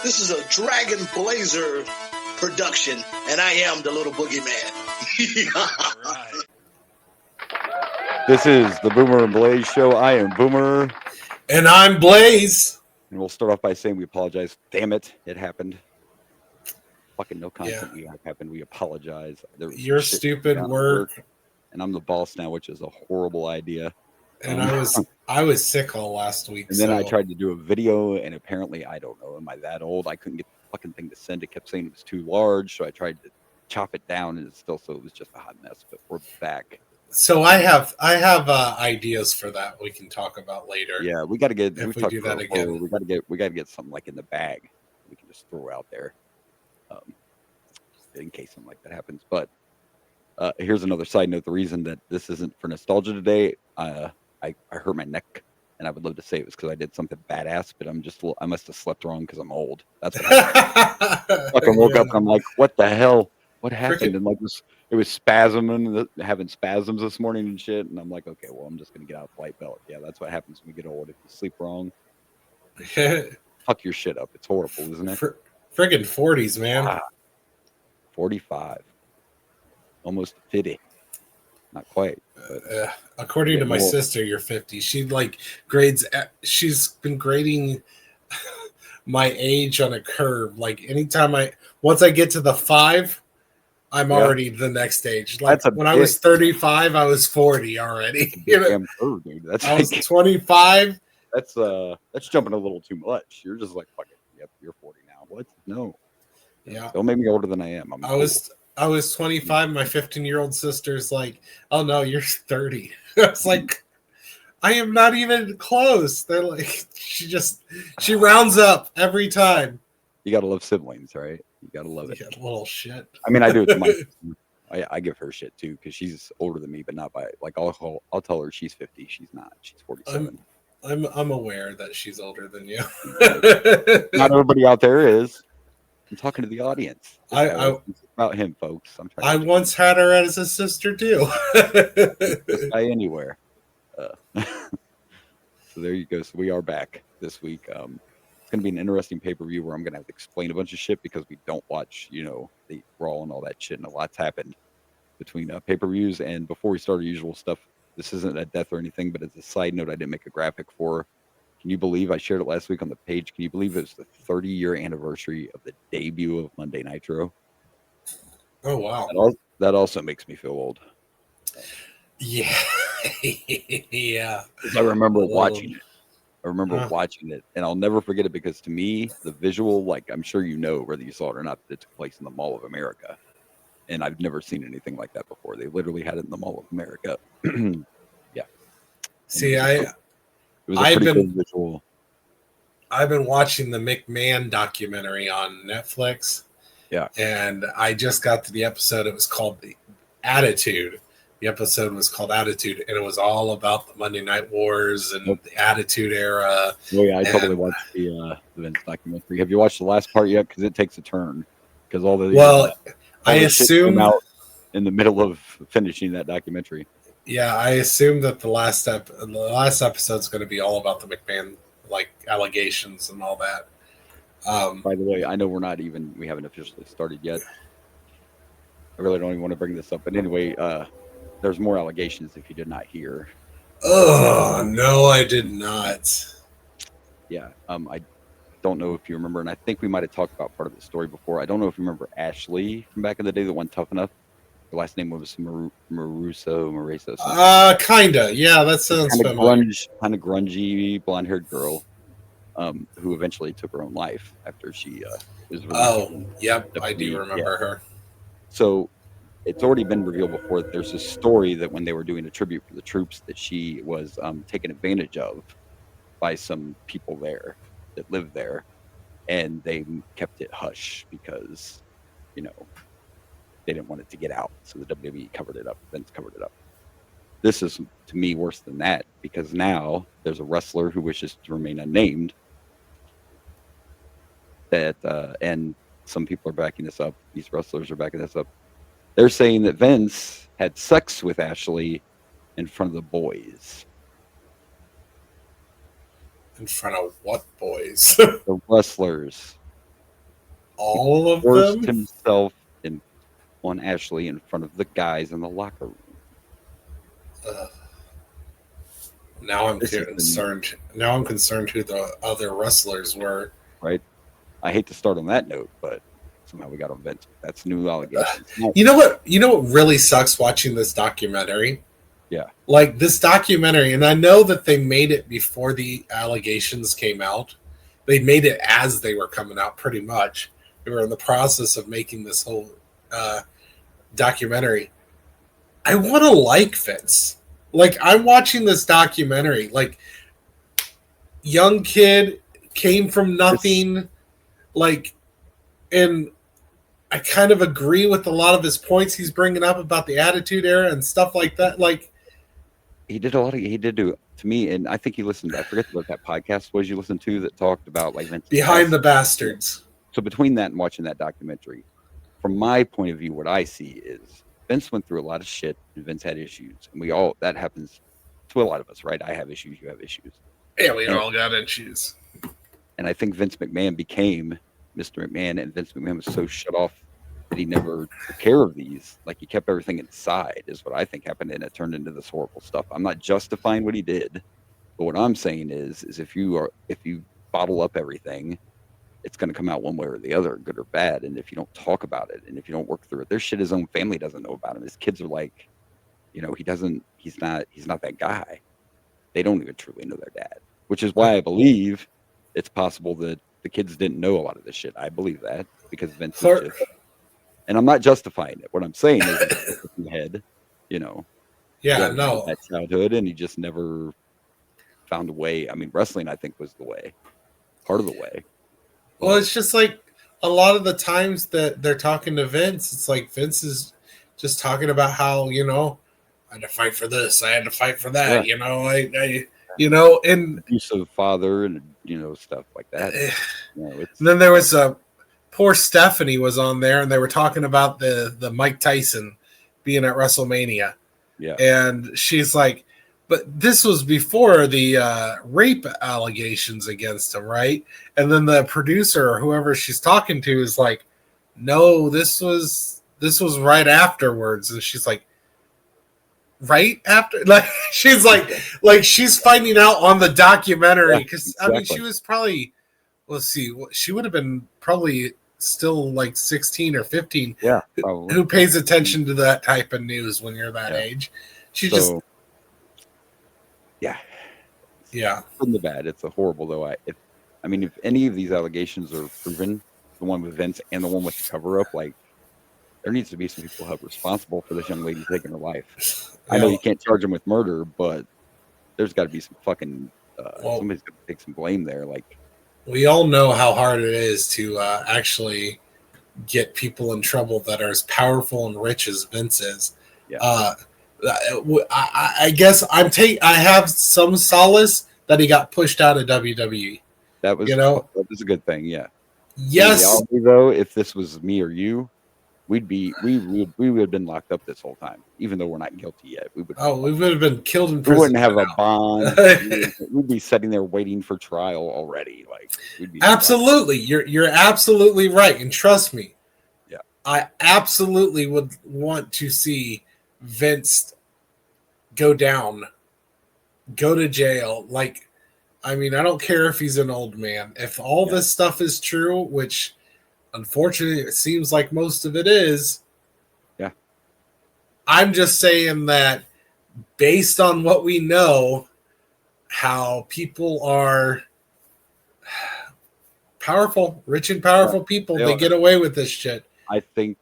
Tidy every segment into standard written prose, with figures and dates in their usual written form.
This is a Dragon Blazer production, and I am the little boogeyman. All right. This is the Boomer and Blaze show. I am Boomer. And I'm Blaze. And we'll start off by saying we apologize. Damn it, it happened. Fucking no content we have happened. We apologize. Your stupid work. And I'm the boss now, which is a horrible idea. And I was sick all last week. And then I tried to do a video, and apparently, I don't know, am I that old? I couldn't get the fucking thing to send. It kept saying it was too large, so I tried to chop it down, and it was just a hot mess. But we're back. So I have ideas for that we can talk about later. Yeah, we got to get. If we do that again, we got to get something like in the bag we can just throw out there, in case something like that happens. But here's another side note: the reason that this isn't for nostalgia today, I hurt my neck, and I would love to say it was because I did something badass, but I must have slept wrong because I'm old. That's what I fucking woke up and I'm like, what the hell? What happened? And like it was having spasms this morning and shit. And I'm like, okay, well, I'm just gonna get out the white belt. Yeah, that's what happens when we get old. If you sleep wrong, fuck your shit up. It's horrible, isn't it? Friggin' 40s, man. 45, almost 50. Not quite. According to my sister, you're 50. She she's been grading my age on a curve. Like once I get to the 5, I'm already the next age. Like when I was 35, I was 40 already. Damn curve, dude. I was 25. That's jumping a little too much. You're just like, fuck it. Yep, you're 40 now. What? No. Yeah. Don't make me older than I am. I was 25. My 15-year-old sister's like, "Oh no, you're 30." I was like, "I am not even close." They're like, she rounds up every time. You gotta love siblings, right? You gotta love it. Little shit. I mean, I do it to my sister. I give her shit too because she's older than me, but not by like I'll tell her she's 50. She's not. She's 47. I'm aware that she's older than you. Not everybody out there is. I'm talking to the audience. It's about him, folks. I once had her as a sister too. Guy anywhere. So there you go. So we are back this week. It's going to be an interesting pay-per-view where I'm going to have to explain a bunch of shit because we don't watch, the Raw and all that shit, and a lot's happened between pay-per-views. And before we start our usual stuff, this isn't a death or anything, but as a side note, I didn't make a graphic for. Can you believe I shared it last week on the page? Can you believe it was the 30-year anniversary of the debut of Monday Nitro? Oh, wow. That also makes me feel old. Yeah. Yeah. I remember watching it. Watching it, and I'll never forget it because to me, the visual, like I'm sure you know whether you saw it or not, that it took place in the Mall of America. And I've never seen anything like that before. They literally had it in the Mall of America. Yeah. See, It was a pretty cool visual. I've been watching the McMahon documentary on Netflix. Yeah. And I just got to the episode. It was called The Attitude. The episode was called Attitude, and it was all about the Monday Night Wars and the Attitude Era. Oh, yeah, I totally watched the Vince documentary. Have you watched the last part yet? Because it takes a turn. Because I assume out in the middle of finishing that documentary. Yeah, I assume that the last episode is going to be all about the McMahon allegations and all that. By the way, I know we haven't officially started yet. I really don't even want to bring this up, but anyway, there's more allegations if you did not hear. Oh no, I did not. Yeah, I don't know if you remember, and I think we might have talked about part of the story before. I don't know if you remember Ashley from back in the day that won Tough Enough. Her last name was Maruso. Kinda. Yeah, that sounds familiar. Kind of grungy, blonde-haired girl, who eventually took her own life after she was released. Yep, I do remember her. So it's already been revealed before that there's a story that when they were doing a tribute for the troops that she was taken advantage of by some people there that lived there, and they kept it hush because, they didn't want it to get out. So the WWE covered it up. Vince covered it up. This is, to me, worse than that because now there's a wrestler who wishes to remain unnamed and some people are backing this up. These wrestlers are backing this up. They're saying that Vince had sex with Ashley in front of the boys. In front of what boys? The wrestlers. All of Forced them? himself on Ashley in front of the guys in the locker room. Now I'm This has been concerned. Now I'm concerned who the other wrestlers were. right. I hate to start on that note, but somehow we got on Vince. That's new allegations. You know what? You know what really sucks watching this documentary? Yeah. Like this documentary, and I know that they made it before the allegations came out. They made it as they were coming out, pretty much. They were in the process of making this whole documentary. I want to like Vince. Like I'm watching this documentary. Like young kid came from nothing. Like, and I kind of agree with a lot of his points he's bringing up about the Attitude Era and stuff like that. Like he did a lot of he did do to me, and I think he listened. I forget what that podcast was you listened to that talked about like Vince's Behind the past. Bastards. So between that and watching that documentary, from my point of view, what I see is Vince went through a lot of shit, and Vince had issues, and we all that happens to a lot of us, right? I have issues, you have issues. Yeah, we all got issues. And I think Vince McMahon became Mr. McMahon, and Vince McMahon was so shut off that he never took care of these. Like he kept everything inside, is what I think happened, and it turned into this horrible stuff. I'm not justifying what he did, but what I'm saying is if you bottle up everything, it's going to come out one way or the other, good or bad. And if you don't talk about it, and if you don't work through it, there's shit his own family doesn't know about him. His kids are like, he's not that guy. They don't even truly know their dad, which is why I believe it's possible that the kids didn't know a lot of this shit. I believe that because Vince is just, and I'm not justifying it. What I'm saying is in the head, that childhood, and he just never found a way. I mean, wrestling, I think, was the way, part of the way. Well, it's just like a lot of the times that they're talking to Vince, it's like Vince is just talking about how, I had to fight for this, I had to fight for that, and abusive father and stuff like that. And then there was poor Stephanie was on there, and they were talking about the Mike Tyson being at WrestleMania. Yeah, and she's like, but this was before the rape allegations against him, right? And then the producer or whoever she's talking to is like, no, this was right afterwards. And she's like, right after? Like she's like she's finding out on the documentary because exactly. I mean she was probably, let's see, she would have been probably still like 16 or 15. Yeah, who pays attention to that type of news when you're that age? Yeah. From the bad, it's a horrible though. If any of these allegations are proven, the one with Vince and the one with the cover up, like there needs to be some people held responsible for this young lady taking her life. I know you can't charge them with murder, but there's got to be some fucking somebody's got to take some blame there. Like we all know how hard it is to actually get people in trouble that are as powerful and rich as Vince is. Yeah. I guess I have some solace that he got pushed out of WWE. That was that was a good thing. Yeah. Yes. In reality, though, if this was me or you, we would have been locked up this whole time, even though we're not guilty yet. We would have been killed in prison. We wouldn't have a bond. We'd be sitting there waiting for trial already. Like we'd be absolutely, you're absolutely right, and trust me, yeah, I absolutely would want to see Vince go down, go to jail. Like, I mean, I don't care if he's an old man. If all this stuff is true, which unfortunately it seems like most of it is, yeah, I'm just saying that based on what we know, how people are powerful, rich and powerful people, they get away with this shit. I think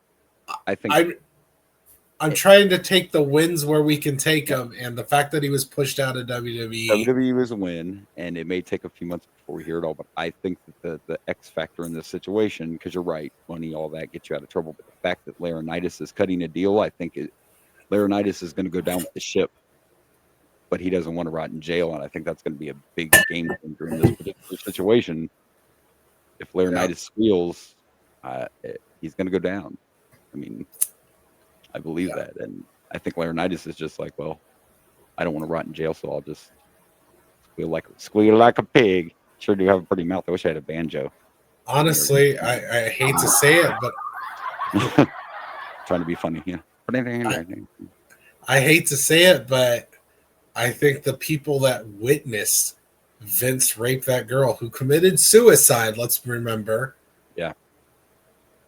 I'm trying to take the wins where we can take them, and the fact that he was pushed out of WWE. WWE was a win, and it may take a few months before we hear it all, but I think that the X factor in this situation, because you're right, money, all that gets you out of trouble, but the fact that Laurinaitis is cutting a deal, I think Laurinaitis is going to go down with the ship, but he doesn't want to rot in jail, and I think that's going to be a big game changer in this particular situation. If Laurinaitis squeals, he's going to go down. I mean, I believe that, and I think Laurinaitis is just like, well, I don't want to rot in jail, so I'll just squeal like a pig. Sure do have a pretty mouth. I wish I had a banjo. Honestly, I hate to say it, but trying to be funny, yeah. I hate to say it, but I think the people that witnessed Vince rape that girl who committed suicide, let's remember, Yeah.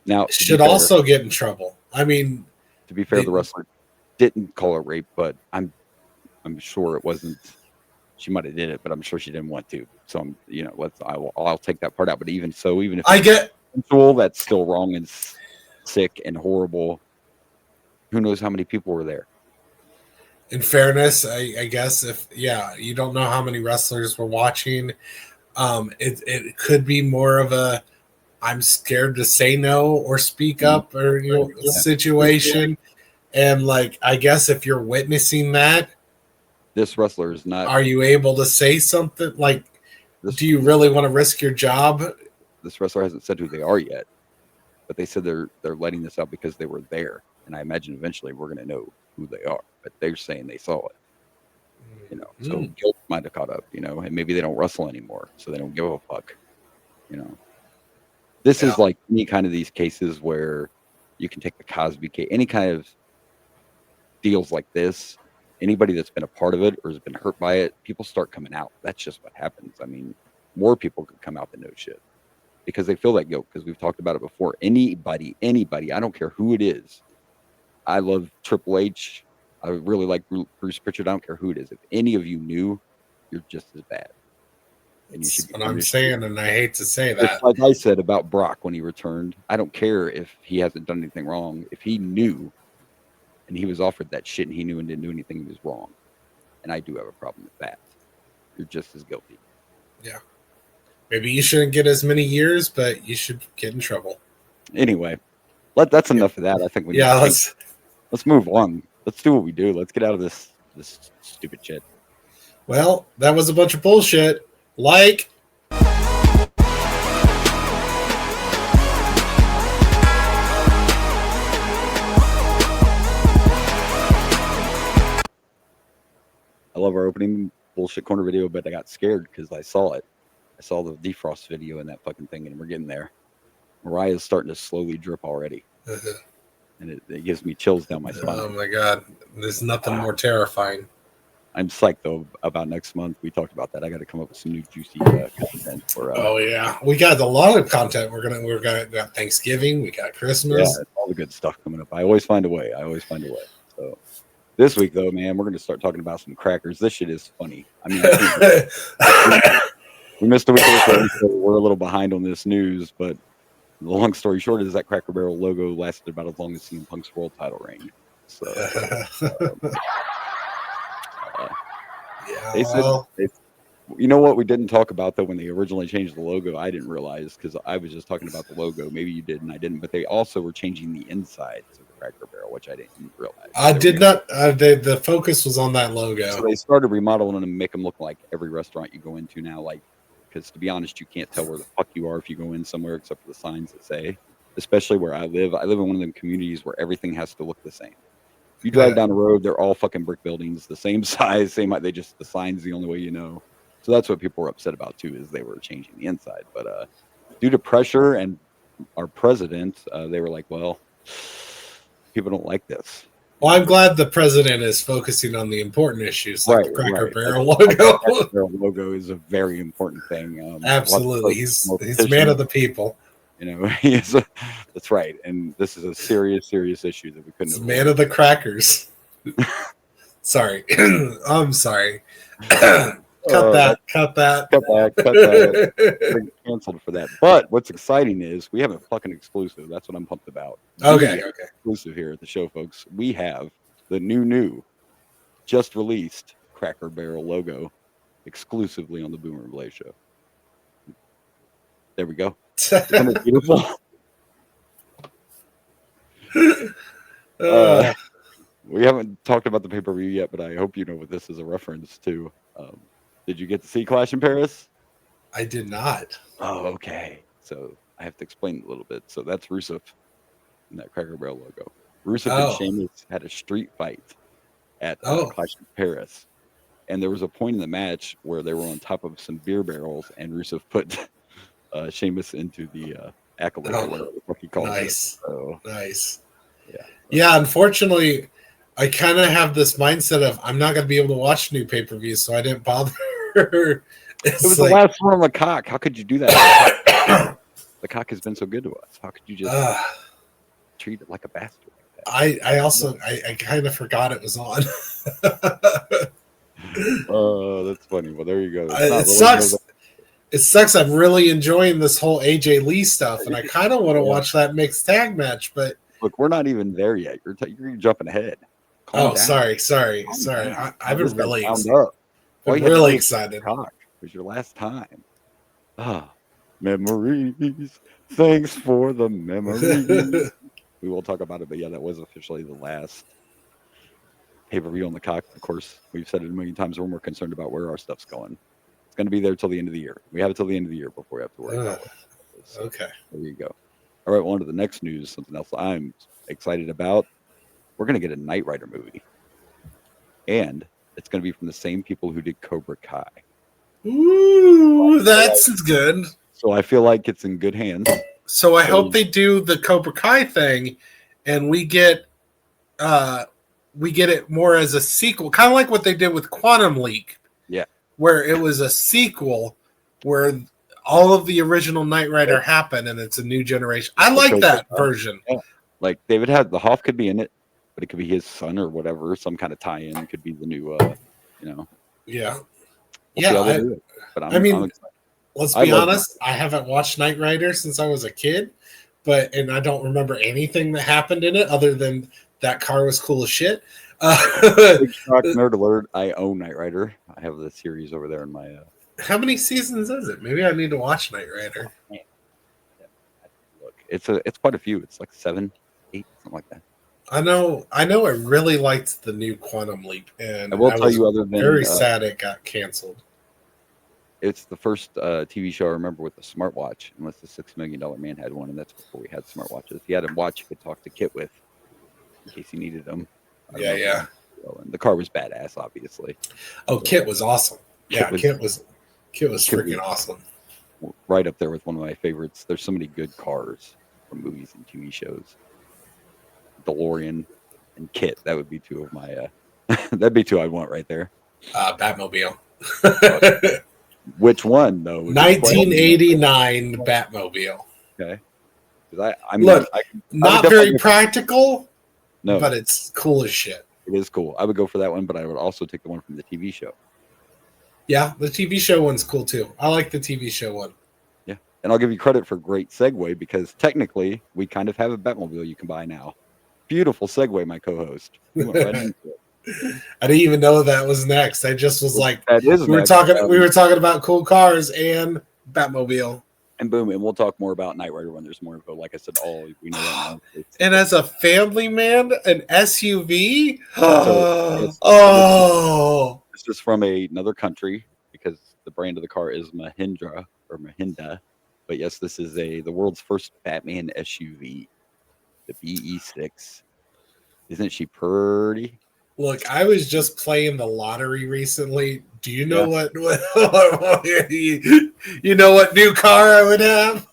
Now, should also get in trouble. I mean, to be fair, the wrestler didn't call it rape, but I'm sure it wasn't. She might have did it, but I'm sure she didn't want to. So I'm, I'll take that part out. But even so, even if I get consensual, that's still wrong and sick and horrible. Who knows how many people were there? In fairness, I guess if you don't know how many wrestlers were watching. It could be more of a I'm scared to say no or speak up or situation. And like I guess if you're witnessing that, this wrestler is not. Are you able to say something like? Do you really want to risk your job? This wrestler hasn't said who they are yet, but they said they're letting this out because they were there, and I imagine eventually we're going to know who they are. But they're saying they saw it. So guilt might have caught up, and maybe they don't wrestle anymore, so they don't give a fuck. This is like any kind of these cases where you can take the Cosby case, any kind of deals like this. Anybody that's been a part of it or has been hurt by it, people start coming out. That's just what happens. I mean, more people could come out than no shit because they feel that guilt. Because we've talked about it before. Anybody, I don't care who it is. I love Triple H. I really like Bruce Pritchard. I don't care who it is. If any of you knew, you're just as bad. And you should be what I'm saying, and I hate to say that. It's like I said about Brock when he returned. I don't care if he hasn't done anything wrong. If he knew and he was offered that shit and he knew and didn't do anything, he was wrong. And I do have a problem with that. You're just as guilty. Yeah. Maybe you shouldn't get as many years, but you should get in trouble. Anyway, that's enough of that. I think let's move on. Let's do what we do. Let's get out of this stupid shit. Well, that was a bunch of bullshit. Like. I love our opening bullshit corner video, but I got scared because I saw it. I saw the defrost video in that fucking thing, and we're getting there. Mariah's starting to slowly drip already. And it gives me chills down my spine. Oh my God. There's nothing more terrifying. I'm psyched though about next month. We talked about that. I got to come up with some new juicy content for. Oh yeah, we got a lot of content. We're gonna got Thanksgiving. We got Christmas. Yeah, all the good stuff coming up. I always find a way. So this week though, man, we're gonna start talking about some crackers. This shit is funny. I mean, we missed a week, so we're a little behind on this news. But the long story short is that Cracker Barrel logo lasted about as long as CM Punk's world title reign. So. They said, you know what we didn't talk about though when they originally changed the logo. I didn't realize because I was just talking about the logo. Maybe you did and I didn't. But they also were changing the insides of the Cracker Barrel, which I didn't realize. I did not. The focus was on that logo. So they started remodeling them and make them look like every restaurant you go into now. Like, because to be honest, you can't tell where the fuck you are if you go in somewhere except for the signs that say. Especially where I live. I live in one of them communities where everything has to look the same. You drive down the road, they're all fucking brick buildings, the same size, same height. The sign's the only way you know. So that's what people were upset about too, is they were changing the inside. But due to pressure and our president, they were like, well, people don't like this. Well, I'm glad the president is focusing on the important issues, like the Cracker Barrel logo. The Cracker Barrel logo is a very important thing. Absolutely, he's man of the people. That's right. And this is a serious issue that we couldn't. Man of the crackers. Sorry. I'm sorry. Cut that. Canceled for that. But what's exciting is we have a fucking exclusive. That's what I'm pumped about. Okay. Exclusive here at the show, folks. We have the new, just released Cracker Barrel logo exclusively on the Boomer and Blaze show. There we go. Isn't it beautiful? We haven't talked about the pay-per-view yet, but I hope you know what this is a reference to. Did you get to see Clash in Paris? I did not. Oh, okay. So I have to explain it a little bit. So that's Rusev in that Cracker Barrel logo. Rusev and Sheamus had a street fight at Clash in Paris. And there was a point in the match where they were on top of some beer barrels, and Rusev put Sheamus into the accolade or whatever the fuck he calls it. So, Nice. yeah. Yeah, unfortunately, I kind of have this mindset of I'm not going to be able to watch new pay-per-views, so I didn't bother. It was the last one on the cock. How could you do that? The cock has been so good to us. How could you just treat it like a bastard? Like that? I kind of forgot it was on. Oh, that's funny. Well, there you go. It sucks. It sucks. I'm really enjoying this whole AJ Lee stuff, and I kind of want to watch that mixed tag match. But look, we're not even there yet. You're jumping ahead. Calm down. sorry. I've been really excited. Cock. It was your last time. Memories. Thanks for the memories. We will talk about it, but yeah, that was officially the last pay-per-view on the cock. Of course, we've said it a million times. We're more concerned about where our stuff's going. It's going to be there till the end of the year. We have it till the end of the year before we have to worry about it. So, okay. There you go. All right, well, on to the next news. Something else I'm excited about. We're going to get a Knight Rider movie. And it's going to be from the same people who did Cobra Kai. Ooh, that's good. So I feel like it's in good hands. So I hope they do the Cobra Kai thing, and we get it more as a sequel, kind of like what they did with Quantum League. Yeah, where it was a sequel where all of the original Knight Rider happened, and it's a new generation. I like that version. Yeah. Like David had the Hoff could be in it, but it could be his son or whatever. Some kind of tie-in. It could be the new, Yeah. We'll see how they do it. But I'm excited. Let's be honest. I haven't watched Knight Rider since I was a kid, and I don't remember anything that happened in it other than that car was cool as shit. Big shock, nerd alert! I own Knight Rider. I have the series over there in my. How many seasons is it? Maybe I need to watch Knight Rider. Look, it's quite a few. It's like 7, 8, something like that. I know. I really liked the new Quantum Leap, and I will tell you, other than very sad it got canceled. It's the first TV show I remember with a smartwatch, unless the $6 Million Man had one, and that's before we had smartwatches. He had a watch you could talk to Kit with, in case he needed them. Yeah. And the car was badass, obviously. Oh, so, Kit was awesome. Kit was freaking awesome. Right up there with one of my favorites. There's so many good cars from movies and TV shows. DeLorean and Kit. That would be two of my. That'd be two I'd want right there. Batmobile. Which one though? 1989 Batmobile. Okay. I mean, look, not very practical. No, but it's cool as shit. It is cool. I would go for that one, but I would also take the one from the TV show. Yeah, the TV show one's cool too. I like the TV show one. Yeah, and I'll give you credit for great segue because technically we kind of have a Batmobile you can buy now. Beautiful segue, my co-host. We went right into it. I didn't even know that was next. I just was like, that is we were talking about cool cars and Batmobile. And boom, and we'll talk more about Knight Rider when there's more info. Like I said, all we know right now. And as a family man, an SUV. This is from another country because the brand of the car is Mahindra. But yes, this is the world's first Batman SUV, the BE6. Isn't she pretty? Look, I was just playing the lottery recently. Do you know what you know what new car I would have?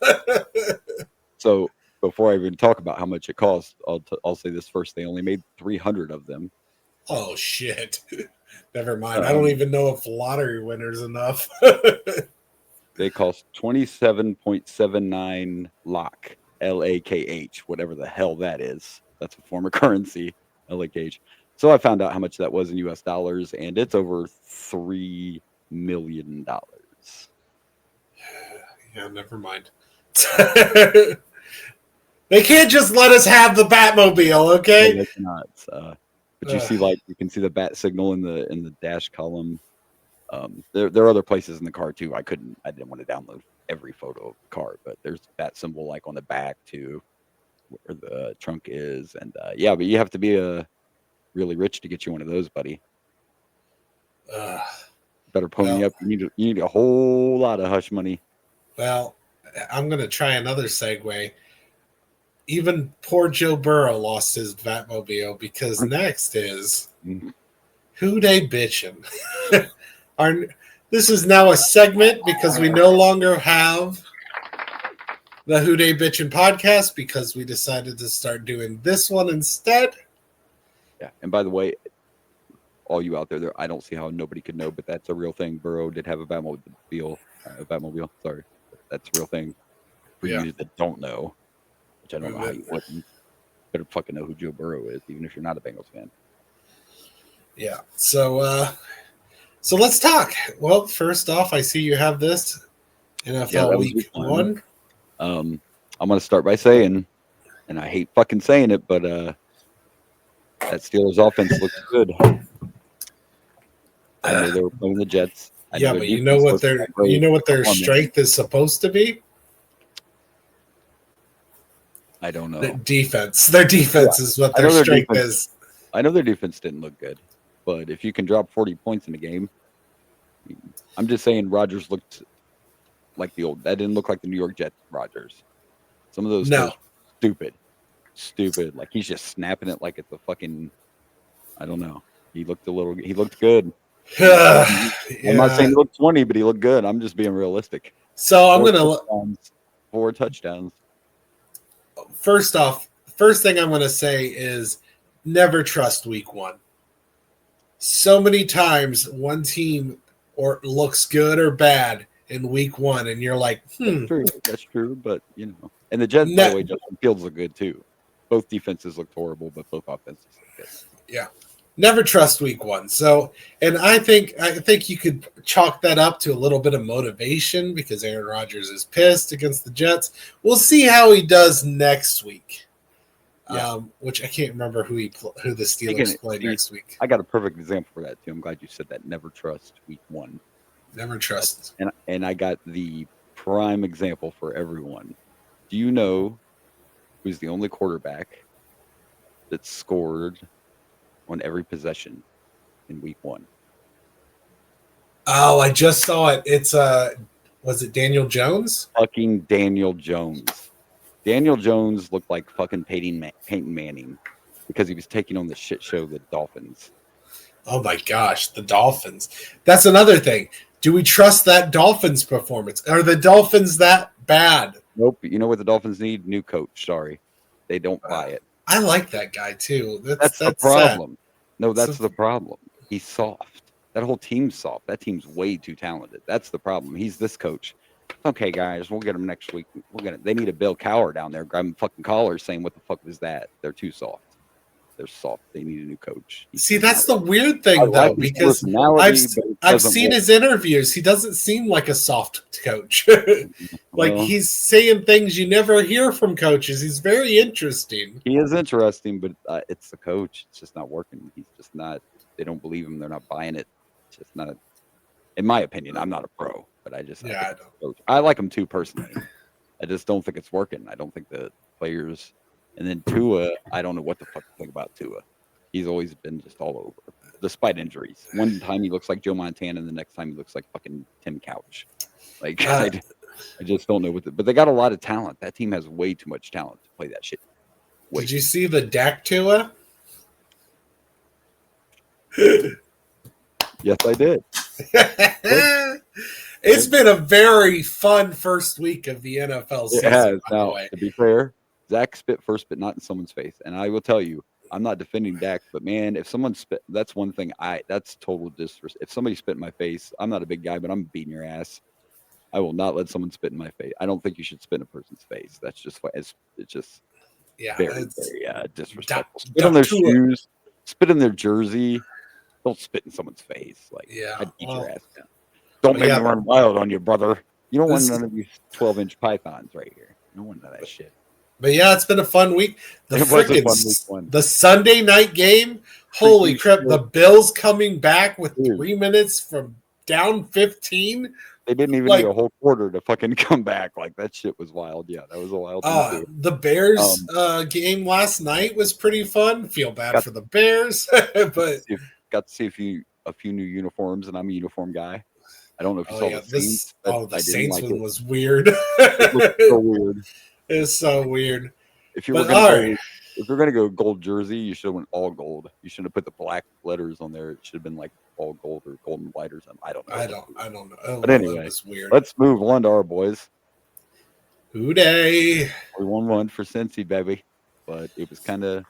So before I even talk about how much it costs, I'll say this first. They only made 300 of them. Oh shit! Never mind. I don't even know if lottery winner's enough. They cost 27.79 lakh, LAKH, whatever the hell that is. That's a form of currency, LAKH. So I found out how much that was in US dollars, and it's over $3 million. Yeah, never mind. They can't just let us have the Batmobile, okay? No, they cannot. But you see, you can see the bat signal in the dash column. There are other places in the car too. I didn't want to download every photo of the car, but there's bat symbol like on the back too, where the trunk is, and but you have to be really rich to get you one of those, buddy. Better pony up. You need a whole lot of hush money. Well, I'm gonna try another segue. Even poor Joe Burrow lost his Batmobile because next is Who Dey Bitching. This is now a segment because we no longer have the Who Dey Bitching podcast because we decided to start doing this one instead. Yeah, and by the way, all you out there, I don't see how nobody could know, but that's a real thing. Burrow did have a Batmobile. Sorry, that's a real thing. For you that don't know, which I don't know how you wouldn't, better fucking know who Joe Burrow is, even if you're not a Bengals fan. Yeah. So let's talk. Well, first off, I see you have this NFL Week 1. I'm gonna start by saying, and I hate fucking saying it, but that Steelers offense looks good. I know they were playing the Jets. Yeah, but you know what their strength is supposed to be? I don't know. Their defense is what their strength is. I know their defense didn't look good, but if you can drop 40 points in a game, I'm just saying Rodgers looked like that didn't look like the New York Jets Rodgers. Some of those throws stupid. Like he's just snapping it like it's a fucking, I don't know. He looked good. I'm not saying he looked 20, but he looked good. I'm just being realistic. So I'm going to 4 touchdowns. First thing I'm going to say is never trust week 1. So many times one team looks good or bad in week 1, and you're like, That's true, but and the Jets, by the way, Justin Fields look good too. Both defenses looked horrible, but both offenses look good. Yeah. Never trust week 1. So, and I think you could chalk that up to a little bit of motivation because Aaron Rodgers is pissed against the Jets. We'll see how he does next week. Yeah. Which I can't remember who the Steelers play next week. I got a perfect example for that too. I'm glad you said that. Never trust week 1. Never trust. And I got the prime example for everyone. Do you know who's the only quarterback that scored on every possession in week 1? Oh, I just saw it. It's was it Daniel Jones? Fucking Daniel Jones. Daniel Jones looked like fucking Peyton Manning because he was taking on the shit show the Dolphins. Oh my gosh, the Dolphins. That's another thing. Do we trust that Dolphins performance? Are the Dolphins that bad? Nope. You know what the Dolphins need? New coach. Sorry. They don't buy it. I like that guy too. That's the problem. Sad. No, that's the problem. He's soft. That whole team's soft. That team's way too talented. That's the problem. He's this coach. Okay, guys, we'll get him next week. They need a Bill Cowher down there grabbing fucking collars saying, what the fuck was that? They're too soft. They're soft. They need a new coach. See, that's the weird thing, though, because I've seen his interviews. He doesn't seem like a soft coach. He's saying things you never hear from coaches. He's very interesting. He is interesting, but it's the coach. It's just not working. He's just not. They don't believe him. They're not buying it. It's just not. In my opinion, I'm not a pro, but I like him too personally. I just don't think it's working. I don't think the players. And then Tua, I don't know what the fuck to think about Tua. He's always been just all over, despite injuries. One time he looks like Joe Montana, and the next time he looks like fucking Tim Couch. I just don't know but they got a lot of talent. That team has way too much talent to play that shit. Did you see the Dak Tua? Yes, I did. It's been a very fun first week of the NFL season. It has. Now, to be fair, Zach spit first, but not in someone's face. And I will tell you, I'm not defending Dak, but man, if someone spit, that's one thing. That's total disrespect. If somebody spit in my face, I'm not a big guy, but I'm beating your ass. I will not let someone spit in my face. I don't think you should spit in a person's face. That's just it's just very disrespectful. Spit on their shoes, spit in their jersey. Don't spit in someone's face. I'd beat your ass down. Don't make me run wild on you, brother. You don't want none of these 12-inch pythons right here. You don't want none of that shit. But yeah, it's been a fun week. The Sunday night game. Holy crap! The Bills coming back with 3 minutes from down 15. They didn't even need a whole quarter to fucking come back. That shit was wild. Yeah, that was a wild thing too. The Bears game last night was pretty fun. Feel bad for the Bears, but got to see a few new uniforms, and I'm a uniform guy. I don't know if you saw the Saints. The Saints one was weird. It looked so weird. It's so weird. If you're gonna go gold jersey, you should have went all gold. You shouldn't have put the black letters on there. It should have been all gold or golden white or something. I don't know. I don't know. But anyway, weird. Let's move on to our boys. Who Dey? We won one for Cincy, baby. But it was kind of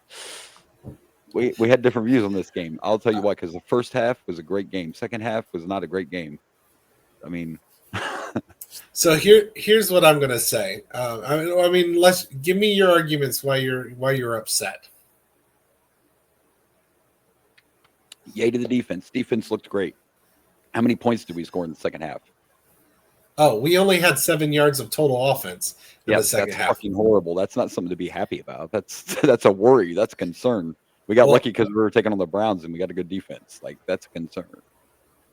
we had different views on this game. I'll tell you why, because the first half was a great game. Second half was not a great game. I mean, So here's what I'm gonna say. I mean, let's give me your arguments why you're upset. yay to the defense. Defense looked great. How many points did we score in the second half? Oh, we only had 7 yards of total offense in the second that's half. Fucking horrible. That's not something to be happy about. That's a worry. That's a concern. We got lucky because we were taking on the Browns and we got a good defense. Like, that's a concern.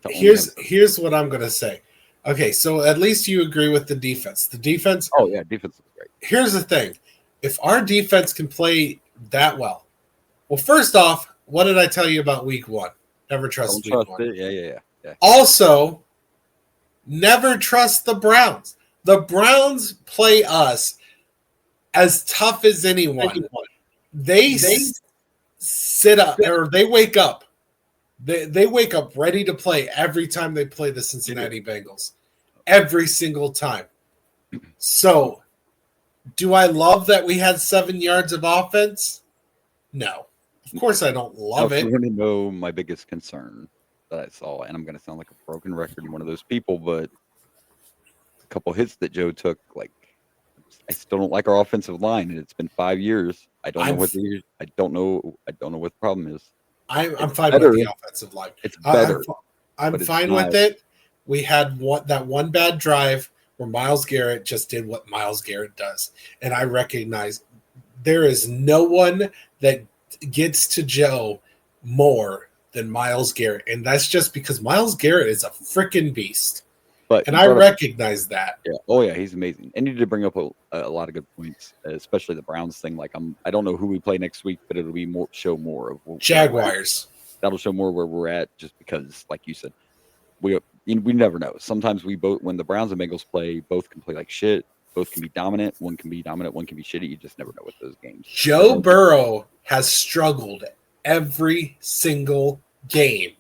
Here's what I'm gonna say. Okay, so at least you agree with the defense. The defense. Oh yeah, defense is great. Here's the thing: if our defense can play that well, first off, what did I tell you about Week 1? Never trust Week 1. Yeah. Also, never trust the Browns. The Browns play us as tough as anyone. They sit up or they wake up. They wake up ready to play every time they play the Cincinnati Bengals. Every single time. So, do I love that we had 7 yards of offense? No. Of course I don't love it. You want to know my biggest concern that I saw, and I'm going to sound like a broken record and one of those people, but a couple hits that Joe took, like, I still don't like our offensive line, and it's been 5 years. I don't know what the problem is. I'm fine with the offensive line. It's better. I'm fine with it. We had that one bad drive where Myles Garrett just did what Myles Garrett does. And I recognize there is no one that gets to Joe more than Myles Garrett. And that's just because Myles Garrett is a freaking beast. And I recognize that. Yeah. Oh, yeah, he's amazing. And you did bring up a lot of good points, especially the Browns thing. Like, I don't know who we play next week, but it'll be show more of Jaguars. That'll show more where we're at, just because, like you said, we never know. Sometimes when the Browns and Bengals play, both can play like shit. Both can be dominant. One can be dominant. One can be shitty. You just never know with those games. Joe Burrow has struggled every single game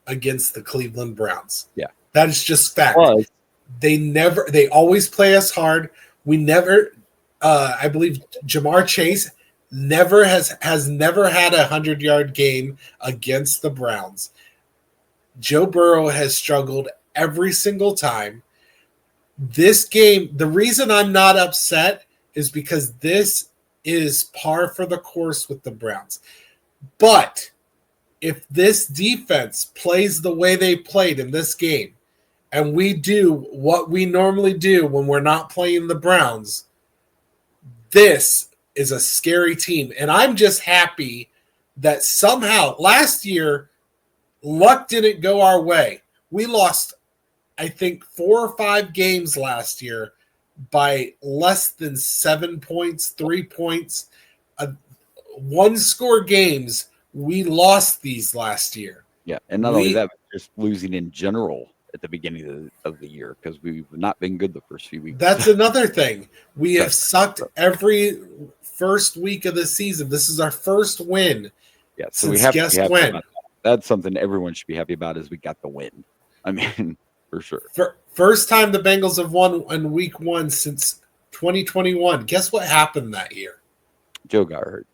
against the Cleveland Browns. Yeah. That is just fact. They always play us hard. We never, I believe Jamar Chase has never had a 100-yard game against the Browns. Joe Burrow has struggled every single time. This game, the reason I'm not upset is because this is par for the course with the Browns. But if this defense plays the way they played in this game, and we do what we normally do when we're not playing the Browns, this is a scary team. And I'm just happy that somehow last year, luck didn't go our way. We lost, I think, 4 or 5 games last year by less than 7 points, 3 points. 1-score games, we lost these last year. Yeah, and not only that, but just losing in general at the beginning of the year, because we've not been good the first few weeks. That's another thing. We have sucked every first week of the season. This is our first win. Yeah, so we have to be happy about that. That's something everyone should be happy about, is we got the win. I mean, for sure. First time the Bengals have won in week 1 since 2021. Guess what happened that year? Joe got hurt.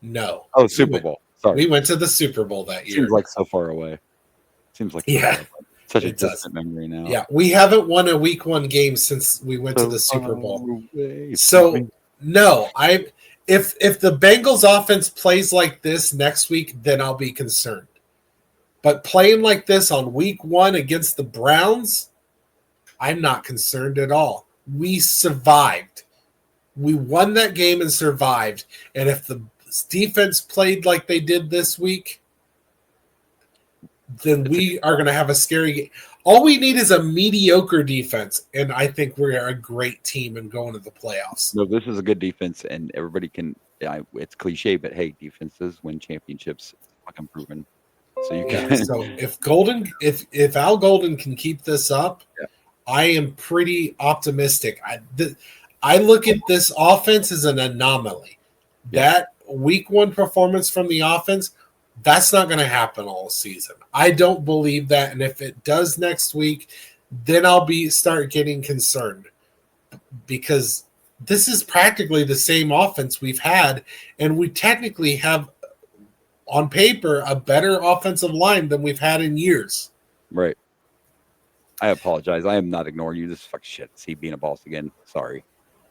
No. Oh, Super Bowl. Sorry. We went to the Super Bowl that year. Seems like so far away. Seems like such a distant memory now. Yeah, we haven't won a week 1 game since we went to the Super Bowl. So no, if the Bengals offense plays like this next week, then I'll be concerned. But playing like this on week 1 against the Browns, I'm not concerned at all. We survived. We won that game and survived. And if the defense played like they did this week, then we are going to have a scary game. All we need is a mediocre defense, and I think we're a great team and going to the playoffs. No, this is a good defense, and everybody can. It's cliche, but hey, defenses win championships. Fucking proven. So you can. So if Al Golden can keep this up, I am pretty optimistic. I look at this offense as an anomaly. That week 1 performance from the offense, that's not going to happen all season. I don't believe that. And if it does next week, then I'll start getting concerned. because this is practically the same offense we've had, and we technically have, on paper, a better offensive line than we've had in years. Right. I apologize. I am not ignoring you. This is fuck shit. See, being a boss again. Sorry.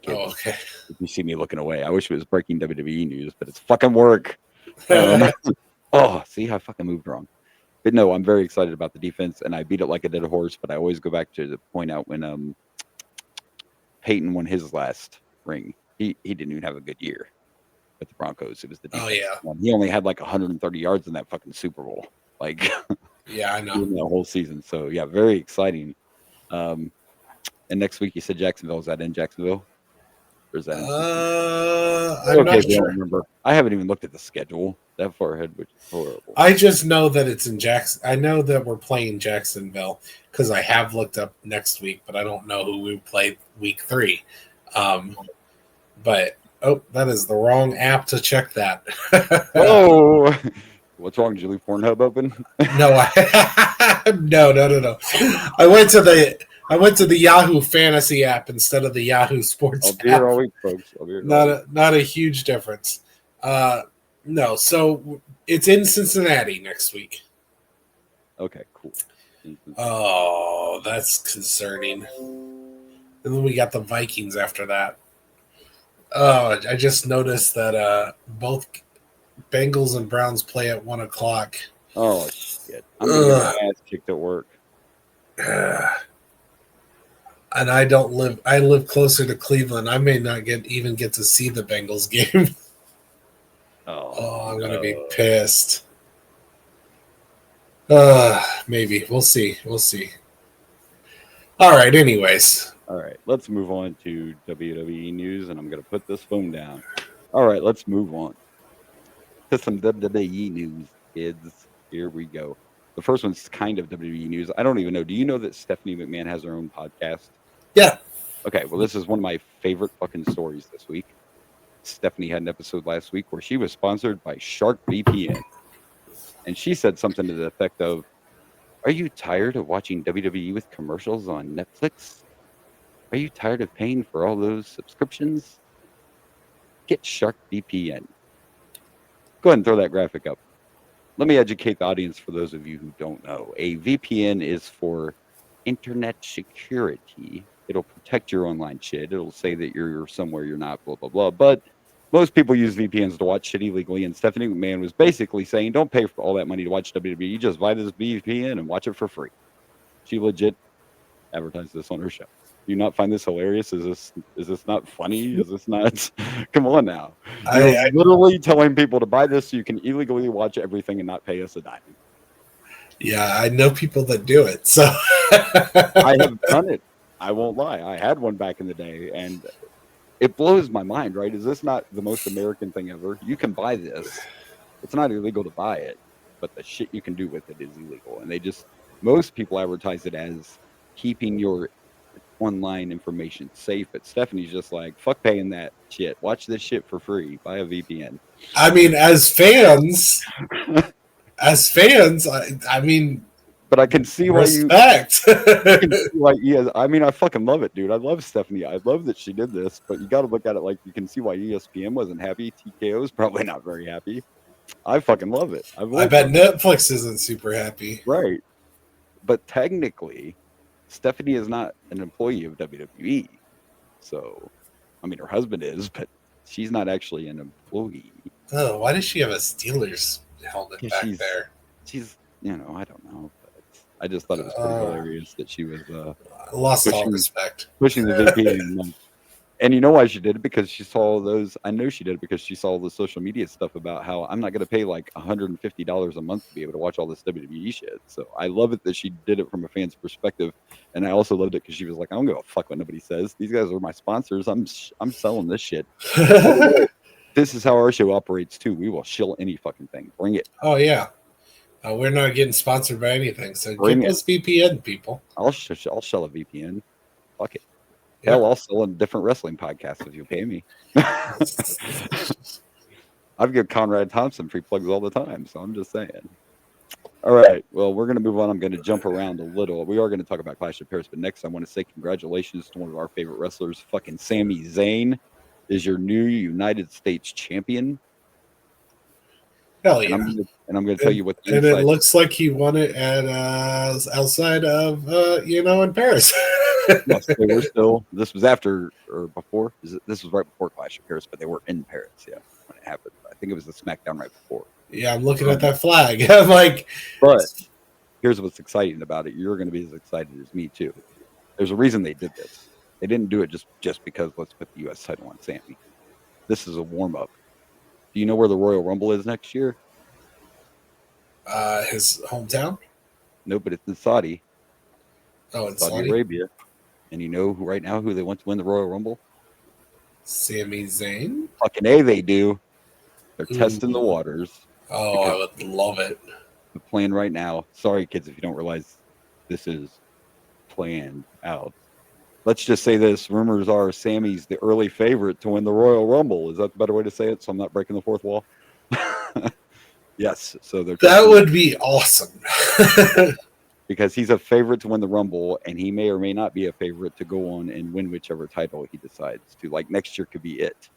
Kids. Oh, okay. If you see me looking away, I wish it was breaking WWE news, but it's fucking work. Oh, see, I fucking moved wrong. But no, I'm very excited about the defense, and I beat it like a dead horse. But I always go back to the point out when Peyton won his last ring. He didn't even have a good year with the Broncos. It was the defense. Oh yeah. He only had like 130 yards in that fucking Super Bowl. Like, yeah, I know. the whole season. So yeah, very exciting. And next week you said Jacksonville. Is that in Jacksonville? Or is that I'm not sure. I don't remember. I haven't even looked at the schedule that far ahead, which is horrible. I just know that it's in Jackson. I know that we're playing Jacksonville because I have looked up next week, but I don't know who we play week 3. But that is the wrong app to check that. Oh, what's wrong? Did you leave Pornhub open? No, no. I went to the Yahoo Fantasy app instead of the Yahoo Sports I'll be here all week, folks. Not a huge difference. No, so it's in Cincinnati next week. Okay, cool. Oh, that's concerning. And then we got the Vikings after that. Oh, I just noticed that both Bengals and Browns play at 1:00. Oh shit! I'm gonna get my ass kicked at work. And I live closer to Cleveland. I may not even get to see the Bengals game. Oh, I'm gonna be pissed. Maybe we'll see. All right. Anyways. All right, let's move on to WWE news, and I'm gonna put this phone down. All right, let's move on to some WWE news, kids. Here we go. The first one's kind of WWE news. I don't even know. Do you know that Stephanie McMahon has her own podcast? Yeah. Okay, well, this is one of my favorite fucking stories this week. Stephanie had an episode last week where she was sponsored by Shark VPN. And she said something to the effect of, "Are you tired of watching WWE with commercials on Netflix? Are you tired of paying for all those subscriptions? Get Shark VPN." Go ahead and throw that graphic up. Let me educate the audience for those of you who don't know. A VPN is for internet security. It'll protect your online shit. It'll say that you're somewhere you're not, blah, blah, blah. But most people use VPNs to watch shit illegally. And Stephanie McMahon was basically saying, don't pay for all that money to watch WWE. Just buy this VPN and watch it for free. She legit advertised this on her show. Do you not find this hilarious? Is this not funny? Is this not? Come on now. You're literally telling people to buy this so you can illegally watch everything and not pay us a dime. Yeah, I know people that do it. So I have done it. I won't lie. I had one back in the day, and it blows my mind, right? Is this not the most American thing ever? You can buy this. It's not illegal to buy it, but the shit you can do with it is illegal. And most people advertise it as keeping your online information safe, but Stephanie's just like, fuck paying that shit. Watch this shit for free. Buy a VPN. I mean, as fans, I mean, but I can see respect. I mean, I fucking love it, dude. I love Stephanie. I love that she did this, but you got to look at it like you can see why ESPN wasn't happy. TKO is probably not very happy. I fucking love it. I bet Netflix isn't super happy. Right. But technically, Stephanie is not an employee of WWE. So, I mean, her husband is, but she's not actually an employee. Oh, why does she have a Steelers helmet back there? She's, I don't know. But I just thought it was pretty hilarious that she was lost all respect. Pushing the VPN. And you know why she did it? Because she saw those. I know she did it because she saw the social media stuff about how I'm not going to pay like $150 a month to be able to watch all this WWE shit. So I love it that she did it from a fan's perspective. And I also loved it because she was like, I don't give a fuck what nobody says. These guys are my sponsors. I'm selling this shit. This is how our show operates too. We will shill any fucking thing. Bring it. Oh, yeah. We're not getting sponsored by anything. So give us VPN, people. I'll shell a VPN. Fuck it. Hell, I'll sell a different wrestling podcast if you pay me. I've given Conrad Thompson free plugs all the time, so I'm just saying. All right. Well, we're going to move on. I'm going to jump around a little. We are going to talk about Clash of Paris, but next I want to say congratulations to one of our favorite wrestlers. Fucking Sami Zayn is your new United States champion. Hell And yeah! I'm going to tell you what the and it inside. looks like he won it at outside of in Paris. Yes, they were still. This was after or before. This was right before Clash of Paris, but they were in Paris. Yeah, when it happened. I think it was the SmackDown right before. Yeah, I'm looking at that flag. I'm like, but here's what's exciting about it. You're going to be as excited as me too. There's a reason they did this. They didn't do it just because let's put the U.S. title on Sami. This is a warm up. Do you know where the Royal Rumble is next year? his hometown. No, but it's in Saudi. Oh, in Saudi Arabia. And you know who right now who they want to win the Royal Rumble? Sami Zayn. Fucking A, they do. They're testing the waters. Oh, I would love it. The plan right now. Sorry, kids, if you don't realize this is planned out. Let's just say this. Rumors are Sammy's the early favorite to win the Royal Rumble. Is that the better way to say it? So I'm not breaking the fourth wall. Yes. So that would be awesome. Because he's a favorite to win the Rumble, and he may or may not be a favorite to go on and win whichever title he decides to. Like next year could be it.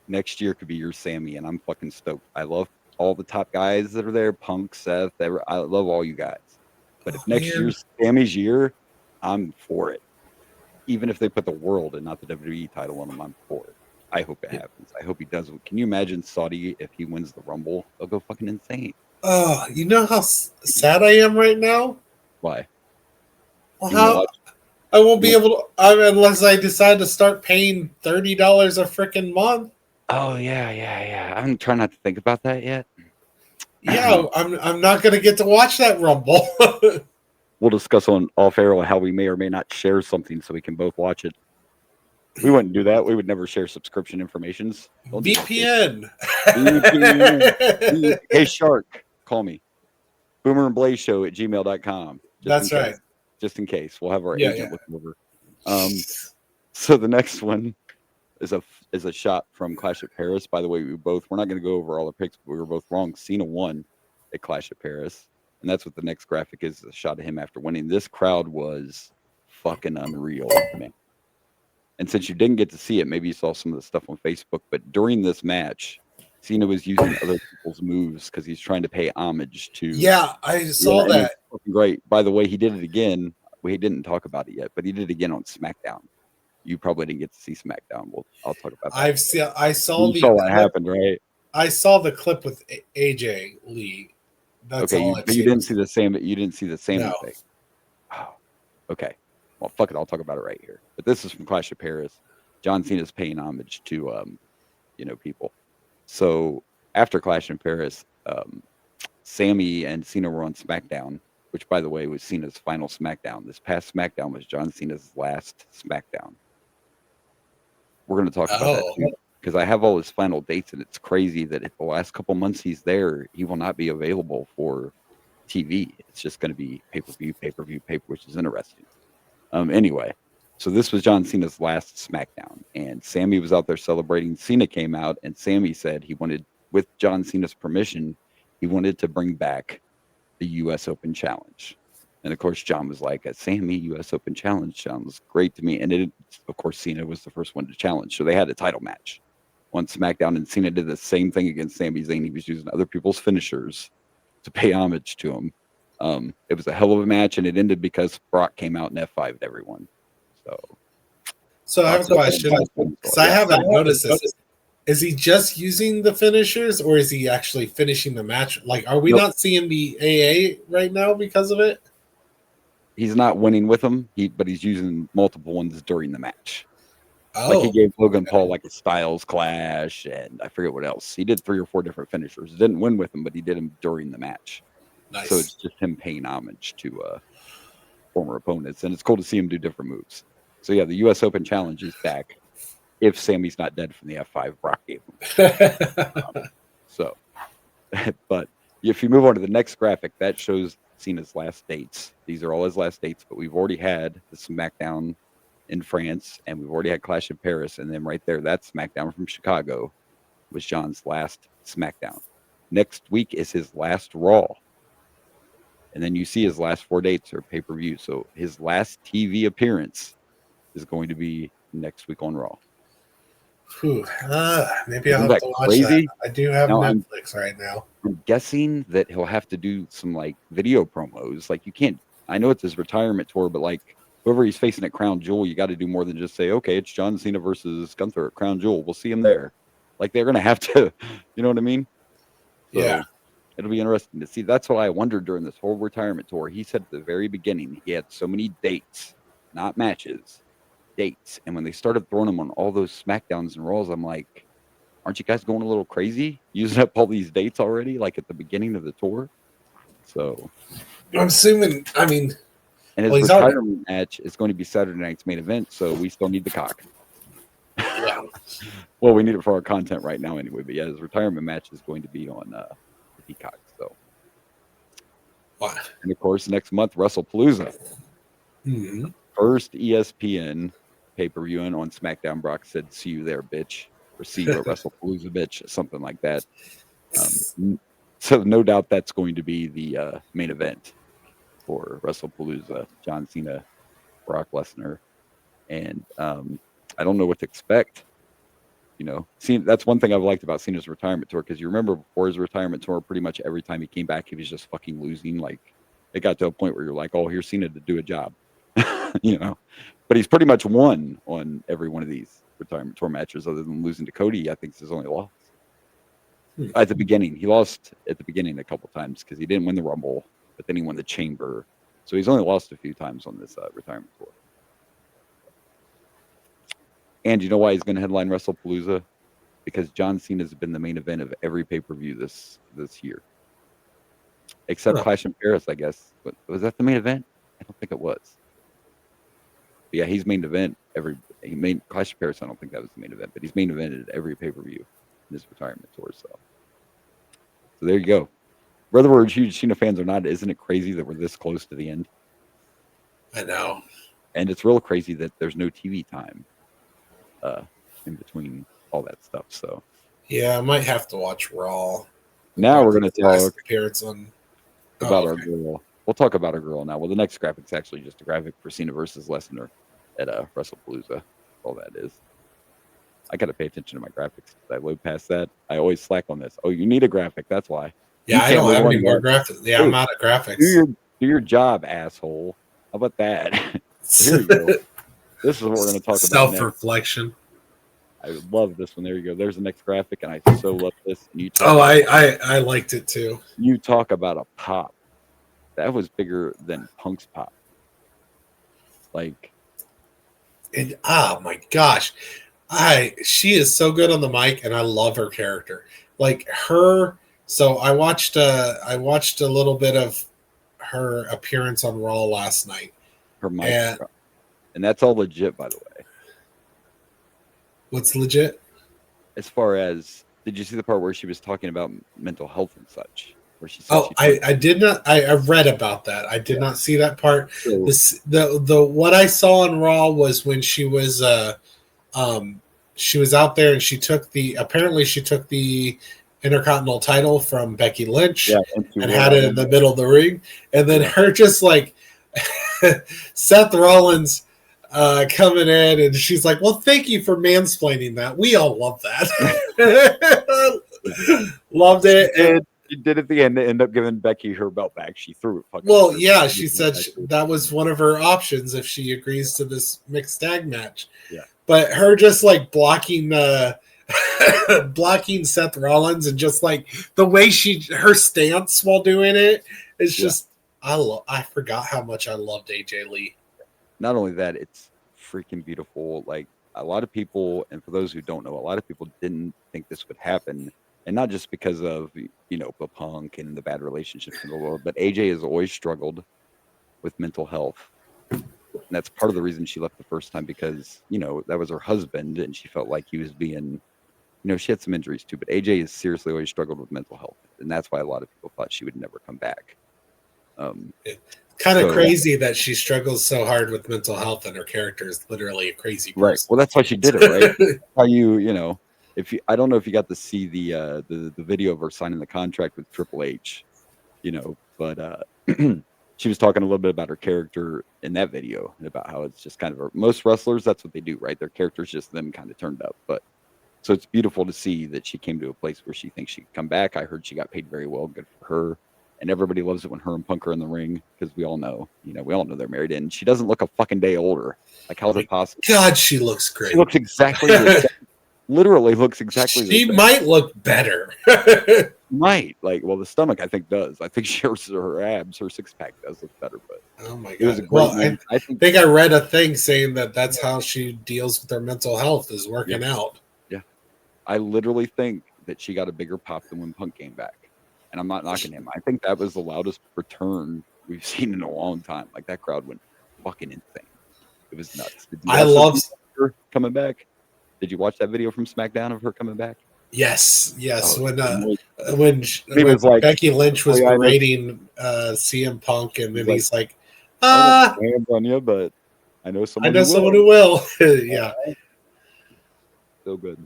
Next year could be your Sammy, and I'm fucking stoked. I love all the top guys that are there. Punk, Seth, I love all you guys. But if next year's Sammy's year, I'm for it. Even if they put the world and not the WWE title on him, I'm for it. I hope it happens. I hope he does. Can you imagine Saudi if he wins the Rumble? They'll go fucking insane. Oh, you know how sad I am right now? Why? Well, I won't be able to unless I decide to start paying $30 a freaking month. Oh yeah. I'm trying not to think about that yet. Yeah, I'm not gonna get to watch that Rumble. We'll discuss on off air how we may or may not share something so we can both watch it. We wouldn't do that. We would never share subscription informations. VPN. Hey Shark, call me. Boomer and Blaze Show at gmail.com. That's right. Just in case. We'll have our agent look over. So the next one is a shot from Clash of Paris. By the way, we're not going to go over all the picks, but we were both wrong. Cena won at Clash of Paris. And that's what the next graphic is, a shot of him after winning. This crowd was fucking unreal, man. And since you didn't get to see it, maybe you saw some of the stuff on Facebook, but during this match, Cena was using other people's moves because he's trying to pay homage to... Yeah, I saw that. Great. By the way, he did it again. We didn't talk about it yet, but he did it again on SmackDown. You probably didn't get to see SmackDown. I'll talk about that. I saw what happened, right? I saw the clip with AJ Lee. That's okay, you didn't see the same. You didn't see the same thing. Oh, okay. Well, fuck it. I'll talk about it right here. But this is from Clash of Paris. John Cena's paying homage to, people. So after Clash in Paris, Sammy and Cena were on SmackDown, which, by the way, was Cena's final SmackDown. This past SmackDown was John Cena's last SmackDown. We're going to talk about that too, because I have all his final dates, and it's crazy that if the last couple months he's there, he will not be available for TV. It's just going to be pay-per-view, which is interesting. Anyway, so this was John Cena's last SmackDown, and Sammy was out there celebrating. Cena came out, and Sammy said he wanted, with John Cena's permission, he wanted to bring back the U.S. Open Challenge. And of course, John was like, Sammy, U.S. Open Challenge sounds great to me. And of course, Cena was the first one to challenge. So they had a title match on SmackDown, and Cena did the same thing against Sami Zayn. He was using other people's finishers to pay homage to him. It was a hell of a match, and it ended because Brock came out and F5'd everyone. So I have a question, because I haven't noticed this. Is he just using the finishers, or is he actually finishing the match? Like, are we not seeing the AA right now because of it? He's not winning with them, but he's using multiple ones during the match. Oh, like he gave Logan Paul like a Styles Clash, and I forget what else. He did 3 or 4 different finishers. Didn't win with them, but he did them during the match. Nice. So it's just him paying homage to former opponents, and it's cool to see him do different moves. So yeah, the U.S. Open Challenge is back. If Sammy's not dead from the F5 Brock gave him. But if you move on to the next graphic, that shows Cena's last dates. These are all his last dates, but we've already had the SmackDown in France, and we've already had Clash in Paris, and then right there, that's SmackDown from Chicago, was John's last SmackDown. Next week is his last Raw. And then you see his last 4 dates are pay-per-view. So his last TV appearance is going to be next week on Raw. Whew. Maybe I'll Isn't have that to watch crazy? that. I do have Now, Netflix right now. I'm guessing that he'll have to do some like video promos. Like you can't. I know it's his retirement tour, but like whoever he's facing at Crown Jewel, you got to do more than just say, okay, it's John Cena versus Gunther at Crown Jewel. We'll see him there. Like they're gonna have to, you know what I mean? So Yeah. it'll be interesting to see. That's what I wondered during this whole retirement tour. He said at the very beginning he had so many dates, not matches, dates. And when they started throwing him on all those SmackDowns and Raws, I'm like, aren't you guys going a little crazy using up all these dates already, like at the beginning of the tour? So I'm assuming, I mean, and his well, he's already, retirement match is going to be Saturday night's main event, so we still need the cock. yeah. Well, we need it for our content right now anyway, but yeah, his retirement match is going to be on the Peacock. So, Wow. and of course, next month, WrestlePalooza. Mm-hmm. First ESPN pay-per-view and on SmackDown. Brock said, "See you there, bitch," or "See you at WrestlePalooza, bitch," something like that. So no doubt that's going to be the main event for WrestlePalooza. John Cena, Brock Lesnar, and I don't know what to expect. You know, that's one thing I've liked about Cena's retirement tour, because you remember before his retirement tour, pretty much every time he came back, he was just fucking losing. Like it got to a point where you're like, oh, here's Cena to do a job, you know. But he's pretty much won on every one of these retirement tour matches, other than losing to Cody. I think it's his only loss. At the beginning, he lost at the beginning a couple times because he didn't win the Rumble, but then he won the Chamber. So he's only lost a few times on this retirement tour. And you know why he's going to headline WrestlePalooza? Because John Cena has been the main event of every pay-per-view this year. Except Clash in Paris, I guess. But was that the main event? I don't think it was. But yeah, he's main event Clash of Paris, I don't think that was the main event, but he's main evented every pay-per-view in his retirement tour. So there you go. Whether we're huge Cena fans or not, isn't it crazy that we're this close to the end? I know. And it's real crazy that there's no TV time in between all that stuff. So yeah, I might have to watch Raw. Now we're going to talk appearance on about our girl. We'll talk about our girl now. Well, the next graphic's actually just a graphic for Cena versus Lesnar at WrestlePalooza. All that is. I got to pay attention to my graphics. I load past that. I always slack on this. Oh, you need a graphic. That's why. Yeah, I don't have any more graphics. Yeah, I'm out of graphics. Do your job, asshole. How about that? Here you go. This is what we're going to talk about. Self-reflection. I love this one. There you go. There's the next graphic, and I so love this. And I liked it too. You talk about a pop. That was bigger than Punk's pop. Like, and oh my gosh, she is so good on the mic, and I love her character. Like her. So I watched a little bit of her appearance on Raw last night. Her mic, and that's all legit, by the way. What's legit? As far as, did you see the part where she was talking about mental health and such? Where she said, oh, I did not. I read about that. I did not see that part. So, the what I saw on Raw was when she was out there and she took the Intercontinental title from Becky Lynch and had it in the middle of the ring, and then her just like Seth Rollins coming in, and she's like, well, thank you for mansplaining that. We all love that. Loved it. And she did at the end to end up giving Becky her belt back. She threw it. Well, yeah, she said that was one of her options if she agrees to this mixed tag match. Yeah. But her just like blocking Seth Rollins, and just like the way her stance while doing it is just I forgot how much I loved AJ Lee. Not only that, it's freaking beautiful. Like a lot of people, and for those who don't know, a lot of people didn't think this would happen, and not just because of the Punk and the bad relationships in the world, but AJ has always struggled with mental health. And that's part of the reason she left the first time, because, that was her husband and she felt like he was being, she had some injuries too, but AJ has seriously always struggled with mental health. And that's why a lot of people thought she would never come back. Kind of crazy that she struggles so hard with mental health and her character is literally a crazy person. Right. Well, that's why she did it, right? How I don't know if you got to see the video of her signing the contract with Triple H, but she was talking a little bit about her character in that video and about how it's just kind of most wrestlers, that's what they do, right? Their character's just them kind of turned up. But so it's beautiful to see that she came to a place where she thinks she can come back. I heard she got paid very well. Good for her. And everybody loves it when her and Punk are in the ring because we all know they're married. And she doesn't look a fucking day older. Like, how's it possible? God, she looks great. She looks exactly the same. Literally looks exactly the same. She might look better. Might. Like, well, the stomach, I think, does. I think her abs, her six-pack does look better. But oh my God. It was a great I think I read a thing saying that's how she deals with her mental health is working out. Yeah. I literally think that she got a bigger pop than when Punk came back. And I'm not knocking him. I think that was the loudest return we've seen in a long time. Like, that crowd went fucking insane. It was nuts. I love her coming back. Did you watch that video from SmackDown of her coming back? Yes. Oh, when like, Becky Lynch was berating CM Punk, and then he's like, hands on you, but I know someone who will. Yeah. So good.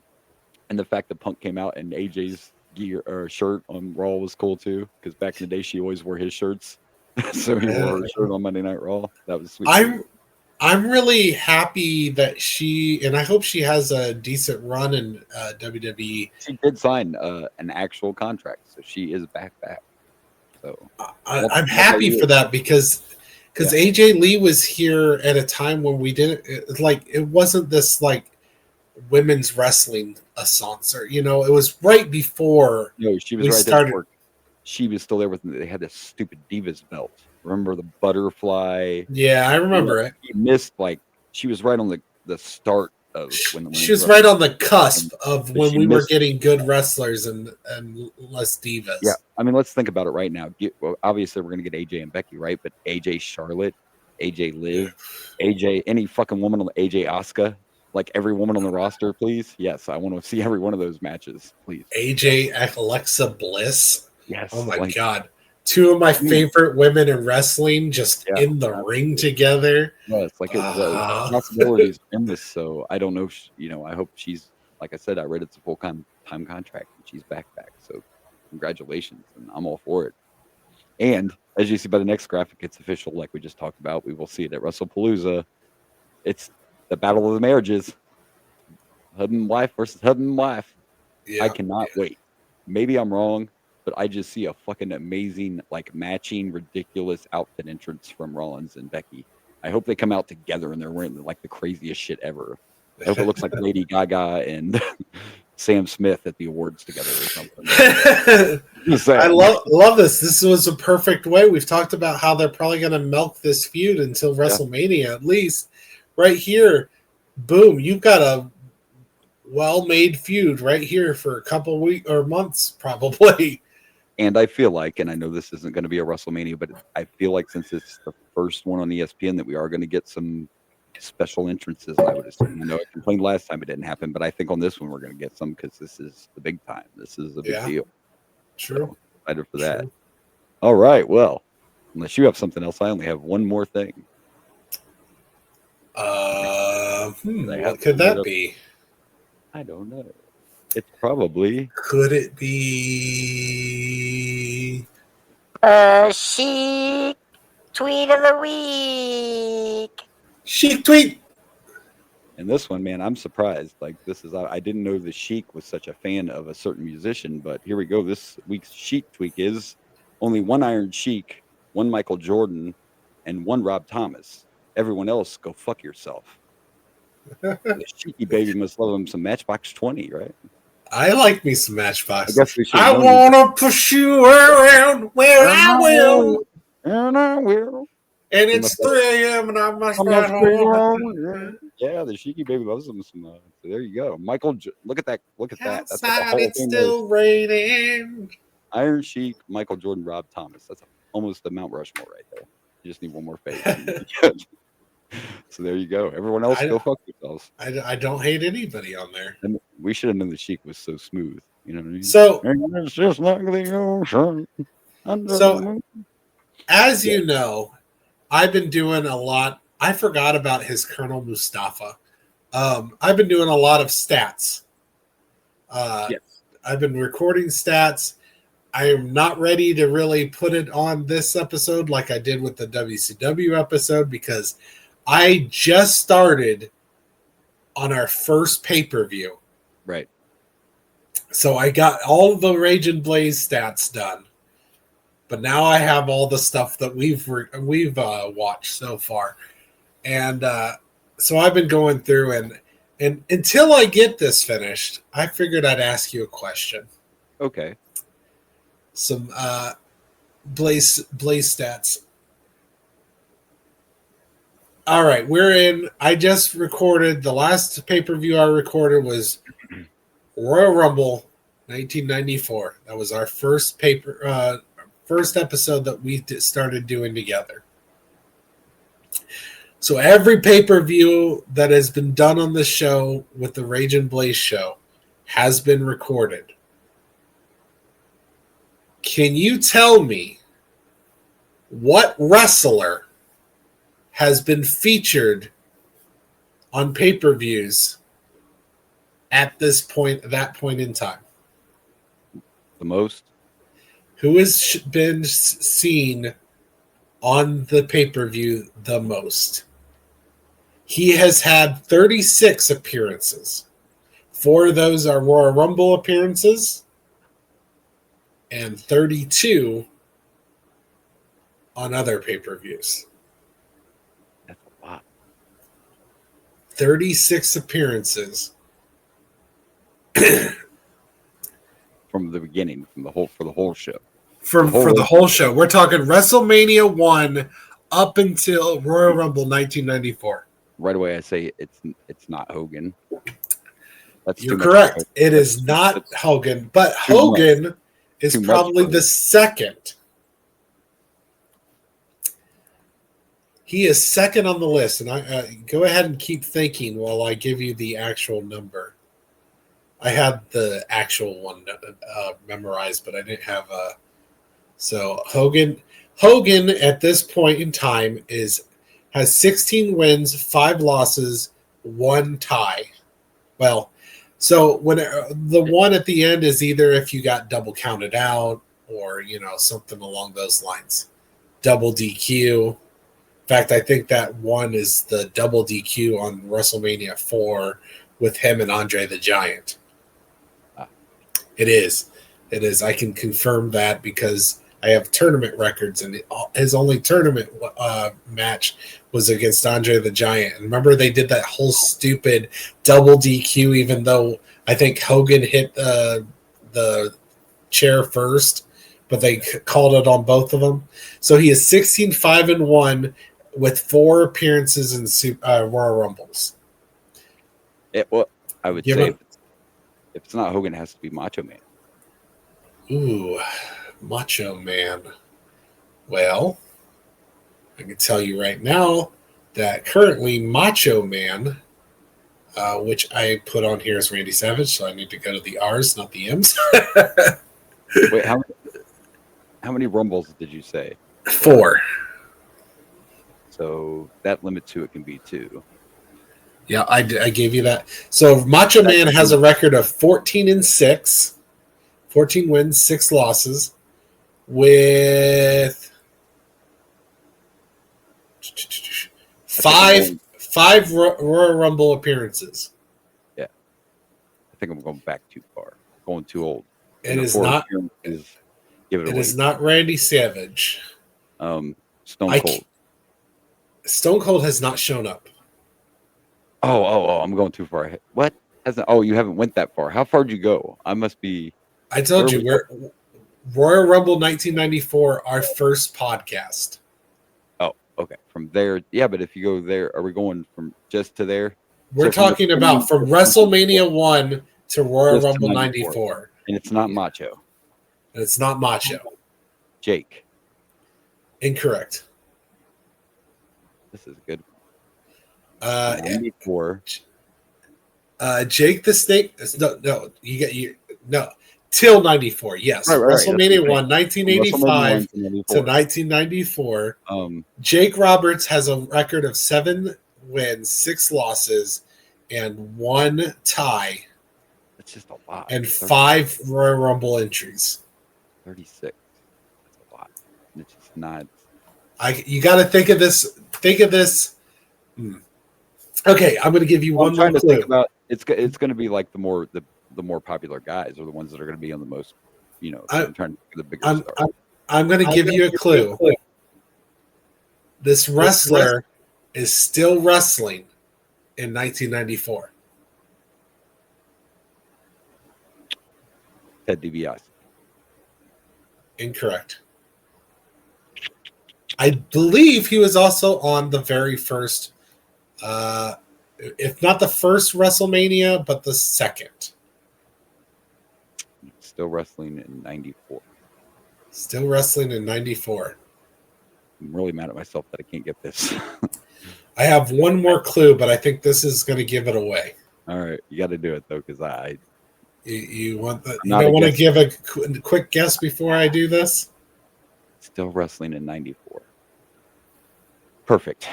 And the fact that Punk came out and AJ's gear or shirt on Raw was cool too, because back in the day she always wore his shirts. So he wore her shirt on Monday Night Raw. That was sweet. I'm really happy that and I hope she has a decent run in WWE. She did sign an actual contract, so she is back. So I'm happy for that because AJ Lee was here at a time when we didn't it wasn't this like women's wrestling sponsor. It was right before. No, she was right there. She was still there with them. They had this stupid Divas belt. Remember the butterfly? Yeah, I remember it. She missed she was right on the start of when she was right on the cusp of when we were getting good wrestlers and less divas. Yeah, I mean, let's think about it right now. Well, obviously, we're gonna get AJ and Becky, right? But AJ Charlotte, AJ Liv, AJ any fucking woman on AJ Asuka, like every woman on the roster, please. Yes, I want to see every one of those matches, please. AJ Alexa Bliss. Yes. Oh my God. Two of my favorite women in wrestling just in the ring together. Yeah, it's like possibilities in this. So I don't know. I hope she's, like I said, I read it's a full-time contract and she's back. So congratulations. And I'm all for it. And as you see by the next graphic, it's official. Like we just talked about, we will see it at WrestlePalooza. It's the battle of the marriages. Husband and wife versus husband and wife. Yeah, I cannot wait. Maybe I'm wrong. But I just see a fucking amazing, matching, ridiculous outfit entrance from Rollins and Becky. I hope they come out together and they're wearing the craziest shit ever. I hope it looks like Lady Gaga and Sam Smith at the awards together or something. I love this. This was a perfect way. We've talked about how they're probably going to milk this feud until WrestleMania, at least. Right here, boom, you've got a well-made feud right here for a couple weeks or months, probably. And I feel like, and I know this isn't going to be a WrestleMania, but I feel like since it's the first one on ESPN that we are going to get some special entrances. I would assume. I complained last time it didn't happen, but I think on this one we're going to get some because this is the big time. This is a big deal. True. So, excited for that. All right. Well, unless you have something else, I only have one more thing. What could that be? I don't know. It's probably. Could it be? Chic tweet of the week. Chic tweet. And this one, man, I'm surprised. I didn't know the Sheik was such a fan of a certain musician, but here we go. This week's Sheik tweak is only one Iron Sheik, one Michael Jordan, and one Rob Thomas. Everyone else, go fuck yourself. The Sheiky baby must love him some Matchbox 20, right? I like me some Matchbox. I want to push you around where I will. And I will. And it's 3 a.m. and I must ride home. Yeah, the Sheiky baby loves him some. So there you go. Michael, look at that. Look at that. That's outside, it's still raining. Iron Sheik, Michael Jordan, Rob Thomas. That's almost the Mount Rushmore right there. You just need one more face. So there you go. Everyone else, go fuck yourselves. I don't hate anybody on there. And we should have known the Sheik was so smooth. You know what I mean? So it's just like the ocean. So, as you know, I've been doing a lot. I forgot about his Colonel Mustafa. I've been doing a lot of stats. Yes. I've been recording stats. I am not ready to really put it on this episode like I did with the WCW episode because I just started on our first pay-per-view. Right. So I got all the Rage and Blaze stats done. But now I have all the stuff that we've watched so far. And so I've been going through and until I get this finished, I figured I'd ask you a question. Okay. Some Blaze stats. All right, I just recorded, the last pay-per-view I recorded was Royal Rumble 1994. That was our first episode that we started doing together. So every pay-per-view that has been done on the show with the Rage and Blaze show has been recorded. Can you tell me what wrestler has been featured on pay-per-views at that point in time? The most? Who has been seen on the pay-per-view the most? He has had 36 appearances. 4 of those are Royal Rumble appearances, and 32 on other pay-per-views. That's a lot. 36 appearances. From the beginning, for the whole show. For the whole show. We're talking WrestleMania 1 up until Royal Rumble 1994. Right away, I say it's not Hogan. You're correct. It is not Hogan, but Hogan is probably the second. He is second on the list, and I go ahead and keep thinking while I give you the actual number. I had the actual one memorized, but I didn't have a. So Hogan at this point in time has 16 wins, 5 losses, 1 tie. Well, so when the one at the end is either if you got double counted out or something along those lines, double DQ. In fact, I think that one is the double DQ on WrestleMania 4 with him and Andre the Giant. It is. I can confirm that because I have tournament records, and his only tournament match was against Andre the Giant. And remember, they did that whole stupid double DQ, even though I think Hogan hit the chair first, but they called it on both of them. So he is 16-5-1 with 4 appearances in Royal Rumbles. I would say if it's not Hogan, it has to be Macho Man. Ooh, Macho Man. Well, I can tell you right now that currently Macho Man, which I put on here as Randy Savage, so I need to go to the R's, not the M's. Wait, how many Rumbles did you say? 4. So that limit to it can be 2. Yeah, I gave you that. So Macho Man has a record of 14-6, 14 wins, 6 losses, with 5 Royal Rumble appearances. Yeah, I think I'm going back too far. Going too old. It is not. Give it away. Is not Randy Savage. Stone Cold. Stone Cold has not shown up. Oh! I'm going too far. What? You haven't went that far. How far did you go? I must be. I told you we're Royal Rumble 1994, our first podcast. Oh, okay. From there, yeah. But if you go there, are we going from just to there? We're talking about from WrestleMania 1 to Royal Rumble 94. And it's not Macho. And it's not Macho. Jake. Incorrect. This is a good one. 94. Jake the Snake. No. Till 94. Yes. Right, WrestleMania 1, 1985 to 1994. Jake Roberts has a record of 7 wins, 6 losses, and 1 tie. That's just a lot. And 5 Royal Rumble entries. 36. That's a lot. And it's just not. You got to think of this. Think of this. Okay, I'm going to give you one more clue. Think about it's going to be like the more popular guys are the ones that are going to be on the most. I'm trying to think of the bigger stars. I'm going to give you a clue. This wrestler is still wrestling in 1994. Ted DiBiase. Incorrect. I believe he was also on the very first, if not the first WrestleMania, but the second. Still wrestling in 94. Still wrestling in 94. I'm really mad at myself that I can't get this. I have one more clue, but I think this is going to give it away. All right, you got to do it though, because you want the. You don't want to give a quick guess before I do this? Still wrestling in 94. Perfect.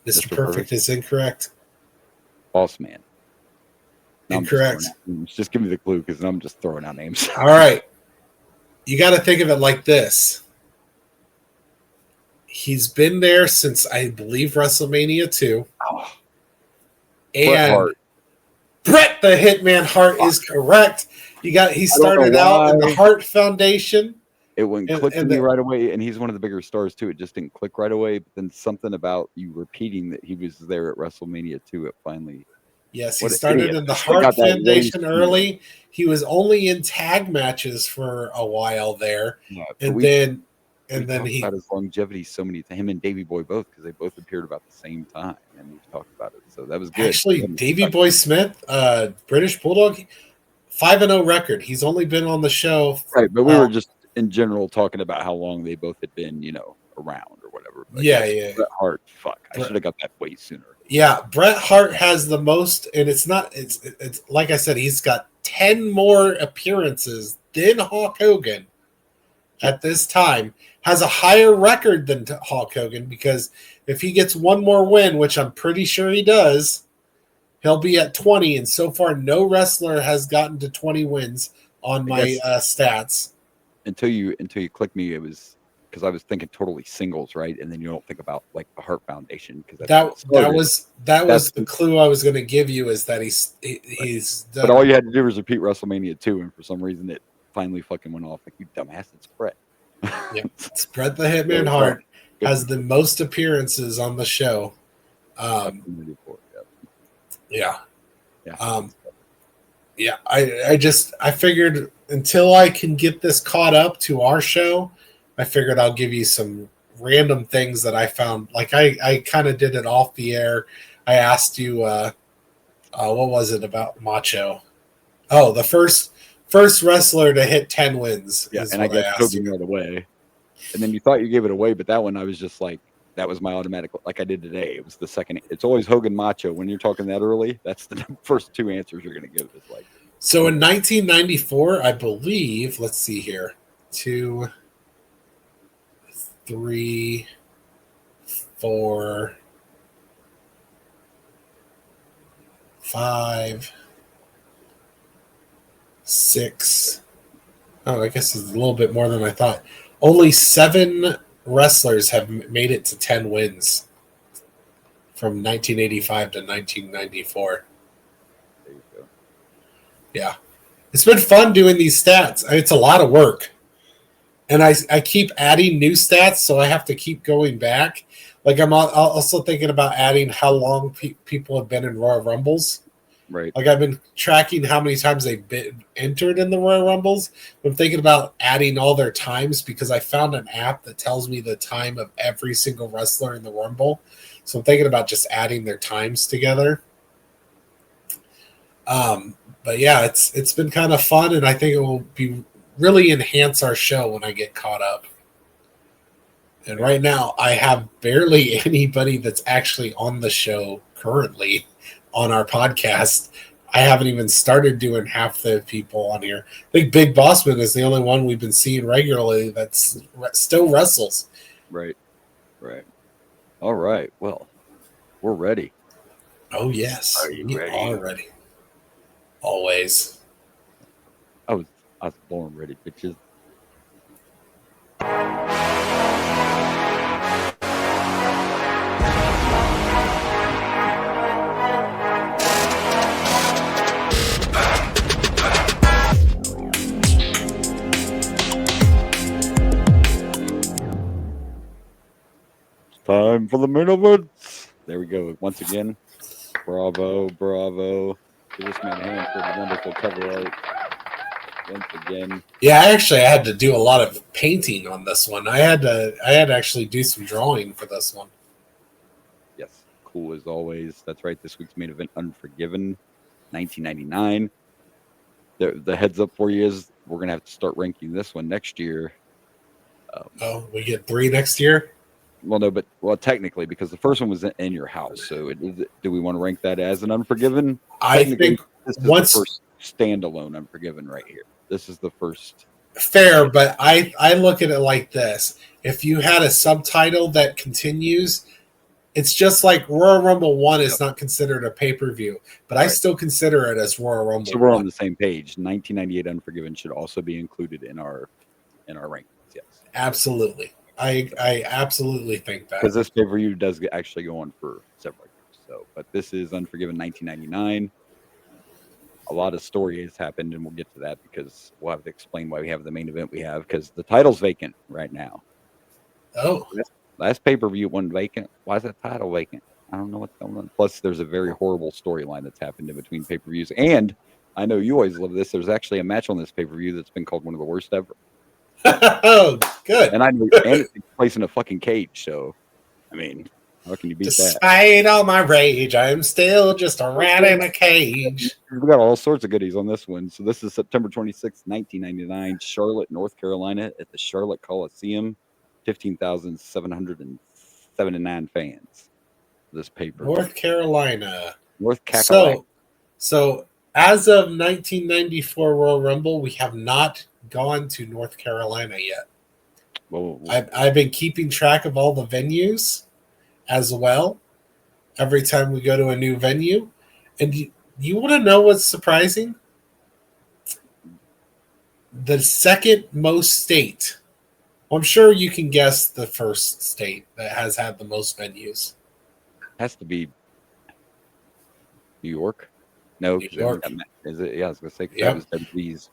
Mr. Perfect is incorrect. Boss Man. Incorrect. Just give me the clue because I'm just throwing out names. All right. You got to think of it like this. He's been there since, I believe, WrestleMania 2. Oh. And Bret the Hitman Hart is correct. He started out in the Hart Foundation. It wouldn't click to me right away, and he's one of the bigger stars too. It just didn't click right away. But then something about you repeating that he was there at WrestleMania 2, it finally. Yes, he started in the Hart Foundation early. He was only in tag matches for a while there, and then he about his longevity so many times. Him and Davey Boy both, because they both appeared about the same time, and we've talked about it. So that was good. Actually, Davey Boy Smith, British Bulldog, 5-0 record. He's only been on the show, right? But we were just in general talking about how long they both had been, around or whatever. But yeah. Bret Hart, I should have got that way sooner. Yeah, Bret Hart has the most, and it's like I said, he's got 10 more appearances than Hulk Hogan at this time. Has a higher record than Hulk Hogan, because if he gets one more win, which I'm pretty sure he does, he'll be at 20. And so far, no wrestler has gotten to 20 wins on my stats. Until you clicked me, it was because I was thinking totally singles, right? And then you don't think about like the Hart Foundation, because that was the clue I was going to give you, is that he's done. But all you had to do was repeat WrestleMania 2, and for some reason it finally fucking went off. Like, you dumbass, it's Bret. Yeah, it's Bret the Hitman Hart has the most appearances on the show. Yeah. I figured until I can get this caught up to our show, I figured I'll give you some random things that I found. Like I kind of did it off the air. I asked you, what was it about Macho? Oh, the first wrestler to hit 10 wins. Yeah, and I guess Hogan right away. And then you thought you gave it away, but that one I was just like, that was my automatic, like I did today. It was the second. It's always Hogan Macho. When you're talking that early, that's the first two answers you're going to give. It's like. So in 1994, I believe, let's see here, 2, 3, 4, 5, 6. Oh, I guess it's a little bit more than I thought. Only 7 wrestlers have made it to 10 wins from 1985 to 1994. There you go. Yeah. It's been fun doing these stats. It's a lot of work. And I keep adding new stats, so I have to keep going back. Like, I'm also thinking about adding how long people have been in Royal Rumbles. Right. Like, I've been tracking how many times they've been entered in the Royal Rumbles. I'm thinking about adding all their times, because I found an app that tells me the time of every single wrestler in the Rumble. So I'm thinking about just adding their times together. But yeah, it's been kind of fun, and I think it will be really enhance our show when I get caught up. And right now, I have barely anybody that's actually on the show currently on our podcast. I haven't even started doing half the people on here. I think Big Bossman is the only one we've been seeing regularly that's still wrestles. Right. All right. Well, we're ready. Oh, yes. Are you ready? Are ready. Always. I was I was born ready, bitches. It's time for the main event. There we go. Once again, bravo. Give this man a hand for the wonderful cover art. Once again. Yeah, I had to do a lot of painting on this one. I had to actually do some drawing for this one. Yes, cool as always. That's right. This week's main event, Unforgiven, 1999. The heads up for you is we're gonna have to start ranking this one next year. We get 3 next year. Well, no, but technically, because the first one was in your house. So, do we want to rank that as an Unforgiven? I think this is the first standalone Unforgiven right here. This is the first. Fair, but I look at it like this: if you had a subtitle that continues, it's just like Royal Rumble 1 is not considered a pay-per-view, but I still consider it as Royal Rumble. So we're on the same page. 1998 Unforgiven should also be included in our rankings. Yes, absolutely. I absolutely think that, because this pay-per-view does actually go on for several years. So, but this is Unforgiven 1999. A lot of story has happened, and we'll get to that because we'll have to explain why we have the main event we have, because the title's vacant right now. Oh, last pay-per-view wasn't vacant. Why is that title vacant? I don't know what's going on. Plus, there's a very horrible storyline that's happened in between pay-per-views. And I know you always love this. There's actually a match on this pay-per-view that's been called one of the worst ever. Oh, good. And I know, and it's placed in a fucking cage. So, I mean, how can you beat that? Despite all my rage, I am still just a rat in a cage. We got all sorts of goodies on this one. So this is September 26th, 1999, Charlotte, North Carolina, at the Charlotte Coliseum. 15,779 fans. This paper. North Carolina. North Carolina. So as of 1994 Royal Rumble, we have not gone to North Carolina yet. Well, I've been keeping track of all the venues as well. Every time we go to a new venue, and you want to know what's surprising? The second most state. I'm sure you can guess the first state that has had the most venues. Has to be New York. No, New York. Is it? Yeah, I was gonna say Yep.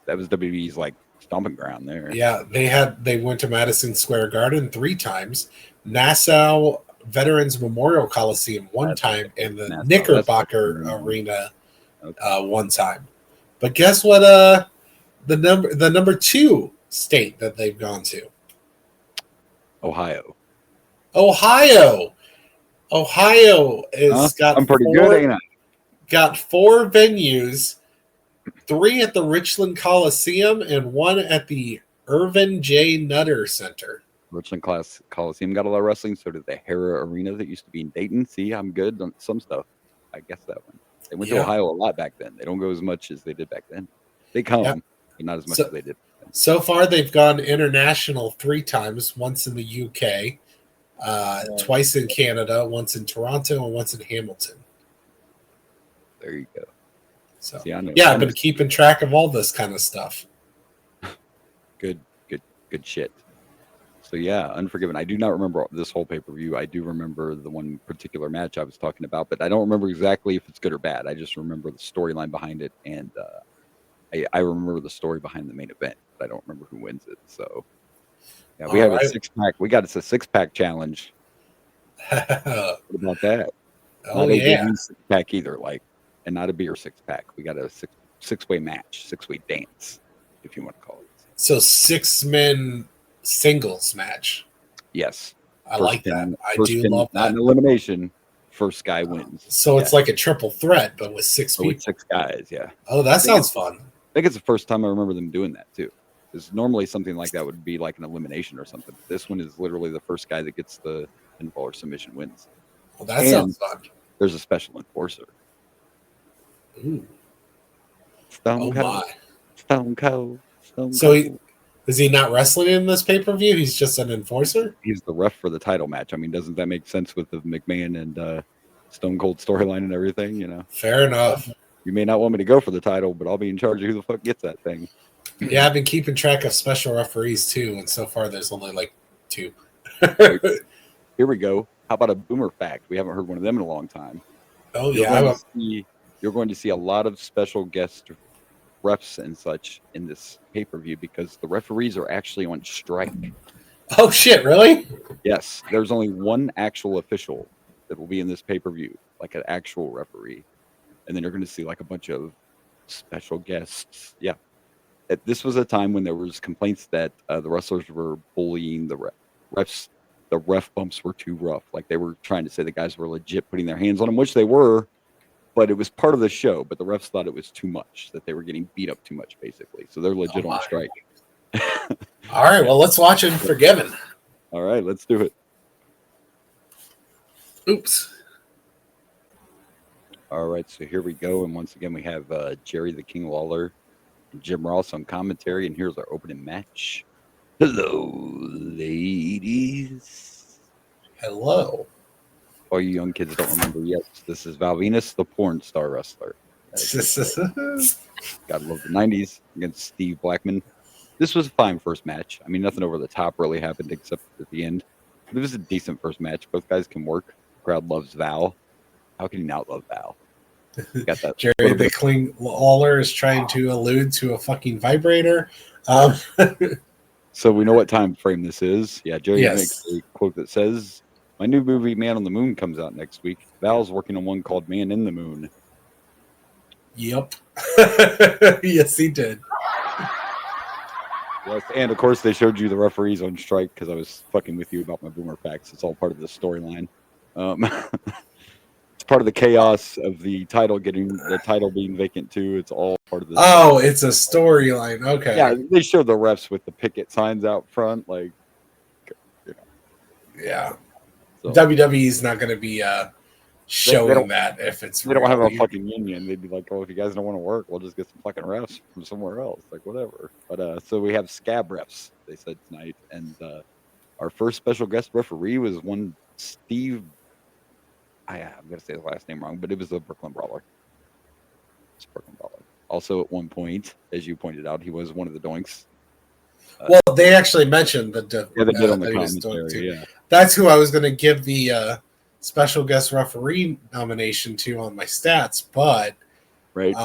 that was WWE's like stomping ground there. Yeah, they went to Madison Square Garden 3 times, Nassau Veterans Memorial Coliseum 1 time, and the Knickerbocker Arena 1 time. But guess what? The number 2 state that they've gone to. Ohio is got. I'm pretty good, ain't I? Got 4 venues, 3 at the Richland Coliseum and 1 at the Irvin J. Nutter Center. Richland Coliseum got a lot of wrestling. So did the Hera Arena that used to be in Dayton. See, I'm good on some stuff. I guess that one. They went to Ohio a lot back then. They don't go as much as they did back then. They come, but not as much as they did. So far, they've gone international 3 times. Once in the UK, twice in Canada, once in Toronto, and once in Hamilton. There you go. So see, I know. I've been keeping track of all this kind of stuff. Good shit. So yeah, Unforgiven. I do not remember this whole pay-per-view. I do remember the one particular match I was talking about, but I don't remember exactly if it's good or bad. I just remember the storyline behind it, and I remember the story behind the main event, but I don't remember who wins it. So yeah, we have a 6-pack. We got a 6-pack challenge. What about that? Oh, not a yeah. 6-pack either, and not a beer 6-pack. We got a six-way match, 6-way dance, if you want to call it. So 6-men singles match. Yes. I like that. I do love that. Not an elimination. First guy wins. So it's like a triple threat, but with 6 people. With 6 guys, yeah. Oh, that sounds fun. I think it's the first time I remember them doing that, too. Because normally something like that would be like an elimination or something. This one is literally the first guy that gets the pinfall or submission wins. Well, that sounds fun. There's a special enforcer. Ooh. Stone Cold. So is he not wrestling in this pay-per-view? He's just an enforcer? He's the ref for the title match. I mean, doesn't that make sense with the McMahon and Stone Cold storyline and everything, Fair enough. You may not want me to go for the title, but I'll be in charge of who the fuck gets that thing. Yeah, I've been keeping track of special referees too, and so far there's only like 2. Here we go. How about a boomer fact? We haven't heard one of them in a long time. Oh You're yeah, going to see a lot of special guest refs and such in this pay-per-view because the referees are actually on strike. oh shit, really? Yes, there's only one actual official that will be in this pay-per-view, like an actual referee, and then you're going to see like a bunch of special guests. Yeah, this was a time when there was complaints that the wrestlers were bullying the refs. The ref bumps were too rough. Like they were trying to say the guys were legit putting their hands on them, which they were, but it was part of the show. But the refs thought it was too much, that they were getting beat up too much, basically. So they're legit on strike. All right, well, let's watch Unforgiven. All right, let's do it. Oops. All right, so here we go. And once again, we have Jerry the King Lawler and Jim Ross on commentary. And here's our opening match. Hello, ladies. Hello. All you young kids don't remember, yes, this is Val Venus, the porn star wrestler. Gotta love the 90s against Steve Blackman. This was a fine first match. I mean, nothing over the top really happened except at the end. But it was a decent first match. Both guys can work. The crowd loves Val. How can you not love Val? Got that. Jerry the King Lawler is trying to allude to a fucking vibrator. So we know what time frame this is. Yeah, Jerry Yes. makes a quote that says, "My new movie, Man on the Moon, comes out next week. Val's working on one called Man in the Moon." Yep. Yes, he did. Yes, and of course they showed you the referees on strike because I was fucking with you about my boomer facts. It's all part of the storyline. It's part of the chaos of the title being vacant too. It's all part of the. Oh, it's a storyline. Okay. Yeah, they showed the refs with the picket signs out front, like. Yeah. So, WWE's not going to be showing that if it's. They don't have a fucking union. They'd be like, "Oh, if you guys don't want to work, we'll just get some fucking refs from somewhere else, like whatever." But so we have scab refs. They said tonight, and our first special guest referee was one Steve. I'm gonna say his last name wrong, but it was the Brooklyn Brawler. It's Brooklyn Brawler. Also, at one point, as you pointed out, he was one of the Doinks. Well, they actually mentioned that. Yeah, they did on the commentary. Yeah, that's who I was going to give the special guest referee nomination to on my stats, but right.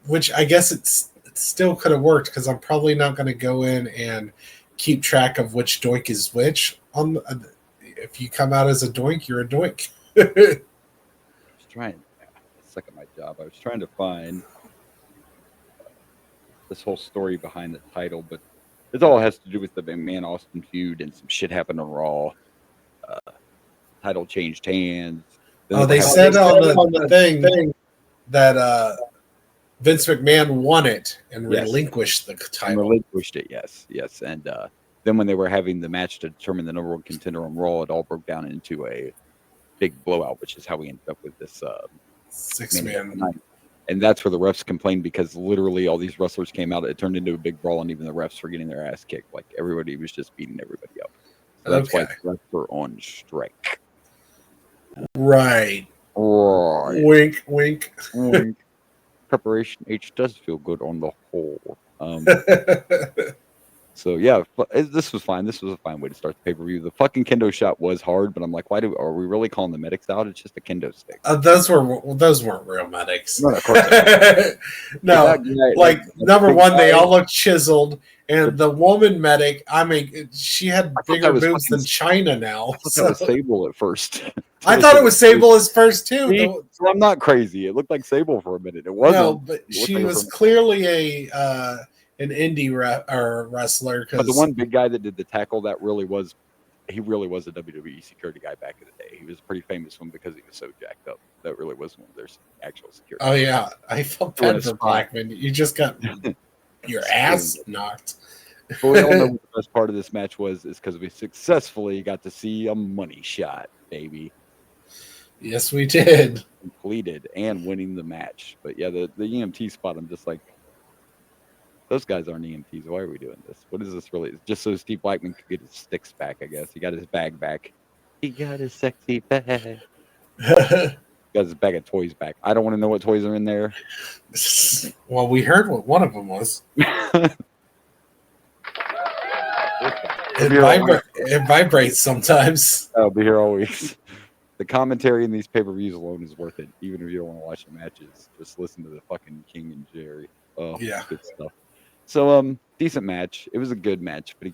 Which I guess it still could have worked because I'm probably not going to go in and keep track of which doink is which. If you come out as a doink, you're a doink. I was trying. It's like my job. I was trying to find this whole story behind the title, but it all has to do with the McMahon Austin feud and some shit happened on Raw. Title changed hands. They said on the thing that Vince McMahon won it and relinquished the title. Relinquished it, yes. And then when they were having the match to determine the number one contender on Raw, it all broke down into a big blowout, which is how we ended up with this 6-man. And that's where the refs complained because literally all these wrestlers came out. It turned into a big brawl, and even the refs were getting their ass kicked. Like everybody was just beating everybody up. So that's why the refs were on strike. Right. Wink, wink. Wink. Preparation H does feel good on the whole. So yeah, this was fine. This was a fine way to start the pay-per-view. The fucking kendo shot was hard, but I'm like, are we really calling the medics out? It's just a kendo stick. Those weren't real medics. No, of course not. No, number one, they all look chiseled, and the woman medic, I mean, she had bigger boobs than China now. I thought that was Sable at first. I thought it was Sable at first too. So I'm not crazy. It looked like Sable for a minute. It wasn't. No, but she was clearly an indie wrestler. But the one big guy that did the tackle, he really was a WWE security guy back in the day. He was a pretty famous one because he was so jacked up. That really was one of their actual security. Oh yeah, I felt bad for Blackman. You just got your ass knocked. But we all know what the best part of this match is because we successfully got to see a money shot, baby. Yes, we did. Completed and winning the match. But yeah, the EMT spot, I'm just like, those guys aren't EMTs. Why are we doing this? What is this really? Just so Steve Blackman could get his sticks back, I guess. He got his bag back. He got his sexy bag. got his bag of toys back. I don't want to know what toys are in there. Well, we heard what one of them was. It vibrates sometimes. I'll be here always. The commentary in these pay-per-views alone is worth it, even if you don't want to watch the matches. Just listen to the fucking King and Jerry. Oh, yeah, good stuff. So, decent match. It was a good match, but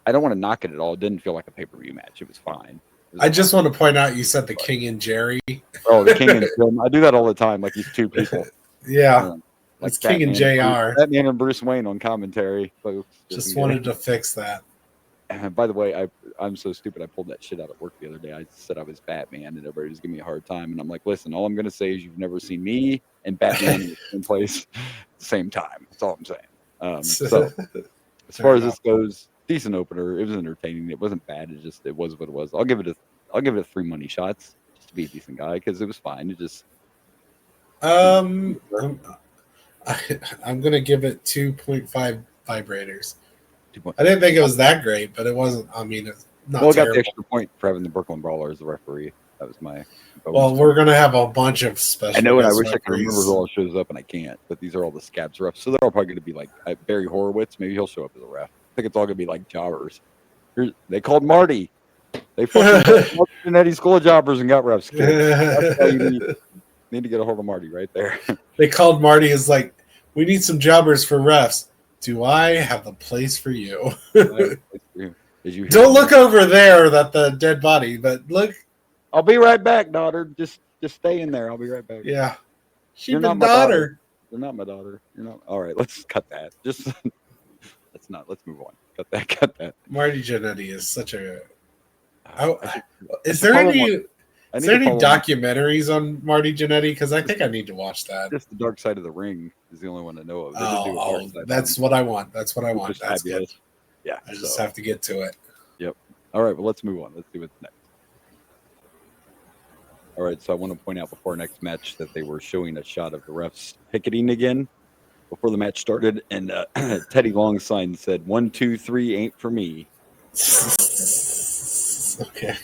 I don't want to knock it at all. It didn't feel like a pay-per-view match. It was fine. I just want to point out you said the King and Jerry. Oh, the King and Jim. I do that all the time. Like he's two people. Yeah, like it's King and JR. Batman and Bruce Wayne on commentary, folks. Just wanted to fix that. And by the way, I'm so stupid. I pulled that shit out at work the other day. I said I was Batman, and everybody was giving me a hard time. And I'm like, listen, all I'm going to say is you've never seen me and Batman in the same place at the same time. That's all I'm saying. So as far as this goes, decent opener. It was entertaining. It wasn't bad. It was what it was. I'll give it 3 money shots just to be a decent guy because it was fine. It just I'm gonna give it 2.5 vibrators. I didn't think it was that great, but it wasn't. I mean, it's not terrible. Got the extra point for having the Brooklyn Brawler as the referee. That was my. Well, we're gonna have a bunch of special. I know, and I wish I could remember who all shows up, and I can't. But these are all the Scabs refs, so they're all probably going to be like Barry Horowitz. Maybe he'll show up as a ref. I think it's all going to be like jobbers. They called Marty. They fucking called Eddie School of Jobbers and got refs. That's how you need to get a hold of Marty right there. They called Marty as like, we need some jobbers for refs. Do I have the place for you? Don't look over there at the dead body, but look. I'll be right back, daughter. Just stay in there. I'll be right back. Yeah. You're not my daughter. You're not my daughter. You're not. All right, let's cut that. Just let's move on. Cut that. Marty Jannetty is such a. Is there any documentaries on Marty Jannetty? Because I think I need to watch that. Just the Dark Side of the Ring is the only one I know of. That's what I want. That's good. Yeah. I just have to get to it. Yep. All right. Well, let's move on. Let's see what's next. All right. So I want to point out before our next match that they were showing a shot of the refs picketing again before the match started, and Teddy Long's sign said 1, 2, 3 ain't for me. Okay.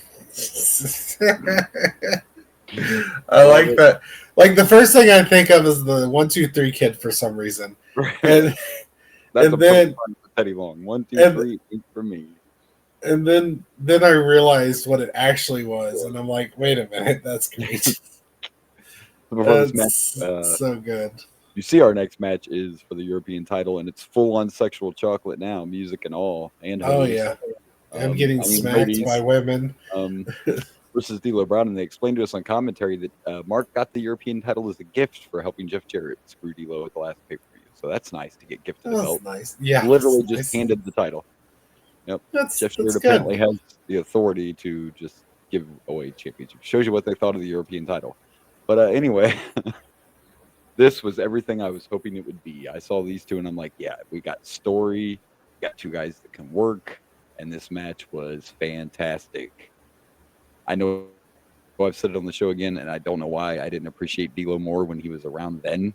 I like that. Like the first thing I think of is the 1, 2, 3 kid for some reason. Right. And then Teddy Long. 1, 2, 3 ain't for me. And then I realized what it actually was, and I'm like, wait a minute, that's great. So good. You see, our next match is for the European title, and it's full on sexual chocolate now, music and all. And yeah. I'm getting smacked by women. Versus D'Lo Brown, and they explained to us on commentary that Mark got the European title as a gift for helping Jeff Jarrett screw D'Lo at the last pay-per-view. So that's nice to get gifted a belt. Nice. Yeah. Literally just handed the title. Yep. Jeff Jarrett apparently has the authority to just give away championships. Shows you what they thought of the European title. But anyway, this was everything I was hoping it would be. I saw these two, and I'm like, yeah, we got story, we got two guys that can work, and this match was fantastic. I know I've said it on the show again, and I don't know why I didn't appreciate D'Lo more when he was around then.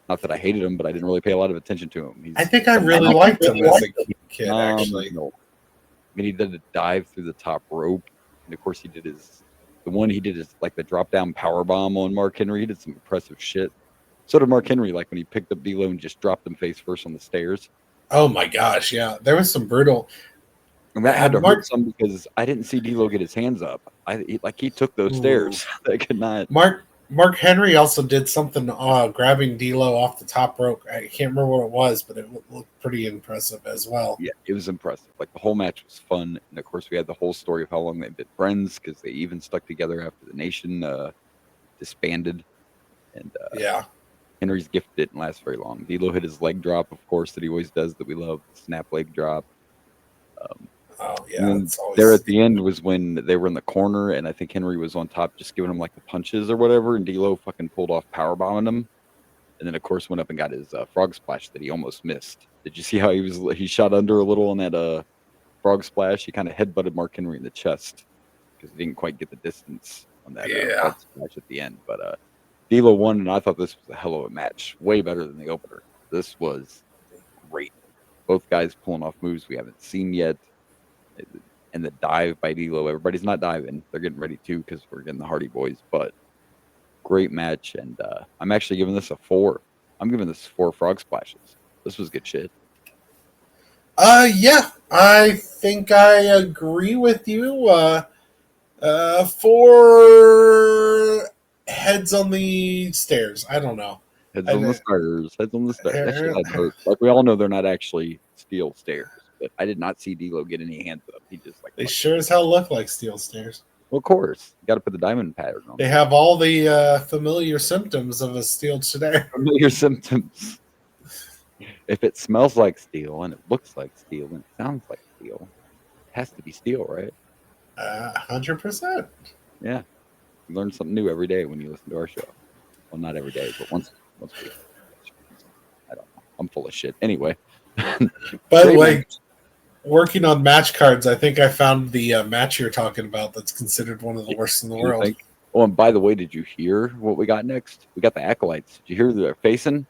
Not that I hated him, but I didn't really pay a lot of attention to him. I think I really liked him as a kid, actually. No. I mean, he did a dive through the top rope, and of course he did like the drop down power bomb on Mark Henry. He did some impressive shit. So did Mark Henry, like when he picked up D'Lo and just dropped him face first on the stairs. Oh my gosh, yeah, there was some brutal. And that had to hurt some because I didn't see D'Lo get his hands up. He took those stairs. I could not. Mark Henry also did something grabbing D'Lo off the top rope. I can't remember what it was, but it looked pretty impressive as well. Yeah, it was impressive. Like the whole match was fun, and of course we had the whole story of how long they've been friends because they even stuck together after the Nation disbanded. And yeah, Henry's gift didn't last very long. D'Lo hit his leg drop, of course, that he always does, that we love, the snap leg drop. There at the end was when they were in the corner, and I think Henry was on top just giving him like the punches or whatever, and D'Lo fucking pulled off powerbombing him. And then, of course, went up and got his frog splash that he almost missed. Did you see how he shot under a little on that frog splash? He kind of headbutted Mark Henry in the chest because he didn't quite get the distance on that frog splash at the end. But D'Lo won, and I thought this was a hell of a match. Way better than the opener. This was great. Both guys pulling off moves we haven't seen yet. And the dive by D'Lo, everybody's not diving. They're getting ready to because we're getting the Hardy Boys. But great match, and I'm actually giving this a 4. I'm giving this 4 frog splashes. This was good shit. Yeah, I think I agree with you. 4 heads on the stairs. I don't know. Heads on the stairs. Heads on the stairs. That shit had hurt. Like, we all know they're not actually steel stairs, but I did not see D'Lo get any hands up. He just like they sure as hell look like steel stairs. Well, of course, you got to put the diamond pattern on. They have all the familiar symptoms of a steel stair. Familiar symptoms. If it smells like steel and it looks like steel and it sounds like steel, it has to be steel, right? 100%. Yeah, you learn something new every day when you listen to our show. Well, not every day, but once a week. I don't know. I'm full of shit. Anyway. By the way, working on match cards, I think I found the match you're talking about that's considered one of the worst in the world. Oh, and by the way, did you hear what we got next? We got the Acolytes. Did you hear they're facing?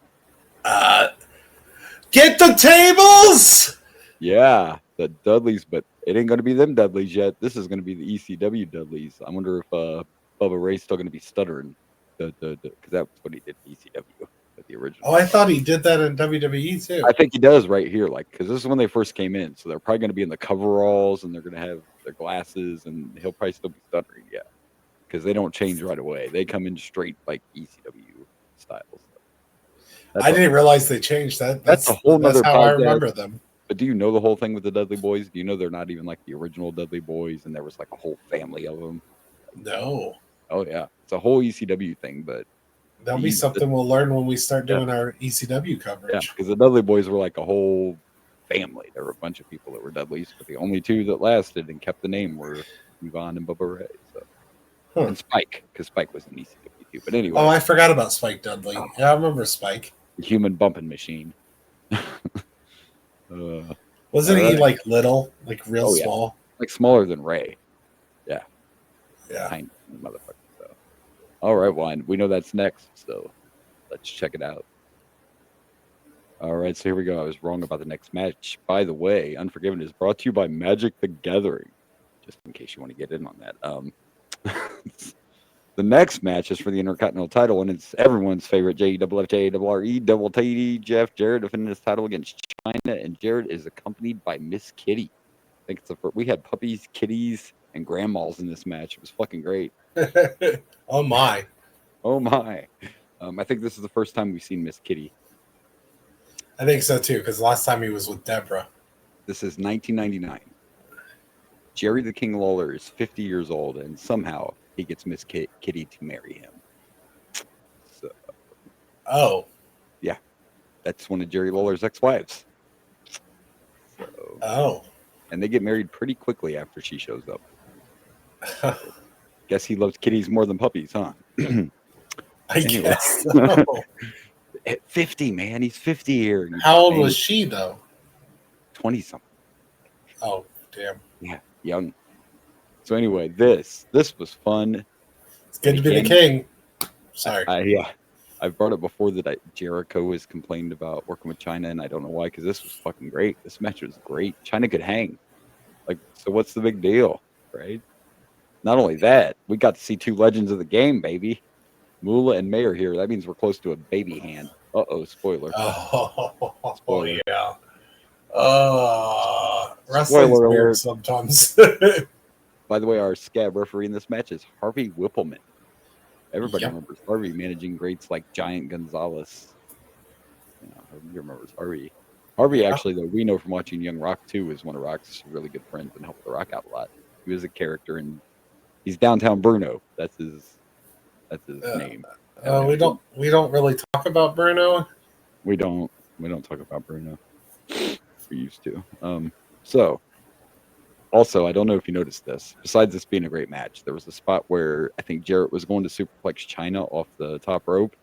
Get the tables! Yeah, the Dudleys, but it ain't going to be them Dudleys yet. This is going to be the ECW Dudleys. I wonder if Bubba Ray's still going to be stuttering, because that's what he did in ECW at the original. Oh, I thought he did that in WWE too. I think he does right here, like, because this is when they first came in, so they're probably going to be in the coveralls and they're going to have their glasses, and he'll probably still be stuttering, yeah, because they don't change right away. They come in straight like ECW styles. I didn't realize they changed that. That's a whole nother. That's how I remember them. But do you know the whole thing with the Dudley Boys? Do you know they're not even like the original Dudley Boys, and there was like a whole family of them? No. Oh yeah, it's a whole ECW thing, but that'll be something we'll learn when we start doing our ECW coverage. Yeah, because the Dudley Boys were like a whole family. There were a bunch of people that were Dudleys, but the only 2 that lasted and kept the name were Yvonne and Bubba Ray. So. And Spike, because Spike was in ECW too. But anyway. Oh, I forgot about Spike Dudley. Yeah, I remember Spike. The human bumping machine. Wasn't he like little, like real small? Like smaller than Ray. Yeah. Yeah. Tiny motherfucker. So. All right, Wine. We know that's next, so let's check it out. All right, so here we go. I was wrong about the next match. By the way, Unforgiven is brought to you by Magic the Gathering, just in case you want to get in on that. The next match is for the Intercontinental title, and it's everyone's favorite JEFFJRE Jeff Jarrett defending his title against China, and Jarrett is accompanied by Miss Kitty. I think we had puppies, kitties, and grandmas in this match. It was fucking great. Oh my! Oh my! I think this is the first time we've seen Miss Kitty. I think so too, because last time he was with Deborah. This is 1999. Jerry the King Lawler is 50 years old, and somehow he gets Miss Kitty to marry him. So, yeah, that's one of Jerry Lawler's ex-wives. So, and they get married pretty quickly after she shows up. Guess he loves kitties more than puppies, huh? I guess so. At 50, man, he's 50 here. How old was she though? 20-something. Oh, damn. Yeah, young. So anyway, this was fun. It's good to be the king. Sorry. I've brought it before that Jericho has complained about working with China, and I don't know why, because this was fucking great. This match was great. China could hang. Like, so what's the big deal, right? Not only that, we got to see 2 legends of the game, baby. Moolah and Mayer here. That means we're close to a baby hand. Uh-oh, spoiler. Spoiler. Yeah. Wrestling's Spoiler weird alert. sometimes. By the way, our scab referee in this match is Harvey Whippleman. Everybody remembers Harvey managing greats like Giant Gonzalez. You know, everybody remembers Harvey. Harvey, actually, though, we know from watching Young Rock 2, is one of Rock's really good friends and helped the Rock out a lot. He was a character, and he's Downtown Bruno. That's his name. We don't really talk about Bruno. We don't talk about Bruno. We used to. So, also, I don't know if you noticed this. Besides this being a great match, there was a spot where I think Jarrett was going to superplex China off the top rope,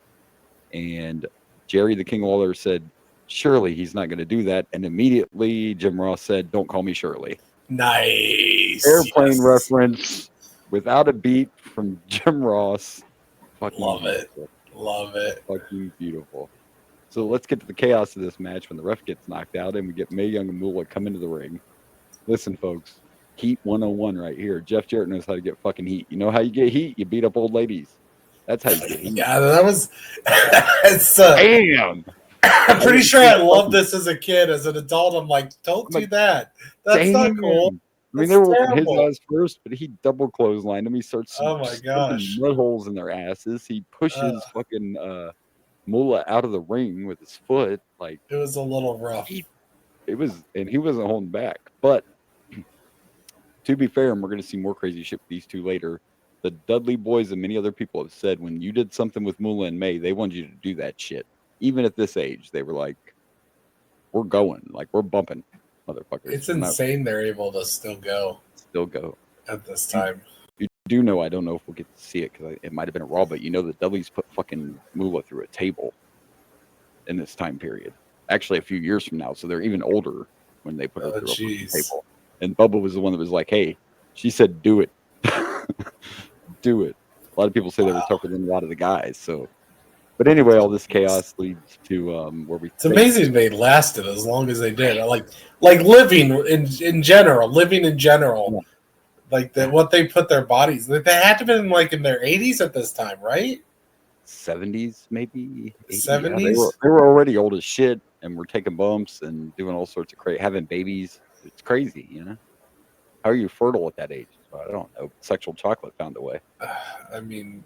and Jerry the King Lawler said, "Surely he's not going to do that." And immediately Jim Ross said, "Don't call me Shirley." Nice. Airplane reference without a beat from Jim Ross. Fucking Love beautiful. it. Love it. Fucking beautiful. So let's get to the chaos of this match when the ref gets knocked out and we get Mae Young and Moolah come into the ring. Listen, folks, Heat 101 right here. Jeff Jarrett knows how to get fucking heat. You know how you get heat? You beat up old ladies. That's how you get heat. Yeah, that was. It's, Damn. I'm pretty sure I loved this as a kid. As an adult, I'm like, don't do that. That's not cool. I mean, That's they were on his terrible. ass first, but he double clotheslined him. He starts Oh my gosh. mud holes in their asses. He pushes fucking Moolah out of the ring with his foot. Like, it was a little rough. He wasn't holding back. But to be fair, and we're going to see more crazy shit with these two later. The Dudley boys and many other people have said when you did something with Moolah and May, they wanted you to do that shit. Even at this age, they were like, "We're going, like we're bumping, motherfuckers." It's insane they're able to still go at this time. You do know, I don't know if we'll get to see it because it might have been a Raw, but you know the Dudleys put fucking Moolah through a table in this time period. Actually, a few years from now, so they're even older when they put her through a table. And Bubba was the one that was like, "Hey," she said, "Do it, do it." A lot of people say they were tougher than a lot of the guys. So, but anyway, all this chaos leads to where we. It's amazing they lasted as long as they did. Like living in general. Yeah. Like what they put their bodies. They had to have been like in their 80s at this time, right? 70s, maybe 70s. Yeah, they were already old as shit, and were taking bumps and doing all sorts of having babies. It's crazy, you know. How are you fertile at that age? I don't know. Sexual chocolate found a way. I mean,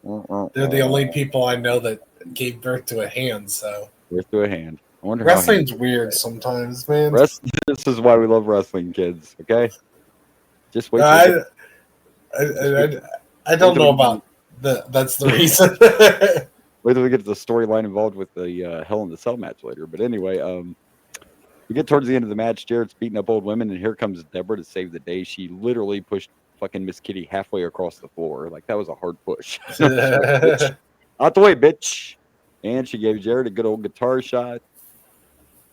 they're the only people I know that gave birth to a hand. So birth to a hand. I wonder. Wrestling's weird sometimes, man. This is why we love wrestling, kids. Okay, just wait. I don't know about that's the reason. Wait till we get to the storyline involved with the Hell in the Cell match later. But anyway, we get towards the end of the match. Jarrett's beating up old women, and here comes Deborah to save the day. She literally pushed fucking Miss Kitty halfway across the floor. Like, that was a hard push. Out the way, bitch. And she gave Jarrett a good old guitar shot.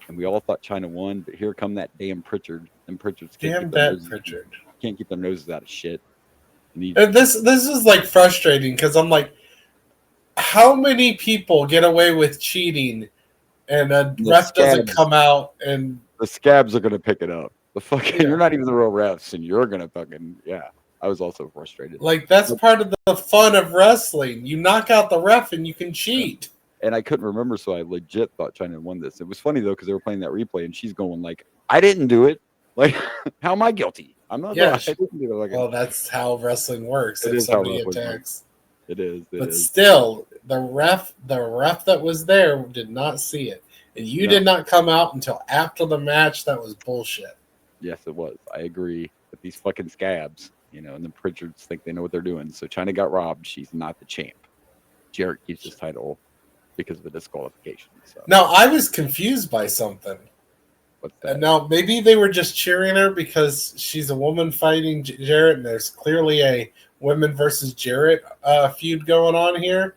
And we all thought China won, but here come that damn Pritchard. And Pritchard's Pritchard. Can't keep their noses out of shit. This is like frustrating because I'm like, how many people get away with cheating and a ref doesn't come out and the scabs are gonna pick it up. The fucking you're not even the real refs and you're gonna fucking I was also frustrated. Like, that's part of the fun of wrestling. You knock out the ref and you can cheat. And I couldn't remember, so I legit thought China won this. It was funny though because they were playing that replay and she's going like, "I didn't do it. Like, how am I guilty? I'm not. I didn't do it." Like, well, that's how wrestling works. If somebody attacks, it is. But still, the ref that was there did not see it, and you did not come out until after the match. That was bullshit. Yes, it was. I agree with these fucking scabs, you know, and the Pritchards think they know what they're doing. So China got robbed. She's not the champ. Jarrett keeps his title because of the disqualification. So. Now, I was confused by something. What's that? Now, maybe they were just cheering her because she's a woman fighting Jarrett, and there's clearly a women versus Jarrett feud going on here.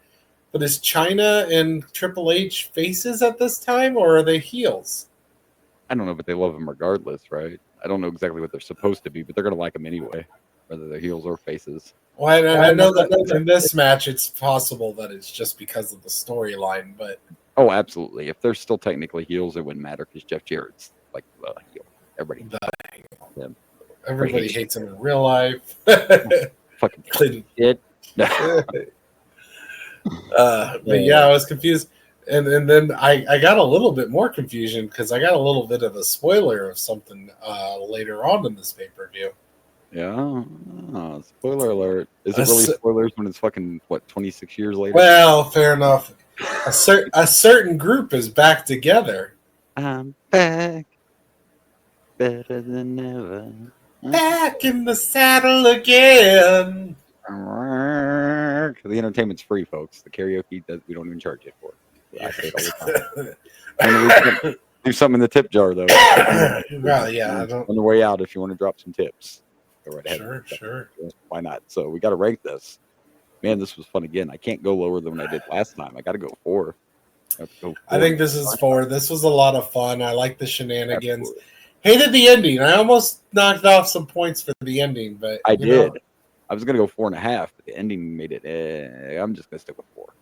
But is China and Triple H faces at this time, or are they heels? I don't know, but they love them regardless, right? I don't know exactly what they're supposed to be, but they're going to like them anyway, whether they're heels or faces. Well, I know that in this match, it's possible that it's just because of the storyline, but... Oh, absolutely. If they're still technically heels, it wouldn't matter because Jeff Jarrett's like the heel. Everybody hates him in real life. Fucking shit. But yeah, I was confused. And then I got a little bit more confusion because I got a little bit of a spoiler of something later on in this pay-per-view. Yeah. Spoiler alert. Is it really spoilers when it's fucking, 26 years later? Well, fair enough. A certain group is back together. I'm back. Better than ever. Back in the saddle again. The entertainment's free, folks. The karaoke, we don't even charge it for. I say it all the time. Do something in the tip jar, though. Well, yeah. On the way out, if you want to drop some tips, go right ahead. Sure. Why not? So we got to rank this. Man, this was fun again. I can't go lower than what I did last time. I got to go 4. I think this is 4. This was a lot of fun. I like the shenanigans. Absolutely. Hated the ending. I almost knocked off some points for the ending, but I did. I was gonna go 4.5, but the ending made it. I'm just gonna stick with 4.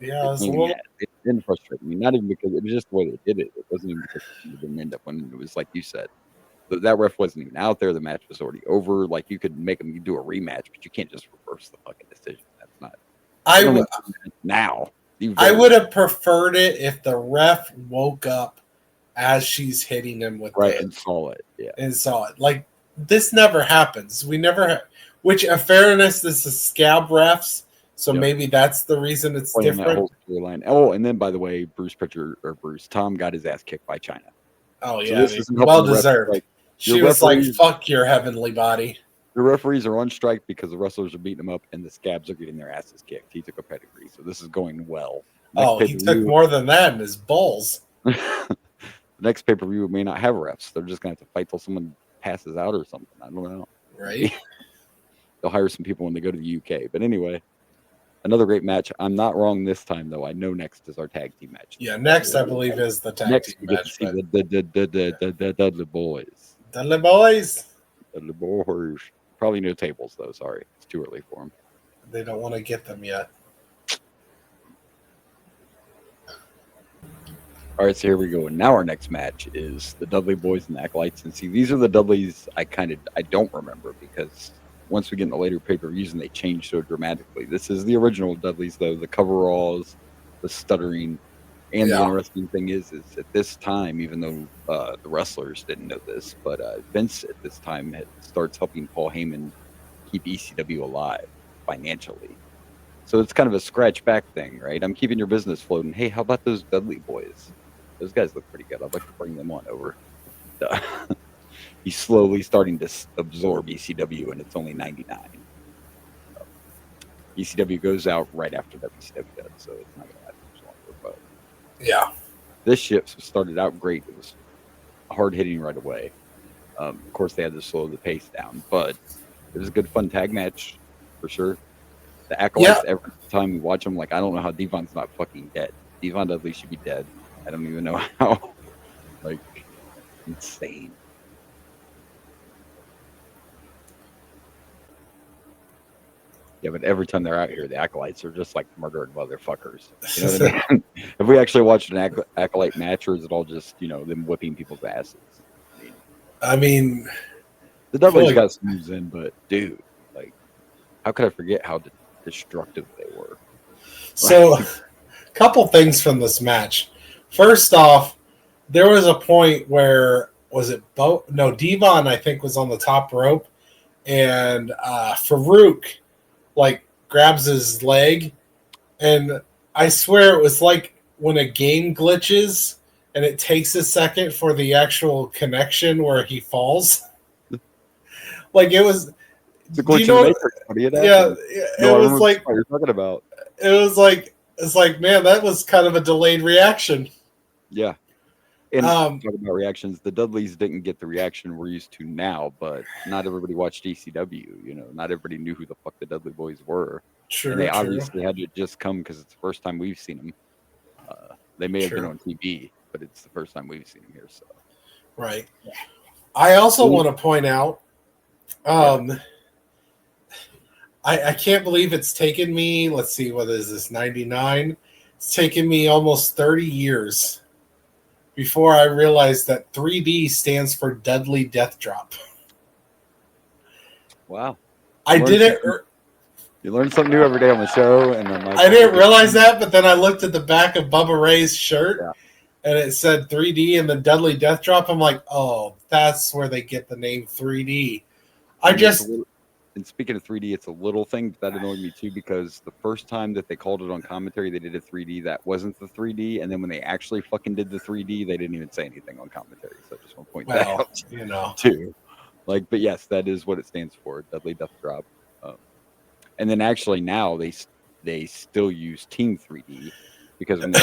Yeah, it didn't frustrate me. Not even because it was just the way they did it. It wasn't even because it didn't end up winning. It was like you said. That ref wasn't even out there. The match was already over. Like, you could make them do a rematch, but you can't just reverse the fucking decision. That's not now. I would have preferred it if the ref woke up as she's hitting him with and saw it. Yeah. And saw it. Like, this never happens. We never which, in fairness, this is scab refs, so maybe that's the reason it's different. That whole storyline. Oh, and then, by the way, Tom got his ass kicked by China. Oh, yeah. So well deserved. Like, she was like, fuck your heavenly body. The referees are on strike because the wrestlers are beating them up and the scabs are getting their asses kicked. He took a pedigree, so this is going well. He took more than that in his balls. The next pay-per-view may not have refs. They're just going to have to fight till someone passes out or something. I don't know. Right. They'll hire some people when they go to the UK. But anyway, another great match. I'm not wrong this time, though. I know next is our tag team match. Yeah, next, I believe, is the tag team match. The Dudley Boys. Dudley Boys. Dudley Boys. Probably no tables, though. Sorry. It's too early for them. They don't want to get them yet. All right, so here we go. And now our next match is the Dudley Boys and the Acolytes. And see, these are the Dudleys I don't remember because once we get in the later pay-per-views and they change so dramatically. This is the original Dudleys, though. The coveralls, the stuttering. And the interesting thing is at this time, even though the wrestlers didn't know this, but Vince at this time starts helping Paul Heyman keep ECW alive financially. So it's kind of a scratch back thing, right? I'm keeping your business floating. Hey, how about those Dudley Boys? Those guys look pretty good. I'd like to bring them on over. He's slowly starting to absorb ECW, and it's only 99. ECW goes out right after WCW does, so it's not going to last much longer. But yeah, this ship started out great. It was hard hitting right away. Of course, they had to slow the pace down, but it was a good, fun tag match for sure. The Acolytes, every time we watch them, like, I don't know how Devon's not fucking dead. Devon Dudley should be dead. I don't even know how. Like, insane. Yeah, but every time they're out here, the Acolytes are just like murdering motherfuckers. You know what I mean? If we actually watched an Acolyte match, or is it all just, them whipping people's asses? I mean, the Dudleys got some moves in, but dude, like, how could I forget how destructive they were? So, a couple things from this match. First off, there was a point where Devon, I think, was on the top rope, and Farouk grabs his leg, and I swear it was like when a game glitches and it takes a second for the actual connection where he falls. Like, it was. It's a glitch in the Matrix. It was like what you're talking about. It was like, it's like, man, that was kind of a delayed reaction. Yeah. And talking about reactions, the Dudleys didn't get the reaction we're used to now, but not everybody watched ECW. Not everybody knew who the fuck the Dudley Boys were. True. And they obviously had to just come because it's the first time we've seen them. They may have been on TV, but it's the first time we've seen them here. So, right. I also want to point out, I can't believe it's taken me, let's see, what is this, 99? It's taken me almost 30 years before I realized that 3D stands for Dudley Death Drop. Wow. I didn't... You learn something new every day on the show. And I didn't realize that, but then I looked at the back of Bubba Ray's shirt, and it said 3D and the Dudley Death Drop. I'm like, oh, that's where they get the name 3D. And speaking of 3D, it's a little thing that annoyed me too, because the first time that they called it on commentary, they did a 3D that wasn't the 3D, and then when they actually fucking did the 3D, they didn't even say anything on commentary. So I just want to point that out, too. But yes, that is what it stands for, Dudley Death Drop. And then actually now they still use Team 3D, because when they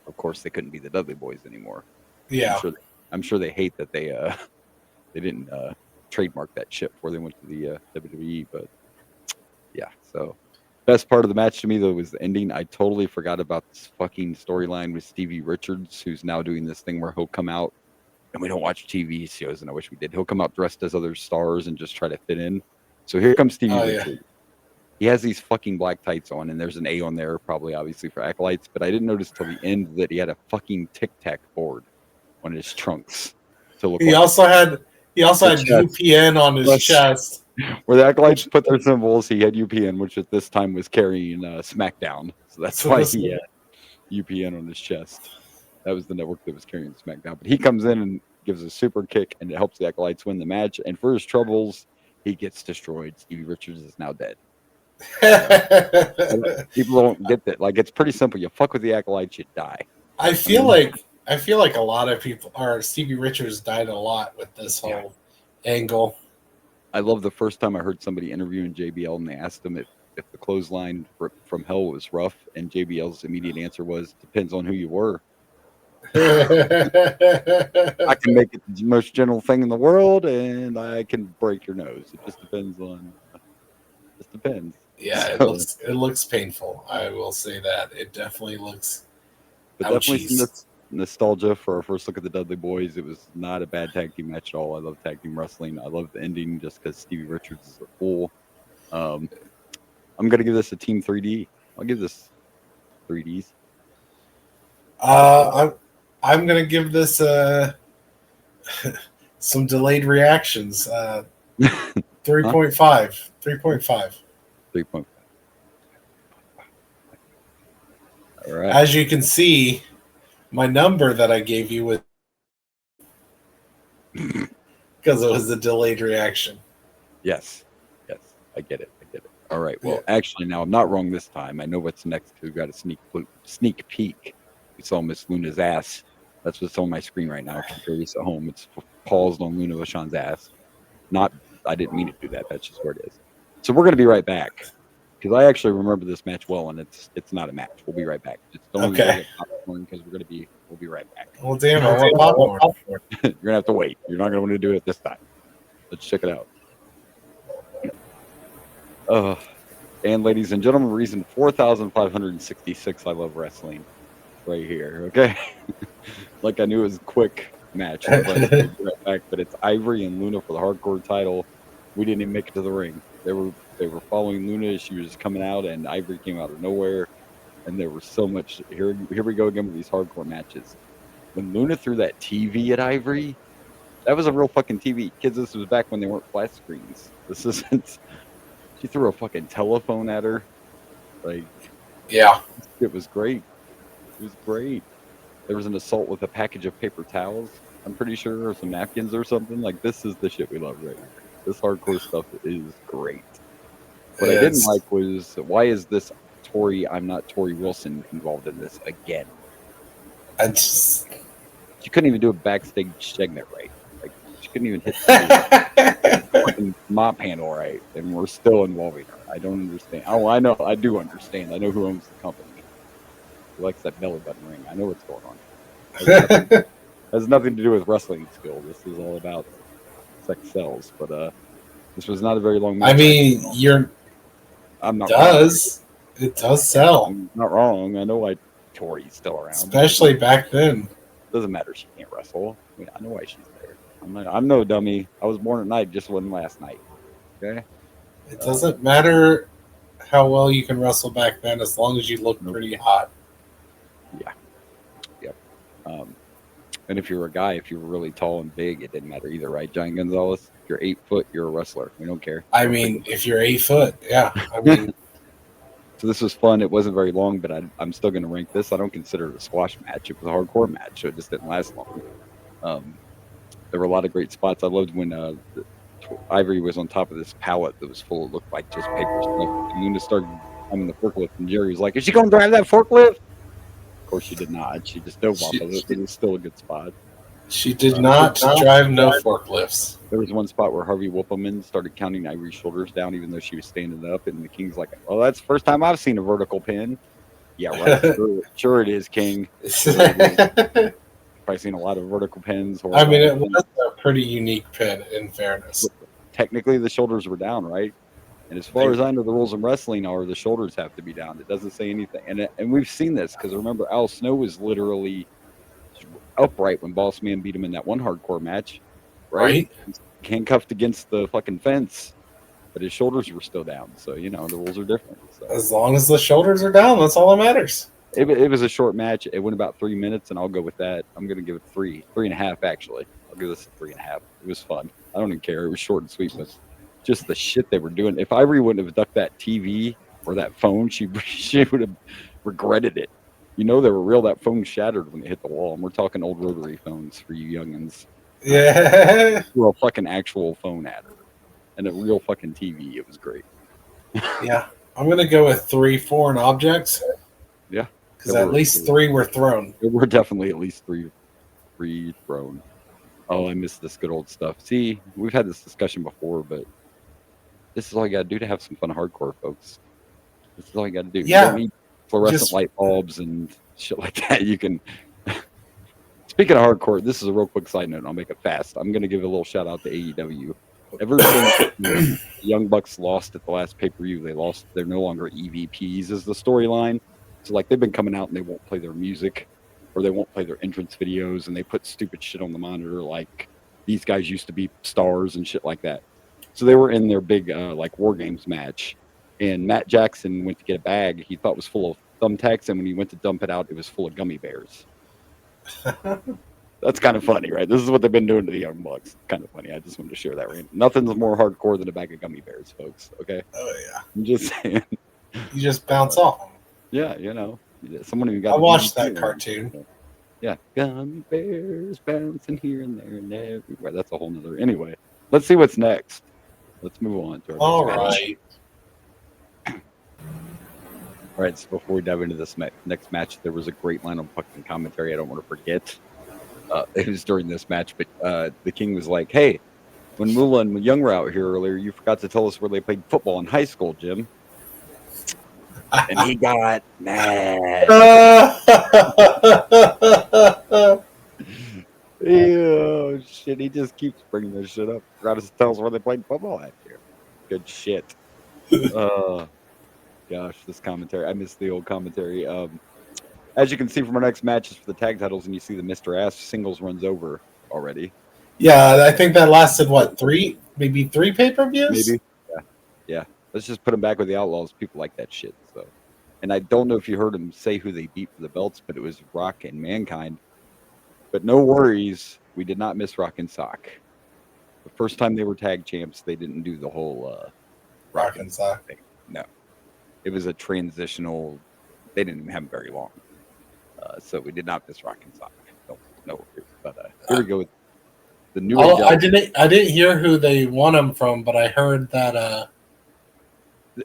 of course they couldn't be the Dudley Boys anymore. Yeah, I'm sure they hate that they didn't. Trademark that shit before they went to the WWE, but yeah. So best part of the match to me though was the ending. I totally forgot about this fucking storyline with Stevie Richards, who's now doing this thing where he'll come out, and we don't watch TV shows, and I wish we did. He'll come out dressed as other stars and just try to fit in. So here comes Stevie Richards. Yeah. He has these fucking black tights on, and there's an A on there, probably obviously for Acolytes, but I didn't notice till the end that he had a fucking Tic Tac board on his trunks to look. He also had UPN on his chest. Where the Acolytes put their symbols, he had UPN, which at this time was carrying SmackDown. So that's why he had UPN on his chest. That was the network that was carrying SmackDown. But he comes in and gives a super kick, and it helps the Acolytes win the match. And for his troubles, he gets destroyed. Stevie Richards is now dead. People don't get that. Like, it's pretty simple. You fuck with the Acolytes, you die. I feel like a lot of people Stevie Richards died a lot with this whole angle. I love the first time I heard somebody interviewing JBL and they asked him if the clothesline from hell was rough, and JBL's immediate answer was, depends on who you were. I can make it the most general thing in the world, and I can break your nose. It just depends on. Just depends. Yeah, So, it looks painful. I will say that it definitely looks. But definitely some nostalgia for our first look at the Dudley Boys. It was not a bad tag team match at all. I love tag team wrestling. I love the ending just because Stevie Richards is a fool. I'm gonna give this a Team 3D. I'll give this 3Ds. I'm gonna give this some delayed reactions. 3.5. 3.5. 3.5. All right. As you can see, my number that I gave you was because it was a delayed reaction. Yes. I get it. All right. Well, actually, now I'm not wrong this time. I know what's next. We've got a sneak peek. We saw Miss Luna's ass. That's what's on my screen right now. If you're curious at home, it's paused on Luna Vachon's ass. I didn't mean to do that. That's just where it is. So we're going to be right back because I actually remember this match well, and it's not a match. We'll be right back. Just don't get popcorn because we'll be right back. Well, damn, I want popcorn. You're gonna have to wait. You're not gonna want to do it this time. Let's check it out. And ladies and gentlemen, reason 4,566. I love wrestling. Right here, okay. Like I knew it was a quick match, right back, but it's Ivory and Luna for the hardcore title. We didn't even make it to the ring. They were following Luna. She was coming out, and Ivory came out of nowhere. And there was so much. Here we go again with these hardcore matches. When Luna threw that TV at Ivory, that was a real fucking TV. Kids, this was back when they weren't flat screens. This isn't. She threw a fucking telephone at her. Like, yeah, it was great. It was great. There was an assault with a package of paper towels, I'm pretty sure, or some napkins or something. Like, this is the shit we love right here. This hardcore stuff is great. What I didn't like was, why is this I'm not Tori Wilson involved in this again? She couldn't even do a backstage segment right. Like, she couldn't even hit the fucking mop handle right, and we're still involving her. I don't understand. Oh, I know. I do understand. I know who owns the company. Who likes that belly button ring. I know what's going on. Has nothing to do with wrestling skill. This is all about sex sells. But this was not a very long match. I mean, I'm not does. Wrong. It does sell. I'm not wrong. I know why Tori's still around. Especially back then. Doesn't matter. She can't wrestle. I mean, I know why she's there. I'm no dummy. I was born at night, just wasn't last night. Okay? It doesn't matter how well you can wrestle back then as long as you look pretty hot. Yeah. Yep. And if you're a guy, if you're really tall and big, it didn't matter either, right, Giant Gonzalez? If you're 8 foot, you're a wrestler. We don't care. I mean, if you're 8 foot, yeah. I mean, so this was fun. It wasn't very long, but I'm still going to rank this. I don't consider it a squash match. It was a hardcore match, so it just didn't last long. There were a lot of great spots. I loved when Ivory was on top of this pallet that was full of looked like just paper stuff. And Luna started climbing the forklift, and Jerry was like, "Is she going to drive that forklift?" Of course, she did not. She just dove off of it. It was still a good spot. She did not drive no forklifts. There was one spot where Harvey Whippleman started counting Ivory's shoulders down, even though she was standing up, and the King's like, "Well, that's the first time I've seen a vertical pin." Yeah, right. Sure it is, King. Sure it is. I've seen a lot of vertical pins. I mean, it was a pretty unique pin, in fairness. Technically, the shoulders were down, right? And as far as I know, the rules in wrestling are the shoulders have to be down. It doesn't say anything. And we've seen this because remember, Al Snow was literally upright when Boss Man beat him in that one hardcore match, right? Handcuffed against the fucking fence, but his shoulders were still down. So, the rules are different. So. As long as the shoulders are down, that's all that matters. It was a short match. It went about 3 minutes, and I'll go with that. I'm going to give it 3.5, actually. I'll give this a 3.5. It was fun. I don't even care. It was short and sweet, but just the shit they were doing. If Ivory wouldn't have ducked that TV or that phone, she would have regretted it. You know, they were real. That phone shattered when they hit the wall, and we're talking old rotary phones for you youngins. Yeah. Threw a fucking actual phone at her and a real fucking TV. It was great. Yeah. I'm going to go with 3 foreign objects. Yeah. Because at least 3 were thrown. There were definitely at least three thrown. Oh, I miss this good old stuff. See, we've had this discussion before, but this is all you got to do to have some fun hardcore, folks. This is all you got to do. Yeah. You don't need fluorescent light bulbs and shit like that. You can. Speaking of hardcore, this is a real quick side note. I'll make it fast. I'm going to give a little shout out to AEW. Ever since the Young Bucks lost at the last pay-per-view, they're no longer EVPs is the storyline. So like they've been coming out and they won't play their music or they won't play their entrance videos and they put stupid shit on the monitor like these guys used to be stars and shit like that. So they were in their big like War Games match and Matt Jackson went to get a bag he thought was full of thumbtacks and when he went to dump it out, it was full of gummy bears. That's kind of funny, right? This is what they've been doing to the Young Bucks. Kind of funny. I just wanted to share that. Nothing's more hardcore than a bag of gummy bears, folks. Okay. Oh yeah. I'm just saying. You just bounce off them. Yeah, you know. Someone even got. I watched that cartoon. Yeah, gummy bears bouncing here and there and everywhere. That's a whole nother. Anyway, let's see what's next. Let's move on to our All next right. match. All right. So before we dive into this next match, there was a great line of fucking commentary. I don't want to forget. It was during this match, but the King was like, "Hey, when Moolah and Young were out here earlier, you forgot to tell us where they played football in high school, Jim." And he got mad. Oh shit! He just keeps bringing this shit up. Forgot to tell us where they played football last year. Good shit. Gosh, this commentary. I miss the old commentary. As you can see from our next matches for the tag titles, and you see the Mr. Ass singles runs over already. Yeah, I think that lasted what, 3 pay-per-views? Maybe. Yeah. Let's just put them back with the Outlaws. People like that shit. So, and I don't know if you heard him say who they beat for the belts, but it was Rock and Mankind. But no worries, we did not miss Rock and Sock. The first time they were tag champs, they didn't do the whole Rock and Sock thing. No, it was a transitional. They didn't even have them very long. So we did not miss Rock and Sock. No worries. But here we go with the new. I didn't hear who they won them from, but I heard that.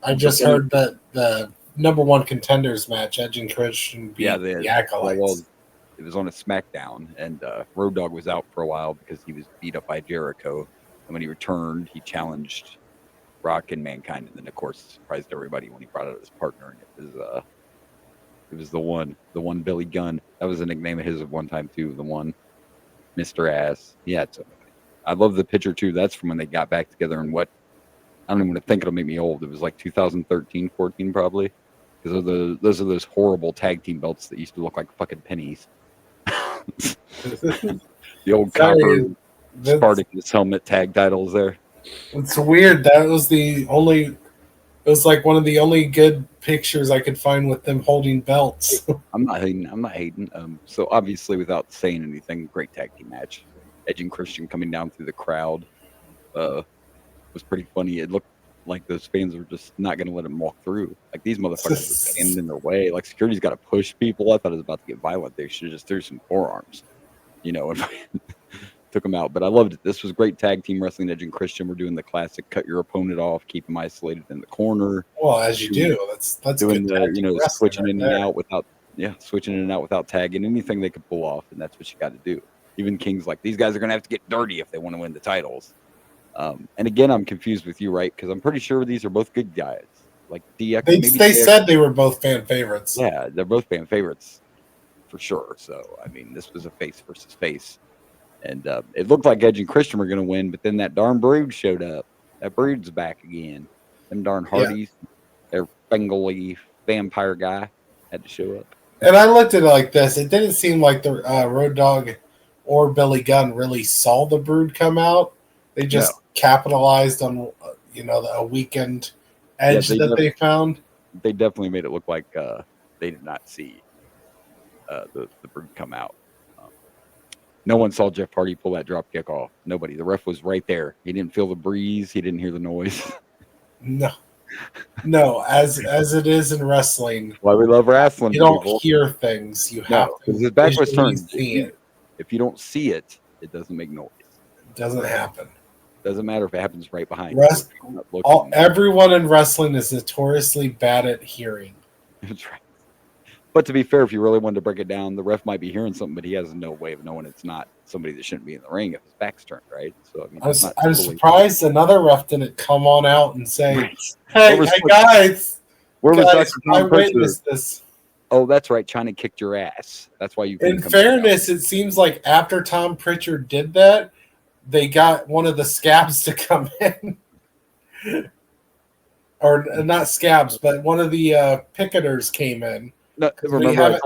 I just heard that the number 1 contenders match, Edge and Christian beat the Acolytes. Well, it was on a SmackDown, and Road Dogg was out for a while because he was beat up by Jericho. And when he returned, he challenged Rock and Mankind, and then of course surprised everybody when he brought out his partner, and it was the one Billy Gunn. That was a nickname of his at one time too. The one Mr. Ass. Yeah, I love the picture too. That's from when they got back together and what. I don't even want to think it'll make me old. It was like 2013, 14 probably. Because those are those horrible tag team belts that used to look like fucking pennies. The old copper Spartacus helmet tag titles there. It's weird. That was it was like one of the only good pictures I could find with them holding belts. I'm not hating. So obviously without saying anything, great tag team match. Edge and Christian coming down through the crowd. Was pretty funny. It looked like those fans were just not going to let them walk through. Like these motherfuckers were standing in their way. Like security's got to push people. I thought it was about to get violent. They should have just threw some forearms, and took them out. But I loved it. This was great tag team wrestling. Edge and Christian were doing the classic cut your opponent off, keep them isolated in the corner. Well, as you do. That's doing the switching in and out without tagging, anything they could pull off, and that's what you got to do. Even King's like, these guys are going to have to get dirty if they want to win the titles. And again, I'm confused with you, right? Because I'm pretty sure these are both good guys. Like DX. They said they were both fan favorites. Yeah, they're both fan favorites for sure. So, I mean, this was a face versus face. And it looked like Edge and Christian were going to win, but then that darn Brood showed up. That Brood's back again. Them darn Hardys, their Bengali vampire guy had to show up. And I looked at it like this. It didn't seem like the Road Dogg or Billy Gunn really saw the Brood come out. They just capitalized on, a weekend edge they found. They definitely made it look like they did not see the Brood come out. No one saw Jeff Hardy pull that drop kick off. Nobody. The ref was right there. He didn't feel the breeze. He didn't hear the noise. No. As it is in wrestling, Why we love wrestling. you don't people. hear things. You have No, to because his back was visually turned. see it. If you don't see it, it doesn't make noise. It doesn't happen. Doesn't matter if it happens right behind Rest, you. everyone in wrestling is notoriously bad at hearing. That's right. But to be fair, if you really wanted to break it down, the ref might be hearing something, but he has no way of knowing it's not somebody that shouldn't be in the ring if his back's turned, right? So I mean, I was surprised another ref didn't come on out and say, "Hey, guys, where was Dr. I Tom Pritchard? witnessed this." Oh, that's right. China kicked your ass. That's why you. In fairness, it seems like after Tom Pritchard did that, they got one of the scabs to come in. Or not scabs, but one of the picketers came in. No, remember,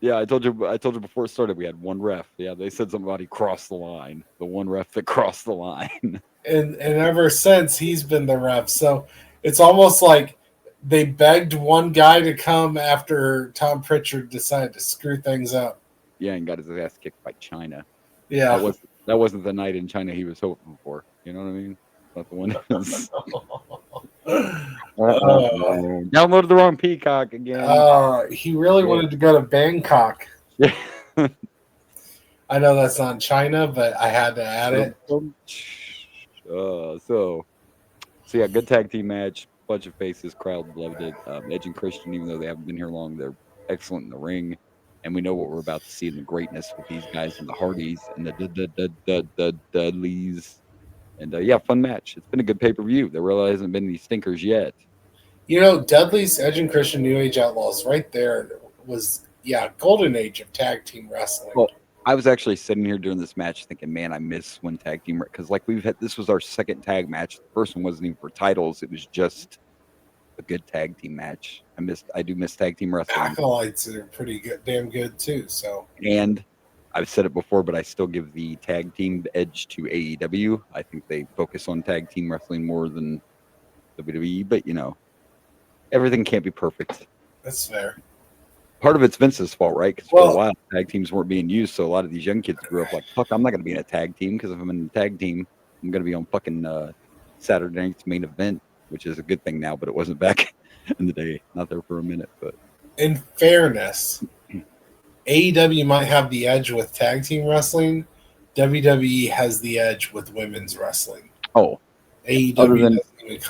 I told you before it started. We had one ref. Yeah, they said somebody crossed the line. The one ref that crossed the line. And ever since, he's been the ref. So it's almost like they begged one guy to come after Tom Pritchard decided to screw things up. Yeah, and got his ass kicked by China. Yeah, that wasn't the night in China he was hoping for. You know what I mean? Not the one. Downloaded the wrong Peacock again. He really wanted to go to Bangkok. Yeah. I know that's not China, but I had to add it. So yeah, good tag team match. Bunch of faces, crowd loved it. Edge and Christian, even though they haven't been here long, they're excellent in the ring, and we know what we're about to see in the greatness with these guys and the Hardys and the Dudleys. And yeah, fun match. It's been a good pay-per-view. There really hasn't been any stinkers yet. You know, Dudley's Edge and Christian New Age Outlaws right there was, golden age of tag team wrestling. Well, I was actually sitting here during this match thinking, man, I miss when tag team, because like this was our second tag match. The first one wasn't even for titles. It was just a good tag team match. I do miss tag team wrestling. Acolytes are pretty good, damn good too. So, and I've said it before, but I still give the tag team edge to AEW. I think they focus on tag team wrestling more than WWE, but everything can't be perfect. That's fair. Part of it's Vince's fault, right? Because for a while, tag teams weren't being used, so a lot of these young kids grew up like, fuck, I'm not going to be in a tag team, because if I'm in a tag team, I'm going to be on fucking Saturday night's main event, which is a good thing now, but it wasn't back in the day. Not there for a minute, but in fairness, AEW might have the edge with tag team wrestling. WWE has the edge with women's wrestling. Oh, AEW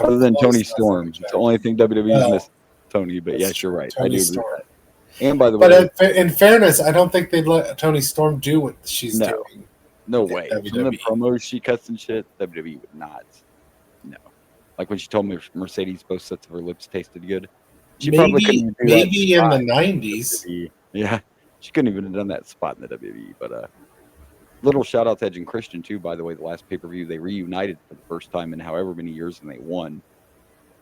other than Tony Storm, it's the only thing WWE's missed. Tony, but yes, you're right. Tony I do Storm. agree with that. And by the way, but in fairness, I don't think they'd let Tony Storm do what she's doing. No way. From the promos she cuts and shit, WWE would not. No. Like when she told me Mercedes both sets of her lips tasted good. She probably couldn't do maybe that in the 90s. Yeah. She couldn't even have done that spot in the WWE. But little shout out to Edge and Christian too, by the way. The last pay-per-view, they reunited for the first time in however many years, and they won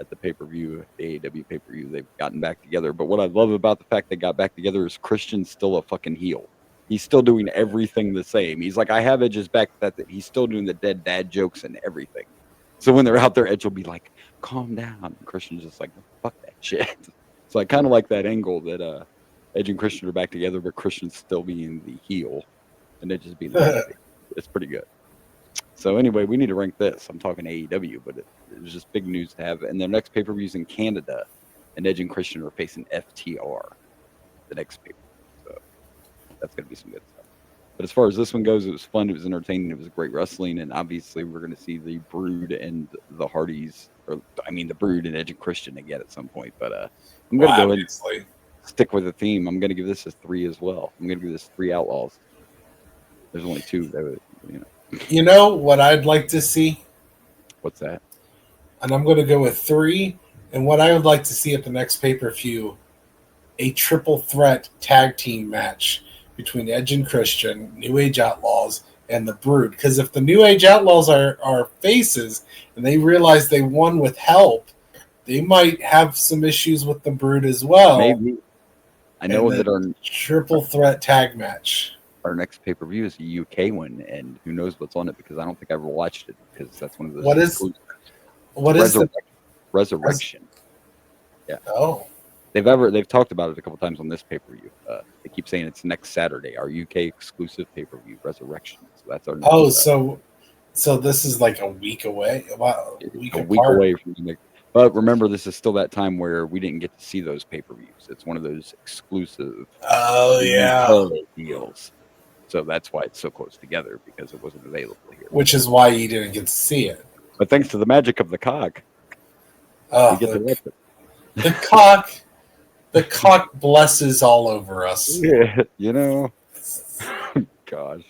at the pay-per-view, the AEW pay-per-view. They've gotten back together. But what I love about the fact they got back together is Christian's still a fucking heel. He's still doing everything the same. He's like, I have Edge's back, that he's still doing the dead dad jokes and everything. So when they're out there, Edge will be like, calm down. And Christian's just like, fuck that shit. So I kind of like that angle that Edge and Christian are back together, but Christian's still being the heel and Edge just being the baby. It's pretty good. So anyway, we need to rank this. I'm talking AEW, but it was just big news to have. And their next pay-per-view is in Canada, and Edge and Christian are facing FTR the next pay-per-view. So that's going to be some good stuff. But as far as this one goes, it was fun. It was entertaining. It was great wrestling. And obviously, we're going to see the Brood and the Hardys, the Brood and Edge and Christian again at some point. But I'm going to go ahead and stick with the theme. I'm going to give this a 3 as well. I'm going to give this 3 Outlaws. There's only 2 that would, You know what I'd like to see? What's that? And I'm going to go with 3. And what I would like to see at the next pay-per-view, a triple threat tag team match between Edge and Christian, New Age Outlaws, and the Brood. Because if the New Age Outlaws are faces and they realize they won with help, they might have some issues with the Brood as well. Maybe. I know that our triple threat tag match. Our next pay-per-view is a UK one, and who knows what's on it, because I don't think I ever watched it, because that's one of those. What is the Resurrection? Yeah. Oh. They've talked about it a couple times on this pay-per-view. They keep saying it's next Saturday, our UK exclusive pay-per-view, Resurrection. So that's our next, Oh, so this is like a week away. Wow, a week apart. away from the next. But remember, this is still that time where we didn't get to see those pay-per-views. It's one of those exclusive Oh yeah, deals. So that's why it's so close together, because it wasn't available here. which is why you didn't get to see it. But thanks to the magic of the cock, Oh, we get to watch it. the cock. The cock blesses all over us. Yeah, you know. Gosh,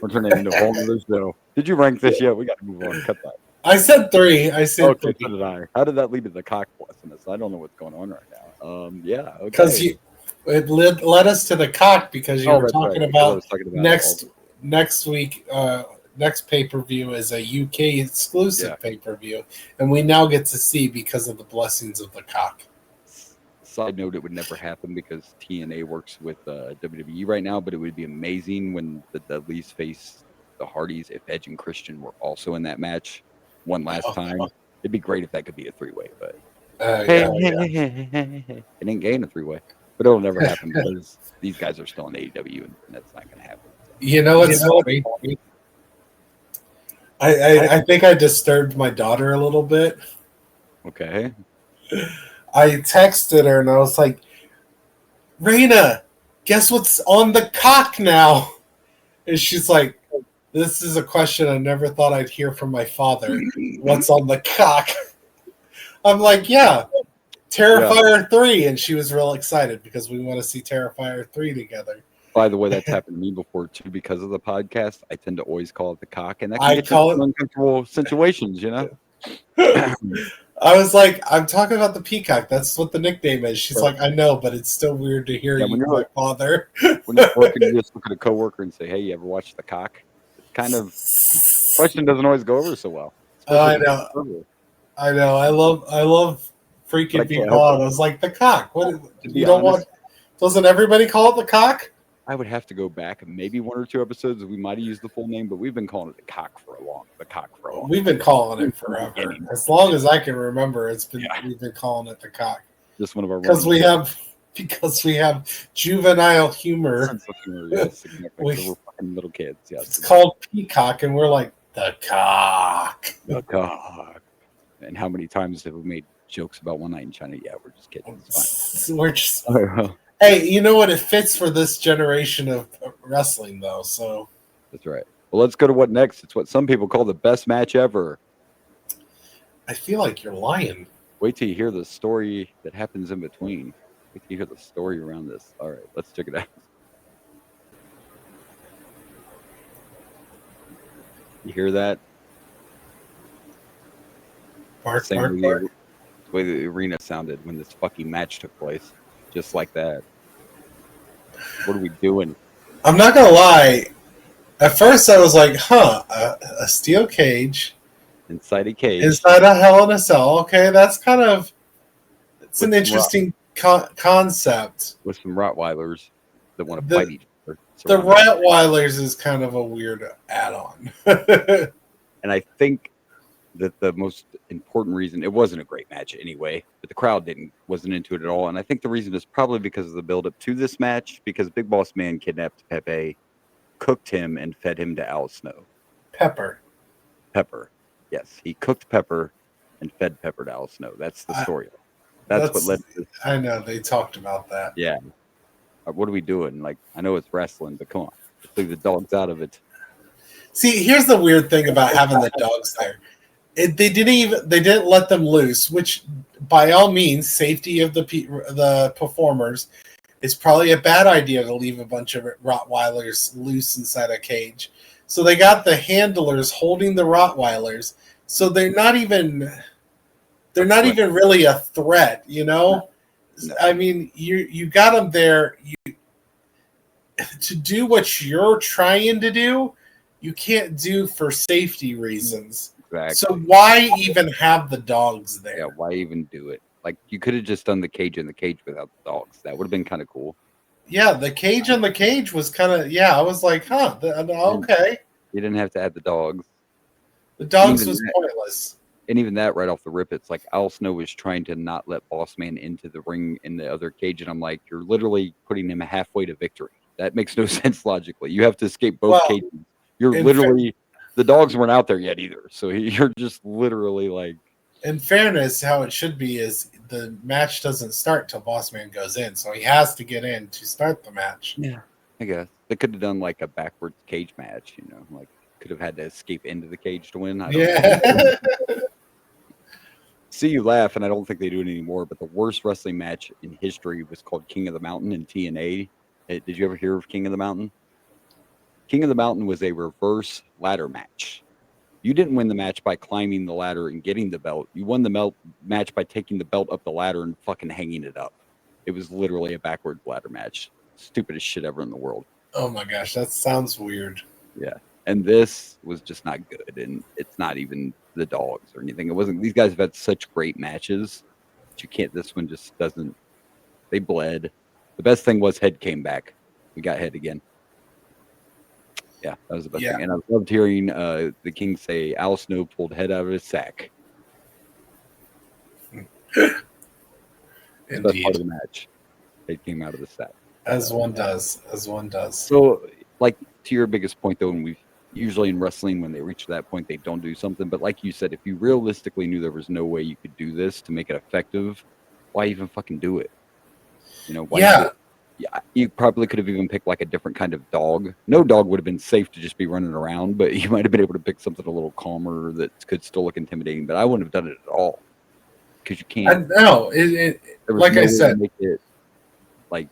we're turning into a whole other show. Did you rank this yet? We got to move on. Cut that. I said 3. I said Okay, 3. so did I. How did that lead to the cock blessing us? I don't know what's going on right now. Yeah, okay. Because it led us to the cock because you were talking about next week. Next pay-per-view is a UK exclusive pay-per-view, and we now get to see because of the blessings of the cock. Side note, it would never happen because TNA works with WWE right now, but it would be amazing when the Dudleys face the Hardys if Edge and Christian were also in that match one last time. It'd be great if that could be a 3-way, but it ain't getting a 3-way. But it'll never happen because these guys are still in AEW, and that's not going to happen. You know what's funny? I think I disturbed my daughter a little bit. Okay. I texted her and I was like, Raina, guess what's on the cock now? And she's like, this is a question I never thought I'd hear from my father. What's on the cock? I'm like, yeah, Terrifier 3. And she was real excited because we want to see Terrifier 3 together. By the way, that's happened to me before too because of the podcast. I tend to always call it the cock, and that can get you in uncomfortable situations, you know? I was like, I'm talking about the peacock. That's what the nickname is. She's like, I know, but it's still weird to hear you, my father. When you're working, you just look at a coworker and say, hey, you ever watch the cock? It's kind of, question doesn't always go over so well. I know. I love freaking people out. I was like, the cock. What? You don't want? Doesn't everybody call it the cock? I would have to go back and maybe 1 or 2 episodes. We might have used the full name, but we've been calling it the cock for a long. We've been calling it forever. As long as I can remember, we've been calling it the cock. Just one of our because we have juvenile humor. Yes, exactly. We're fucking little kids. Yes, it's called Peacock, and we're like the cock. The cock. And how many times have we made jokes about One Night in China? Yeah, we're just kidding. It's fine. We're just. Hey, you know what? It fits for this generation of wrestling, though. So that's right. Well, let's go to what next. It's what some people call the best match ever. I feel like you're lying. Wait till you hear the story that happens in between. Wait till you hear the story around this. All right, let's check it out. You hear that? Bark. The way the arena sounded when this fucking match took place. Just like that. What are we doing? I'm not gonna lie. At first, I was like, a steel cage. Inside a cage. Inside a Hell in a Cell. Okay, that's kind of... It's an interesting concept. With some Rottweilers that want to fight each other. The Rottweilers is kind of a weird add-on. And I think that the most important reason... It wasn't a great match anyway, but the crowd wasn't into it at all. And I think the reason is probably because of the build-up to this match, because Big Boss Man kidnapped Pepe, cooked him, and fed him to Al Snow. Pepper. Yes, he cooked Pepper and fed Pepper to Al Snow. That's the story. That's what led to this. I know, they talked about that. Yeah. What are we doing? Like, I know it's wrestling, but come on. Let's leave the dogs out of it. See, here's the weird thing about having the dogs there. They didn't let them loose, which by all means, safety of the performers, it's probably a bad idea to leave a bunch of Rottweilers loose inside a cage. So they got the handlers holding the Rottweilers, so they're not even really a threat, you know? No. I mean, you got them there to do what you're trying to do. You can't do for safety reasons. Exactly. So why even have the dogs there? Yeah, why even do it? Like, you could have just done the cage in the cage without the dogs. That would have been kind of cool. Yeah, the cage on the cage was kind of, I was like, okay. You didn't have to add the dogs. The dogs was pointless. And even that, right off the rip, it's like Al Snow was trying to not let Boss Man into the ring in the other cage, and I'm like, you're literally putting him halfway to victory. That makes no sense logically. You have to escape both cages. You're literally the dogs weren't out there yet either, so you're just literally like. In fairness, how it should be is the match doesn't start till Boss Man goes in, so he has to get in to start the match. Yeah, I guess they could have done like a backwards cage match. Like could have had to escape into the cage to win. I don't know. See, you laugh, and I don't think they do it anymore, but the worst wrestling match in history was called King of the Mountain in TNA. Did you ever hear of King of the Mountain? King of the Mountain was a reverse ladder match. You didn't win the match by climbing the ladder and getting the belt. You won the match by taking the belt up the ladder and fucking hanging it up. It was literally a backward ladder match. Stupidest shit ever in the world. Oh my gosh, that sounds weird. Yeah. And this was just not good, and it's not even the dogs or anything. It wasn't. These guys have had such great matches, but you can't. This one just doesn't. They bled. The best thing was Head came back. We got Head again. Yeah, that was the best thing. And I loved hearing the King say Al Snow pulled Head out of his sack. Indeed. That's part of the match. Head came out of the sack. As one does. So, like, to your biggest point, though, and we've usually in wrestling, when they reach that point, they don't do something. But like you said, if you realistically knew there was no way you could do this to make it effective, why even fucking do it? Why? Yeah, you probably could have even picked like a different kind of dog. No dog would have been safe to just be running around, but you might have been able to pick something a little calmer that could still look intimidating. But I wouldn't have done it at all because you can't. No, like I said, make it, like,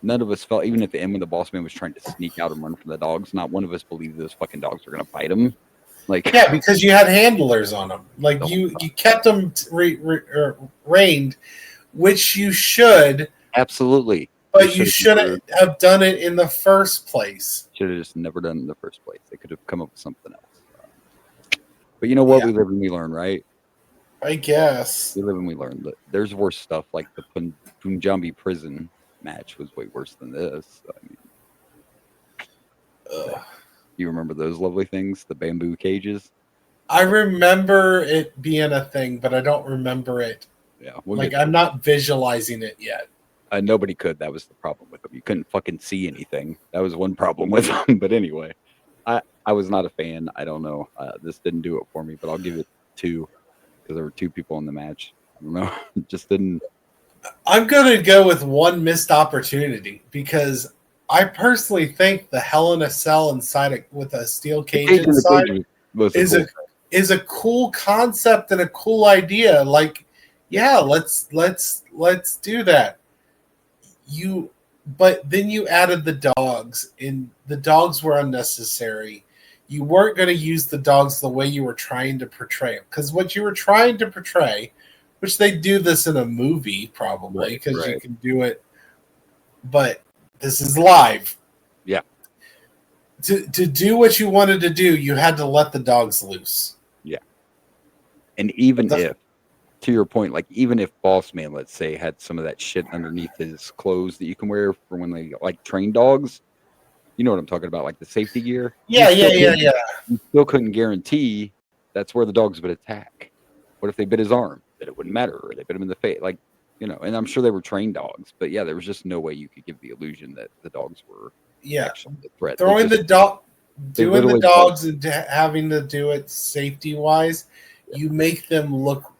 none of us felt, even at the end when the Boss Man was trying to sneak out and run from the dogs, not one of us believed those fucking dogs were going to bite him. Like, yeah, because you had handlers on them. Like, you kept them reined, which you should. Absolutely. But you shouldn't have done it in the first place. Should have just never done it in the first place. They could have come up with something else. But you know what? Yeah. We live and we learn, right? I guess. We live and we learn. There's worse stuff, like the Punjabi prison match was way worse than this. I mean, you remember those lovely things, the bamboo cages? I remember it being a thing, but I don't remember it. Yeah, I'm not visualizing it yet. Nobody could. That was the problem with them. You couldn't fucking see anything. That was one problem with them. But anyway, I was not a fan. I don't know. This didn't do it for me, but I'll give it 2 because there were 2 people in the match. I don't know. It just didn't. I'm going to go with one missed opportunity because I personally think the Hell in a Cell inside with a steel cage inside is a cool concept and a cool idea. Like, yeah, let's do that. But then you added the dogs, and the dogs were unnecessary. You weren't going to use the dogs the way you were trying to portray them, because what you were trying to portray, which they do this in a movie probably, because you can do it, but this is live. Yeah. To do what you wanted to do, you had to let the dogs loose. Yeah. And even to your point, like, even if Boss Man, let's say, had some of that shit underneath his clothes that you can wear for when they, like, train dogs, you know what I'm talking about, like the safety gear? Yeah. You still couldn't guarantee that's where the dogs would attack. What if they bit his arm? That it wouldn't matter, or they bit him in the face. Like, and I'm sure they were trained dogs, but yeah, there was just no way you could give the illusion that the dogs were actually the threat. Doing the dogs and having to do it safety-wise, you make them look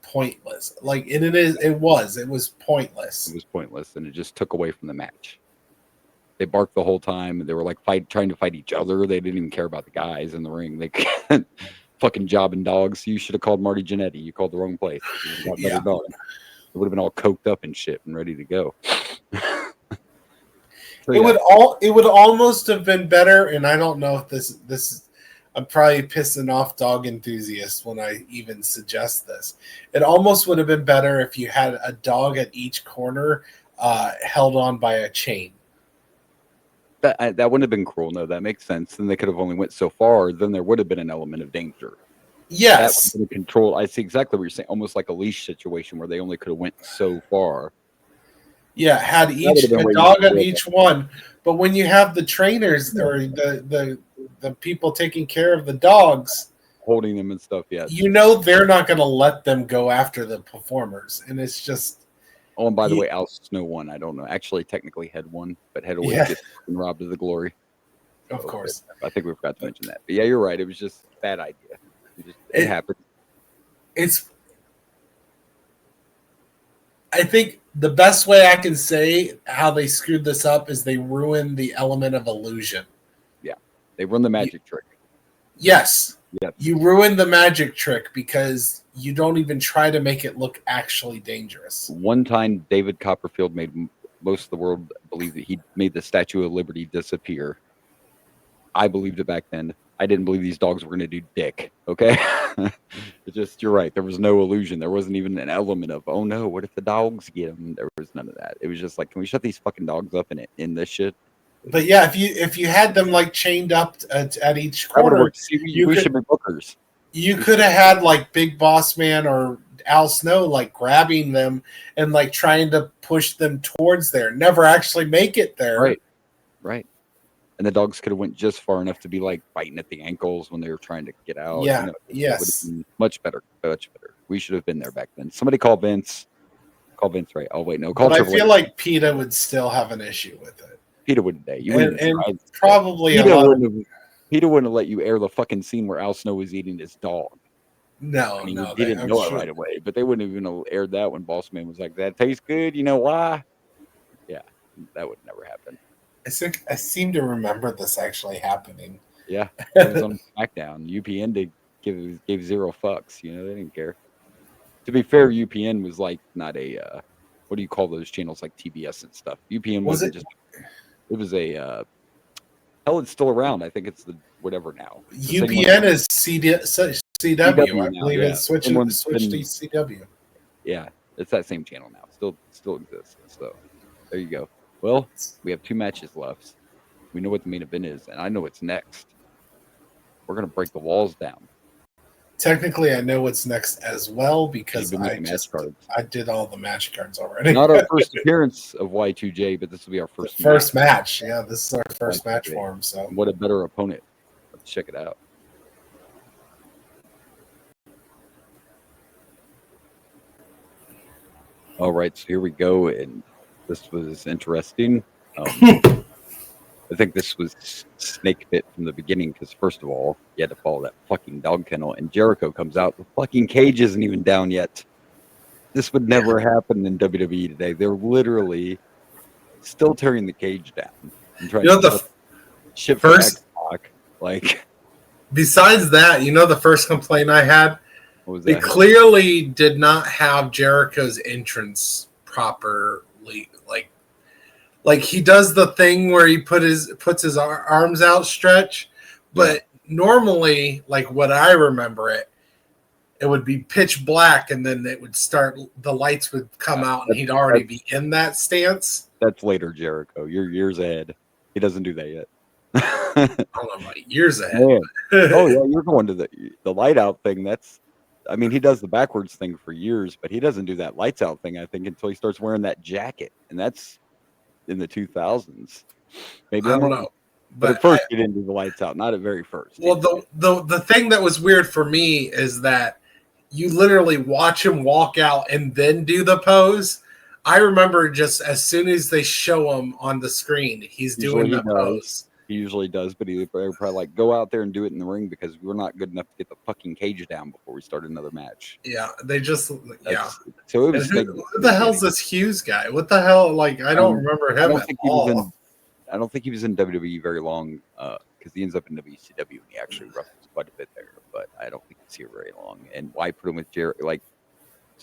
pointless. Like, and it was pointless. It was pointless, and it just took away from the match. They barked the whole time, and they were like trying to fight each other. They didn't even care about the guys in the ring. They fucking jobbing dogs. You should have called Marty Jannetty. You called the wrong place. Yeah. It would have been all coked up and shit and ready to go. It would almost have been better, and I don't know if this I'm probably pissing off dog enthusiasts when I even suggest this. It almost would have been better if you had a dog at each corner held on by a chain. That wouldn't have been cruel. No, that makes sense. Then they could have only went so far. Then there would have been an element of danger. Yes. That would have been control. I see exactly what you're saying. Almost like a leash situation where they only could have went so far. Yeah, had a dog on each one. But when you have the trainers or the people taking care of the dogs, holding them and stuff. Yeah. You know they're not going to let them go after the performers, and it's just. Oh, and by the way, Al Snow won. I don't know. Actually, technically, had won, but had always get robbed of the glory. So, of course. I think we forgot to mention that. But yeah, you're right. It was just a bad idea. It happened. I think the best way I can say how they screwed this up is they ruined the element of illusion. Yeah, they run the magic trick. Yes. Yep. You ruined the magic trick because you don't even try to make it look actually dangerous. One time, David Copperfield made most of the world believe that he made the Statue of Liberty disappear. I believed it back then. I didn't believe these dogs were going to do dick. Okay, it's just you're right. There was no illusion. There wasn't even an element of oh no, what if the dogs get them? There was none of that. It was just like, can we shut these fucking dogs up in this shit? But yeah, if you had them like chained up at each corner, we should be bookers. You could have had like Big Boss Man or Al Snow like grabbing them and like trying to push them towards there. Never actually make it there. Right. And the dogs could have went just far enough to be like biting at the ankles when they were trying to get out. Yeah. You know, yes. Would have been much better. We should have been there back then. Somebody call Vince. Call Vince, right? Oh wait, no. But I feel like PETA would still have an issue with it. PETA wouldn't day. And probably PETA wouldn't have let you air the fucking scene where Al Snow was eating his dog. No, he didn't know it right away, but they wouldn't even have aired that when Boss Man was like, "That tastes good." You know why? Yeah, that would never happen. I seem to remember this actually happening. Yeah, it was on SmackDown. UPN gave zero fucks. You know, they didn't care. To be fair, UPN was like not a what do you call those channels like TBS and stuff. UPN wasn't just. It was a hell. It's still around. I think it's the whatever now. UPN is CW. I believe it's switched to CW. Yeah, it's that same channel now. Still exists. So there you go. Well, we have 2 matches left. We know what the main event is, and I know what's next. We're gonna break the walls down. Technically, I know what's next as well because I did all the match cards already. Not our first appearance of Y2J, but this will be our first match. Yeah, this is our first match for him. So what a better opponent. Let's check it out. All right, so here we go, and this was interesting. I think this was snake bit from the beginning because, first of all, you had to follow that fucking dog kennel, and Jericho comes out. The fucking cage isn't even down yet. This would never happen in WWE today. They're literally still tearing the cage down and trying to ship first. Like, besides that, the first complaint I had, they clearly did not have Jericho's entrance properly. Like he does the thing where he puts his arms outstretched, but normally, like what I remember it would be pitch black, and then it would start. The lights would come out, and he'd already be in that stance. That's later, Jericho. You're years ahead. He doesn't do that yet. I don't know about years ahead. Oh yeah, you're going to the light out thing. He does the backwards thing for years, but he doesn't do that lights out thing. I think until he starts wearing that jacket, and that's in the 2000s. Maybe I don't know. But at first, he didn't do the lights out. Not at very first. Well, the thing that was weird for me is that you literally watch him walk out and then do the pose. I remember just as soon as they show him on the screen, he's doing the pose. He usually does, but he probably like go out there and do it in the ring because we're not good enough to get the fucking cage down before we start another match. Yeah, they just So it was. Who the hell's this Hughes guy? What the hell? Like I don't remember him at all. I don't think he was in WWE very long because he ends up in WCW and he actually wrestles quite a bit there. But I don't think he's here very long. And why put him with Jerry? I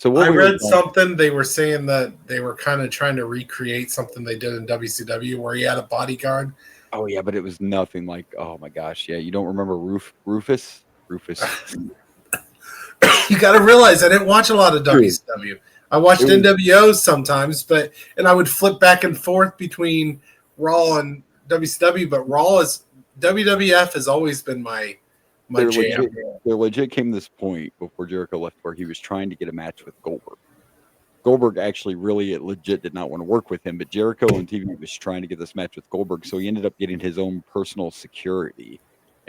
read something. They were saying that they were kind of trying to recreate something they did in WCW where he had a bodyguard. Oh yeah, but it was nothing like. Oh my gosh, yeah. You don't remember Rufus? Rufus. You got to realize I didn't watch a lot of WCW. I watched NWO sometimes, and I would flip back and forth between Raw and WCW. But WWF has always been my jam. There legit came this point before Jericho left where he was trying to get a match with Goldberg. Goldberg actually really legit did not want to work with him, but Jericho on TV was trying to get this match with Goldberg, so he ended up getting his own personal security.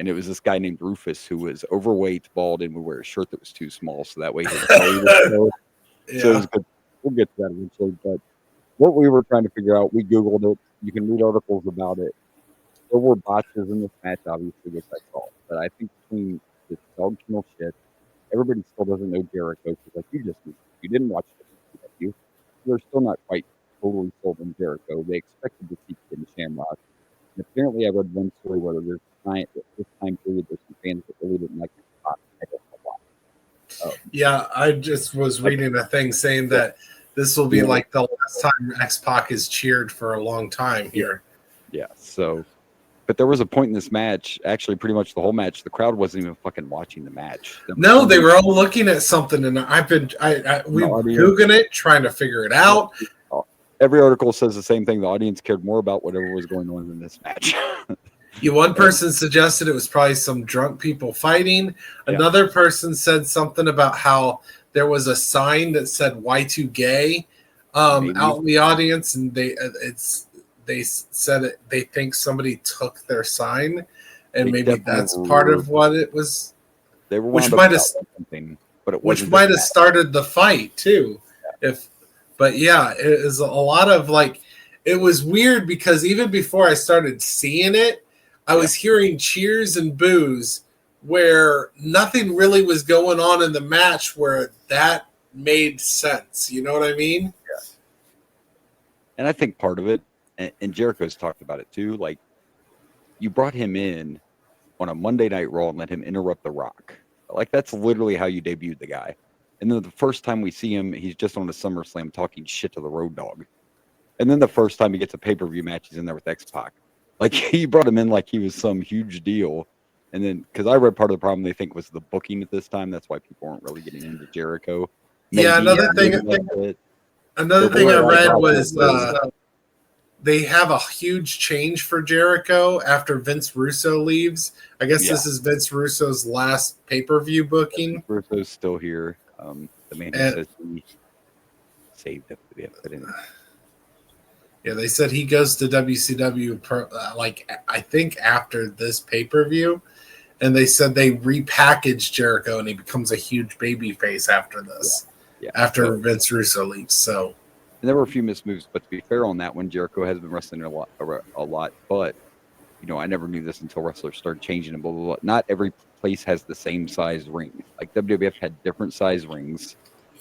And it was this guy named Rufus who was overweight, bald, and would wear a shirt that was too small, so that way his belly was low. So it was good. We'll get to that eventually. But what we were trying to figure out, we Googled it. You can read articles about it. There were botches in this match, obviously, which I saw. But I think between this dog kennel shit, everybody still doesn't know Jericho because, like you just knew, you didn't watch WCW. They're still not quite totally sold on Jericho. They expected to see him in Shamrock. And apparently, I read one story where there's this time period, there's some fans that really didn't like the spot. I don't know why. Yeah, I just was reading a thing saying that this will be like the last time X-Pac is cheered for a long time here. Yeah, so, but there was a point in this match, actually pretty much the whole match, the crowd wasn't even fucking watching the match. No, they were all looking at something, and we were Googling it, trying to figure it out. Every article says the same thing. The audience cared more about whatever was going on in this match. One person suggested it was probably some drunk people fighting. Another person said something about how there was a sign that said "Y2 Gay" out in the audience, and they said it, they think somebody took their sign, and maybe that's part of what it was. They were which might have something, but it which might have started the fight too. But yeah, it is a lot of like. It was weird because even before I started seeing it, I was hearing cheers and boos where nothing really was going on in the match where that made sense. You know what I mean? Yeah. And I think part of it, and Jericho's talked about it too, like you brought him in on a Monday Night Raw and let him interrupt The Rock. Like that's literally how you debuted the guy. And then the first time we see him, he's just on a SummerSlam talking shit to the Road Dogg. And then the first time he gets a pay-per-view match, he's in there with X-Pac. Like, he brought him in like he was some huge deal. And then, because I read part of the problem they think was the booking at this time. That's why people weren't really getting into Jericho. Another thing I read was they have a huge change for Jericho after Vince Russo leaves. I guess this is Vince Russo's last pay-per-view booking. Vince Russo's still here. The man says he saved it. Yeah, they said he goes to WCW I think after this pay-per-view, and they said they repackaged Jericho and he becomes a huge baby face after this. After Vince Russo leaves. So, and there were a few missed moves, but to be fair on that one, Jericho has been wrestling a lot. But I never knew this until wrestlers started changing and blah blah blah. Not every place has the same size ring. Like WWF had different size rings.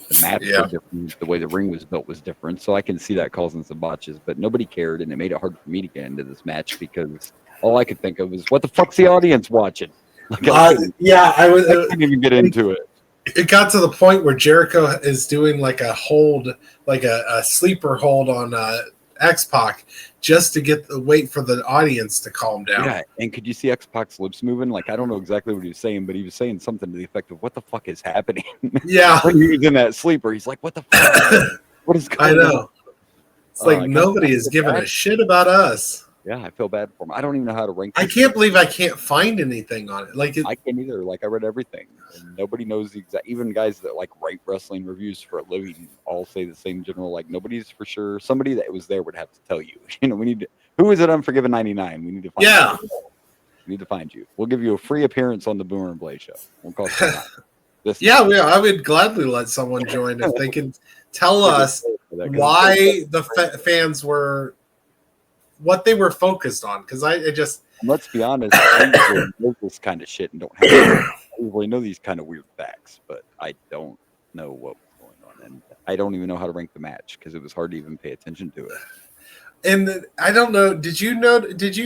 The mats were different. The way the ring was built was different. So I can see that causing some botches, but nobody cared, and it made it hard for me to get into this match because all I could think of was, what the fuck's the audience watching? Like, I couldn't even get into it. It got to the point where Jericho is doing like a hold, like a sleeper hold on X-Pac just to wait for the audience to calm down. Yeah, and could you see X-Pac's lips moving? Like, I don't know exactly what he was saying, but he was saying something to the effect of, what the fuck is happening? Yeah. When he was in that sleeper, he's like, what the fuck? What is going on? I know. It's like nobody is giving a shit about us. Yeah, I feel bad for him. I don't even know how to rank I can't believe I can't find anything on it. Like I can't either. Like, I read everything, and nobody knows the exact. Even guys that like write wrestling reviews for a living all say the same general. Like, nobody's for sure. Somebody that was there would have to tell you. We need to. Who is it? Unforgiven 99. We need to find. Yeah. You. We need to find you. We'll give you a free appearance on the Boomer and Blaze show. Won't cost you I would gladly let someone join if they can tell us why the fans were. What they were focused on, because I just let's be honest, I usually know this kind of shit and don't have. I usually know these kind of weird facts, but I don't know what was going on, and I don't even know how to rank the match because it was hard to even pay attention to it. And I don't know. Did you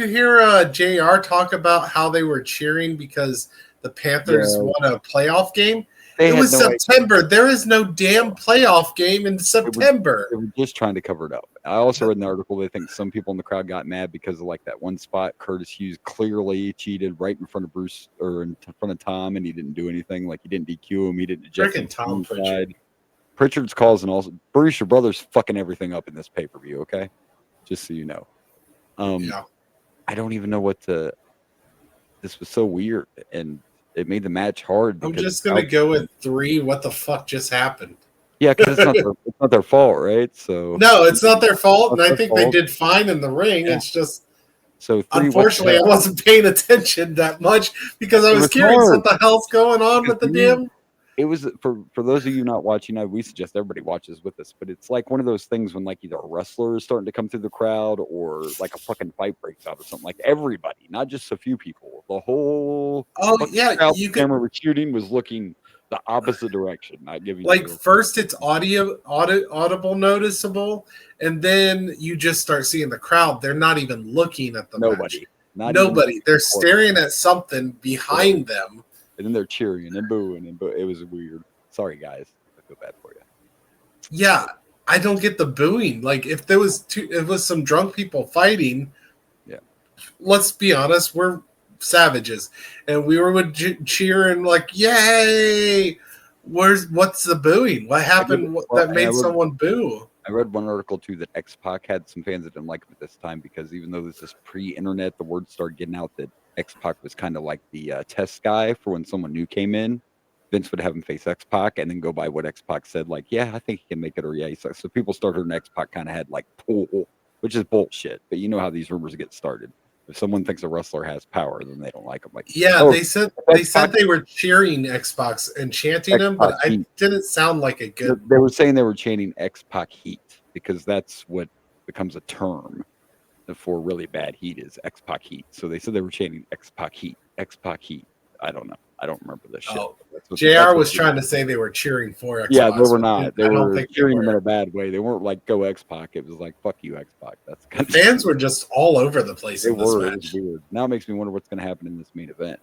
hear JR talk about how they were cheering because the Panthers won a playoff game? It was September. There is no damn playoff game in September. They were just trying to cover it up. I also read in the article they think some people in the crowd got mad because of like that one spot. Curtis Hughes clearly cheated right in front of Bruce or in front of Tom, and he didn't do anything. Like, he didn't DQ him. He didn't eject him. Tom Pritchard. Pritchard's calls and also Bruce, your brother's fucking everything up in this pay-per-view. Okay, just so you know. I don't even know what to. This was so weird and. It made the match hard. I'm just going to go with 3. What the fuck just happened? Yeah, because it's not their fault, right? So no, it's not their fault, and I think they did fine in the ring. Yeah. It's just So unfortunately, I wasn't paying attention that much because I was curious what the hell's going on with the damn. It was for those of you not watching. We suggest everybody watches with us, but it's like one of those things when like either a wrestler is starting to come through the crowd or like a fucking fight breaks out or something. Like everybody, not just a few people. The whole crowd the camera was shooting was looking the opposite direction. Not giving like first it's audible noticeable, and then you just start seeing the crowd. They're not even looking at the nobody. Nobody. They're staring at something behind them. And then they're cheering and booing and it was weird. Sorry, guys. I feel bad for you. Yeah, I don't get the booing. Like if there was some drunk people fighting. Yeah. Let's be honest, we're savages, and we were cheering like, "Yay!" What's the booing? What happened that made someone boo? I read one article too that X-Pac had some fans that didn't like him at this time because even though this is pre-internet, the word started getting out that X-Pac was kind of like the test guy for when someone new came in. Vince would have him face X-Pac and then go by what X-Pac said, like, yeah, I think he can make it, or yeah, he sucks. So people started hearing X-Pac kind of had like pull, which is bullshit. But you know how these rumors get started. If someone thinks a wrestler has power, then they don't like him. Like, they said they were cheering X-Pac and chanting him, but I didn't sound like a good. They were saying they were chanting X-Pac heat because that's what becomes a term for really bad heat is X-Pac heat. So they said they were chanting X-Pac heat, X-Pac heat. I don't know. I don't remember this shit. Oh, JR was trying to say they were cheering for X-Pac. Yeah, they were not. They were cheering him in a bad way. They weren't like go X-Pac. It was like fuck you X-Pac. That's kind fans were just all over the place. They were. It was weird. Now it makes me wonder what's going to happen in this main event.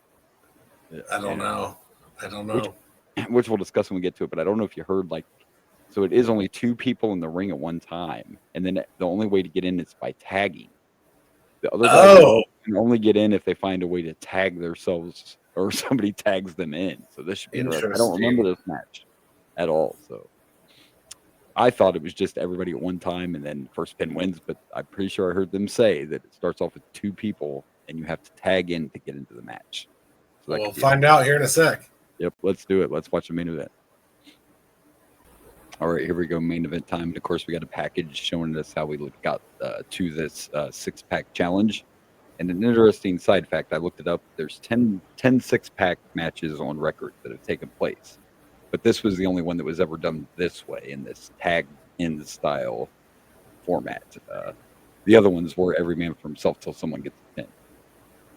I don't know. Which we'll discuss when we get to it. But I don't know if you heard like. So it is only 2 people in the ring at one time, and then the only way to get in is by tagging. The other guys can only get in if they find a way to tag themselves or somebody tags them in. So this should be interesting. I don't remember this match at all. So I thought it was just everybody at one time and then first pin wins, but I'm pretty sure I heard them say that it starts off with 2 people and you have to tag in to get into the match. So we'll find out here in a sec. Yep, let's do it. Let's watch the main event. All right, here we go. Main event time. And of course, we got a package showing us how we got to this 6-pack challenge. And an interesting side fact, I looked it up. There's 10 6-pack matches on record that have taken place. But this was the only one that was ever done this way in this tag-in style format. The other ones were every man for himself till someone gets a pin.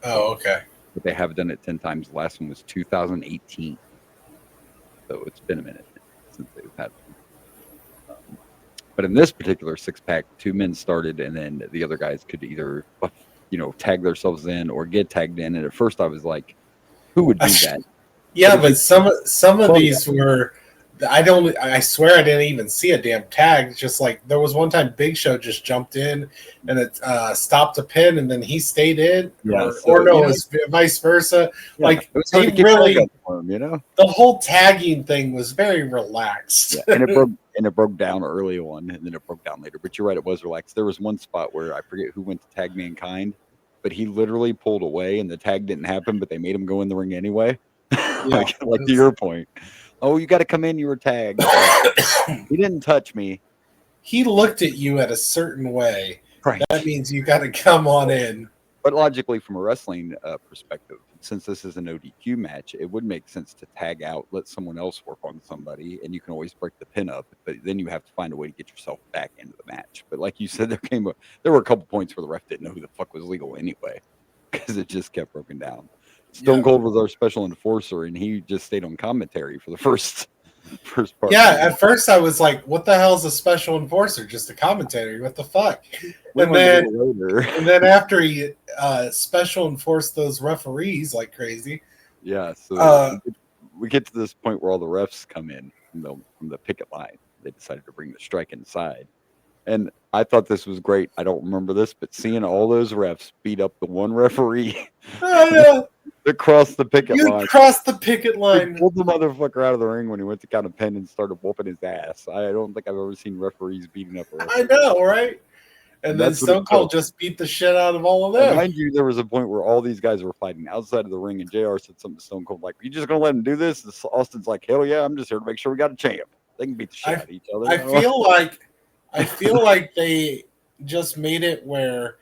Oh, okay. But they have done it 10 times. The last one was 2018. So it's been a minute since they've had one. But in this particular 6-pack, 2 men started, and then the other guys could either, tag themselves in or get tagged in. And at first, I was like, "Who would do that?" Yeah, but some of these were. I swear I didn't even see a damn tag. It's just like there was one time Big Show just jumped in and it stopped a pin, and then he stayed in, it was vice versa. Yeah, like it was they really, for him, the whole tagging thing was very relaxed. Yeah, and it broke down early on, and then it broke down later. But you're right, it was relaxed. There was one spot where I forget who went to tag Mankind, but he literally pulled away, and the tag didn't happen, but they made him go in the ring anyway. like to your point. Oh, you got to come in. You were tagged. He didn't touch me. He looked at you at a certain way. Right. That means you got to come on in. But logically, from a wrestling perspective, since this is an ODQ match, it would make sense to tag out, let someone else work on somebody, and you can always break the pin up. But then you have to find a way to get yourself back into the match. But like you said, there were a couple points where the ref didn't know who the fuck was legal anyway, because it just kept broken down. Stone Cold was our special enforcer, and he just stayed on commentary for the first part. Yeah, at first I was like, "What the hell is a special enforcer? Just a commentary? What the fuck?" And then after he special enforced those referees like crazy. Yeah, so we get to this point where all the refs come in from the picket line. They decided to bring the strike inside. And I thought this was great. I don't remember this, but seeing all those refs beat up the one referee that crossed the picket line. You crossed the picket line. He pulled the motherfucker out of the ring when he went to count a pin and started whooping his ass. I don't think I've ever seen referees beating up a referee. I know, right? And then Stone Cold just beat the shit out of all of them. And mind you, there was a point where all these guys were fighting outside of the ring, and JR said something to Stone Cold like, "You just gonna let him do this?" And Austin's like, "Hell yeah, I'm just here to make sure we got a champ. They can beat the shit out of each other." I feel like they just made it where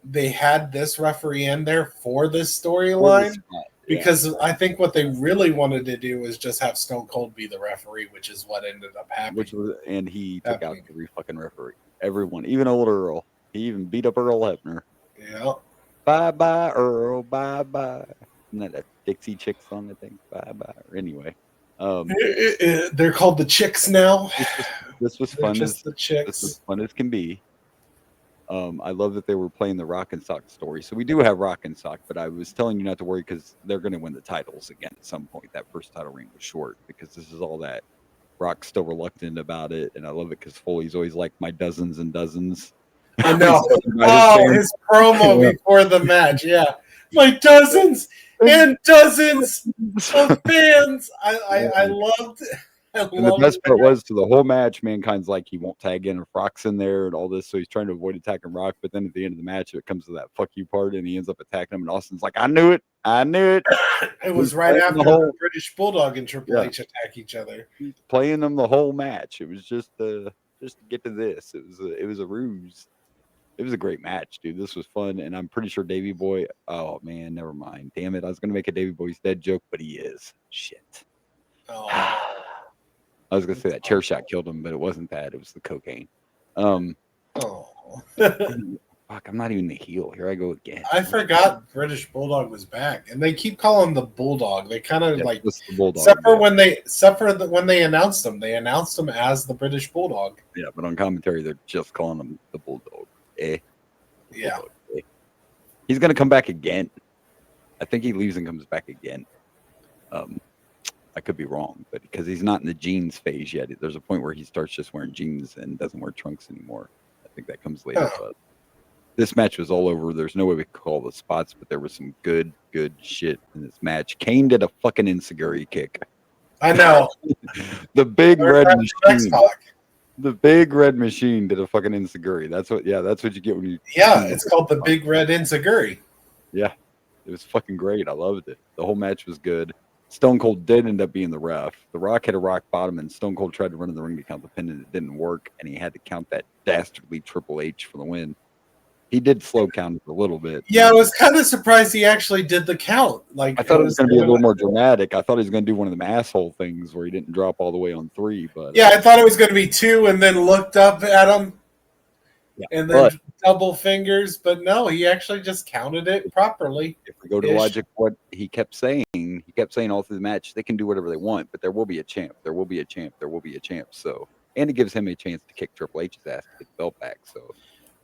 they had this referee in there for this storyline. Because I think what they really wanted to do was just have Stone Cold be the referee, which is what ended up happening. And he took out every fucking referee. Everyone, even old Earl. He even beat up Earl Hebner. Yeah. Bye-bye, Earl. Bye-bye. Isn't that a Dixie Chick song, I think? Bye-bye. Anyway. They're called the Chicks now. This was fun. Just the Chicks. This was fun as can be. I love that they were playing the Rock and Sock story. So we do have Rock and Sock, but I was telling you not to worry because they're going to win the titles again at some point. That first title reign was short because this is all that. Rock's still reluctant about it, and I love it because Foley's always like my dozens and dozens. I know. His promo before the match, yeah. My dozens and dozens of fans. I loved it. And the best part was to the whole match, Mankind's like he won't tag in if Rock's in there and all this, so he's trying to avoid attacking Rock. But then at the end of the match, it comes to that fuck you part, and he ends up attacking him. And Austin's like, I knew it. It was right after the British Bulldog and Triple H attack each other. He's playing them the whole match. It was just to get to this. It was a ruse. It was a great match, dude. This was fun, and I'm pretty sure Davey Boy. Oh man, never mind. Damn it, I was gonna make a Davey Boy's dead joke, but he is. Shit. Oh. I was gonna say that chair shot killed him, but it wasn't that. It was the cocaine. Fuck, I'm not even the heel. Here I go again. I forgot British Bulldog was back, and they keep calling him the Bulldog. They kind of like, except for when they announced him, they announced him as the British Bulldog. Yeah, but on commentary, they're just calling him the Bulldog. Yeah. Bulldog. He's gonna come back again. I think he leaves and comes back again. I could be wrong, but because he's not in the jeans phase yet, there's a point where he starts just wearing jeans and doesn't wear trunks anymore. I think that comes later. But this match was all over. There's no way we could call the spots, but there was some good shit in this match. Kane did a fucking enziguri kick. I know. The big red machine. The big red machine did a fucking enziguri. That's what you get when you. Yeah, it's called the big red enziguri. Yeah, it was fucking great. I loved it. The whole match was good. Stone Cold did end up being the ref. The Rock had a rock bottom, and Stone Cold tried to run in the ring to count the pin, and it didn't work, and he had to count that dastardly Triple H for the win. He did slow count it a little bit. Yeah, I was kind of surprised he actually did the count. Like, I thought it was going to be a little more dramatic. I thought he was going to do one of them asshole things where he didn't drop all the way on 3. But yeah, I thought it was going to be 2, and then looked up at him, and then double fingers. But no, he actually just counted it properly. If we go to logic, what he kept saying all through the match, they can do whatever they want, but there will be a champ. There will be a champ. There will be a champ. So, and it gives him a chance to kick Triple H's ass to get the belt back. So.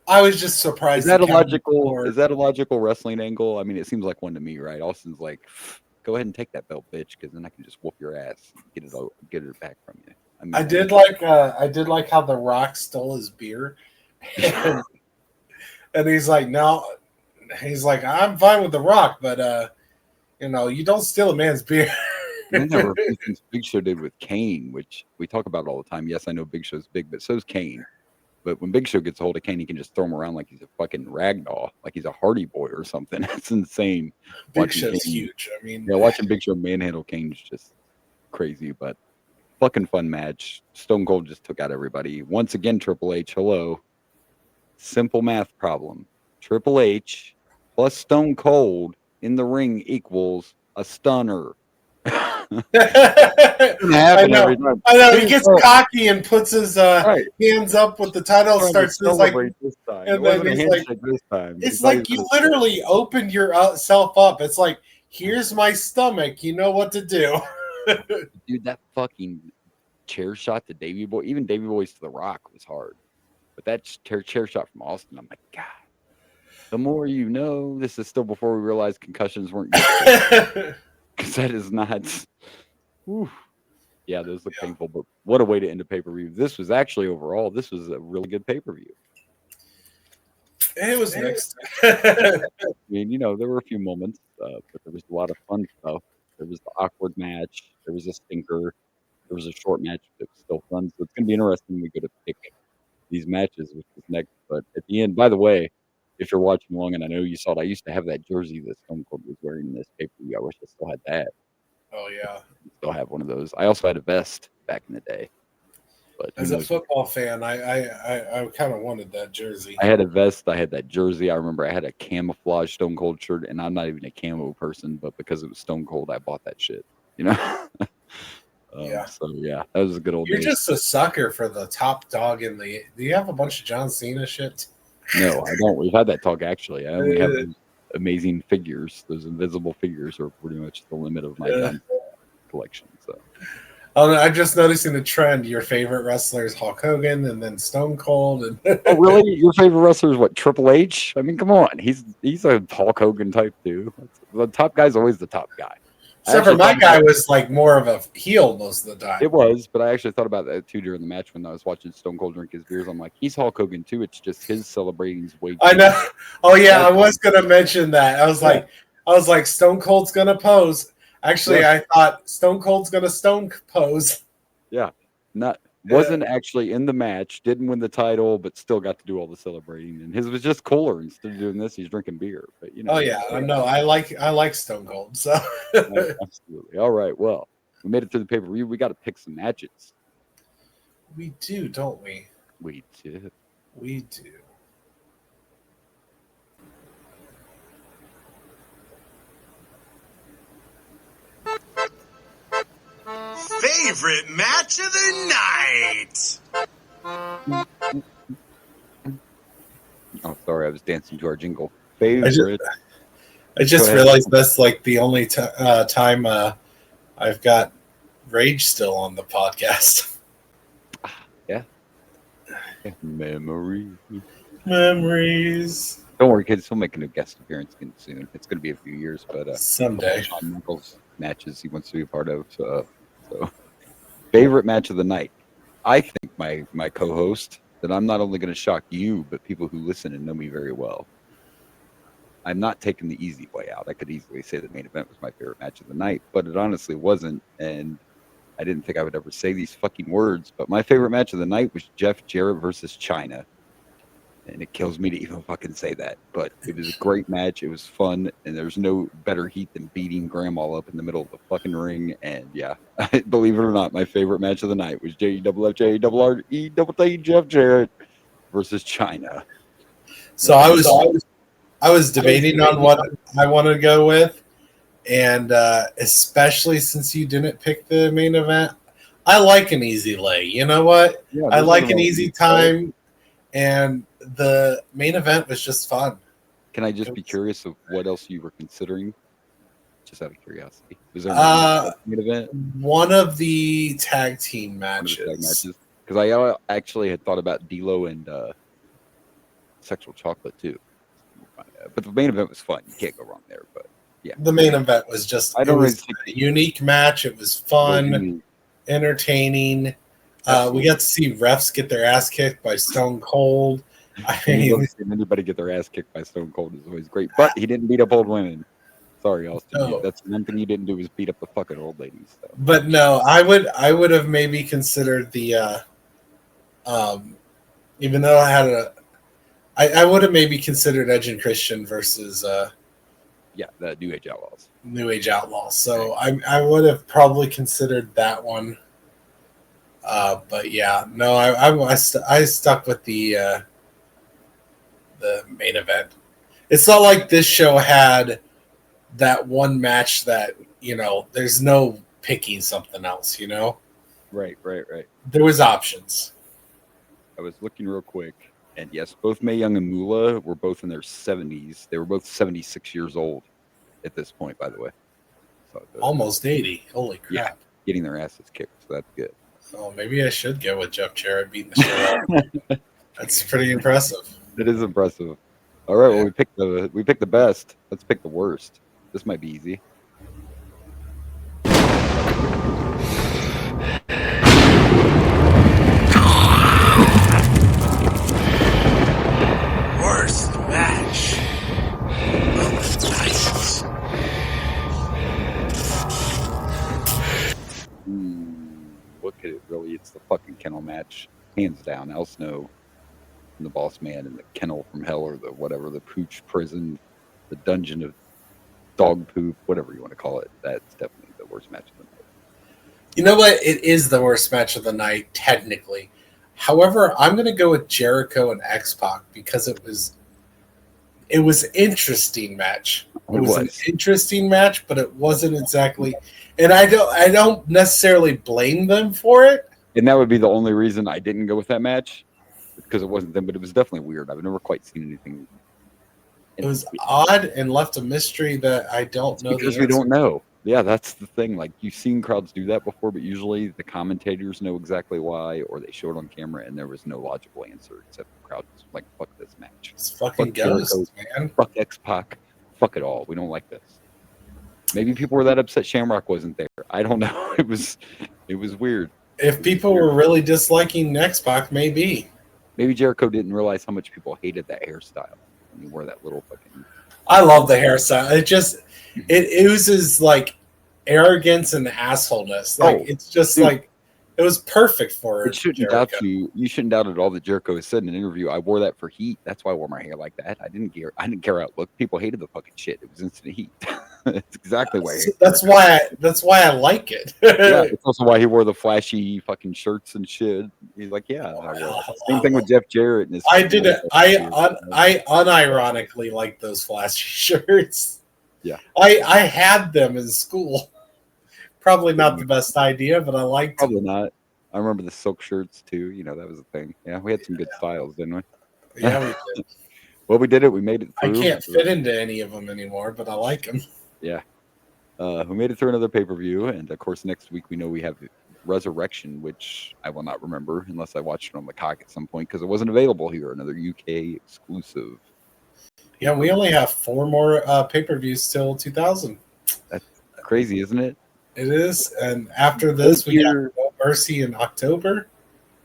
I was just surprised. Is that a logical wrestling angle? I mean, it seems like one to me, right? Austin's like, go ahead and take that belt, bitch, because then I can just whoop your ass, and get it back from you. I mean, I did like how The Rock stole his beer, and he's like, no, he's like, I'm fine with The Rock, but you don't steal a man's beer. Big Show did with Kane, which we talk about all the time. Yes, I know Big Show's big, but so's Kane. But when Big Show gets a hold of Kane, he can just throw him around like he's a fucking ragdoll, like he's a Hardy Boy or something. That's insane. Big Show's huge. I mean, watching Big Show manhandle Kane is just crazy, but fucking fun match. Stone Cold just took out everybody. Once again, Triple H, hello. Simple math problem. Triple H plus Stone Cold in the ring equals a stunner. I know. He gets cocky and puts his hands up with the title. Starts like, and then he's like, "It's like you literally opened yourself up. It's like, here's my stomach. You know what to do." Dude, that fucking chair shot to Davey Boy, even Davey Boy's to The Rock was hard, but that chair shot from Austin, I'm like, God. The more you know. This is still before we realized concussions weren't good. Because that is not. Whew. Yeah, those look painful, but what a way to end a pay-per-view. This was actually overall, this was a really good pay-per-view. It was next. I mean, there were a few moments, but there was a lot of fun stuff. There was the awkward match. There was a stinker. There was a short match that was still fun. So it's going to be interesting when we go to pick these matches, which is next. But at the end, by the way, if you're watching along, and I know you saw it, I used to have that jersey that Stone Cold was wearing in this pay-per-view. I wish I still had that. Oh, yeah. I still have one of those. I also had a vest back in the day. But as a football fan, I kind of wanted that jersey. I had a vest. I had that jersey. I remember I had a camouflage Stone Cold shirt, and I'm not even a camo person, but because it was Stone Cold, I bought that shit. Yeah. So yeah, that was a good old You're days. just a sucker for the top dog in the. Do you have a bunch of John Cena shit? No, I don't. We've had that talk actually. I only have those amazing figures. Those invisible figures are pretty much the limit of my John Cena collection. So. I'm just noticing the trend. Your favorite wrestler is Hulk Hogan, and then Stone Cold. And Oh, really? Your favorite wrestler is what? Triple H? I mean, come on. He's a Hulk Hogan type too. The top guy's always the top guy. Except for my guy was like more of a heel most of the time. It was, but I actually thought about that too during the match when I was watching Stone Cold drink his beers. I'm like, he's Hulk Hogan too. It's just his celebrating's way. I know. Oh yeah, I was gonna mention that. I was like, Stone Cold's gonna pose. Actually, I thought Stone Cold's gonna stone pose. Yeah, wasn't actually in the match. Didn't win the title, but still got to do all the celebrating. And his was just cooler. Instead of doing this, he's drinking beer. But Oh yeah, I know. I like Stone Cold. So absolutely. All right. Well, we made it through the pay-per-view. We got to pick some matches. We do, don't we? We do. We do. Favorite match of the night. Oh, sorry, I was dancing to our jingle. Favorite. I just realized that's like the only time I've got Rage still on the podcast. Yeah. Memories. Don't worry, kids. He'll make a new guest appearance soon. It's going to be a few years, but someday. Shawn Michaels matches he wants to be a part of. So, favorite match of the night. I think my co-host that I'm not only going to shock you, but people who listen and know me very well. I'm not taking the easy way out. I could easily say the main event was my favorite match of the night, but it honestly wasn't. And I didn't think I would ever say these fucking words, but my favorite match of the night was Jeff Jarrett versus China. And it kills me to even fucking say that, but it was a great match. It was fun, and there's no better heat than beating Grandma up in the middle of the fucking ring. And yeah, believe it or not, my favorite match of the night was JFFJRRE Jeff Jarrett versus China. So I was debating on what I want to go with, and especially since you didn't pick the main event, I like an easy lay. You know what? Yeah, I like an easy time, and the main event was just fun. Can I just be curious of what else you were considering? Just out of curiosity. Was there a main event? One of the tag team matches. Because I actually had thought about D-Lo and Sexual Chocolate too. But the main event was fun. You can't go wrong there. But yeah, the main event was just a unique match. It was fun, entertaining. We got to see refs get their ass kicked by Stone Cold. I mean, anybody get their ass kicked by Stone Cold is always great, but he didn't beat up old women. Sorry, Austin. No. That's one thing he didn't do was beat up the fucking old ladies. So. But no, I would have maybe considered the even though I had I would have maybe considered Edge and Christian versus the New Age Outlaws. New Age Outlaws. So I would have probably considered that one. But yeah, no, I stuck with the main event. It's not like this show had that one match that, there's no picking something else, Right. There was options. I was looking real quick, and yes, both Mae Young and Moolah were both in their 70s. They were both 76 years old at this point, by the way. So almost 80. Holy crap. Yeah, getting their asses kicked, so that's good. Oh, maybe I should go with Jeff Jarrett beating the shit out. That's pretty impressive. It is impressive. All right, well, we picked the best. Let's pick the worst. This might be easy. Worst match of the night. What could it really? It's the fucking kennel match, hands down. Al Snow and the Boss Man and the kennel from hell, or the whatever, the Pooch prison, the dungeon of dog poop, whatever you want to call it. That's definitely the worst match of the night. You know what? It is the worst match of the night, technically. However, I'm going to go with Jericho and X-Pac because it was interesting match. It was an interesting match, but it wasn't exactly. And I don't necessarily blame them for it. And that would be the only reason I didn't go with that match, because it wasn't them. But it was definitely weird. I've never quite seen anything. It was odd and left a mystery that I don't know. Because we don't know. Yeah, that's the thing. Like, you've seen crowds do that before, but usually the commentators know exactly why, or they show it on camera, and there was no logical answer except the crowd was like, "Fuck this match. It's fucking ghosts, man. Fuck X-Pac. Fuck it all. We don't like this." Maybe people were that upset Shamrock wasn't there. I don't know. It was weird. If people were really disliking X-Pac, maybe Jericho didn't realize how much people hated that hairstyle when he wore that little fucking. I love the hairstyle. It oozes like arrogance and assholeness. Like it's just like it was perfect for it. Shouldn't doubt you. You shouldn't doubt at all that Jericho has said in an interview, "I wore that for heat. That's why I wore my hair like that. I didn't care how it looked. People hated the fucking shit. It was instant heat." That's exactly why. That's why I like it. Yeah, it's also why he wore the flashy fucking shirts and shit. He's like, yeah. Same thing with Jeff Jarrett. And I did it. I unironically like those flashy shirts. Yeah, I had them in school. Probably not the best idea, but I liked them. Probably not. I remember the silk shirts too. You know, that was a thing. Yeah, we had some good styles, didn't we? Yeah, we did. Well, we did it. We made it through. I can't fit into any of them anymore, but I like them. Yeah. We made it through another pay-per-view, and of course next week we know we have Resurrection, which I will not remember unless I watched it on the cock at some point because it wasn't available here. Another UK exclusive. Yeah, we only have 4 more pay-per-views till 2000. That's crazy, isn't it? It is, and after this we got No Mercy in October.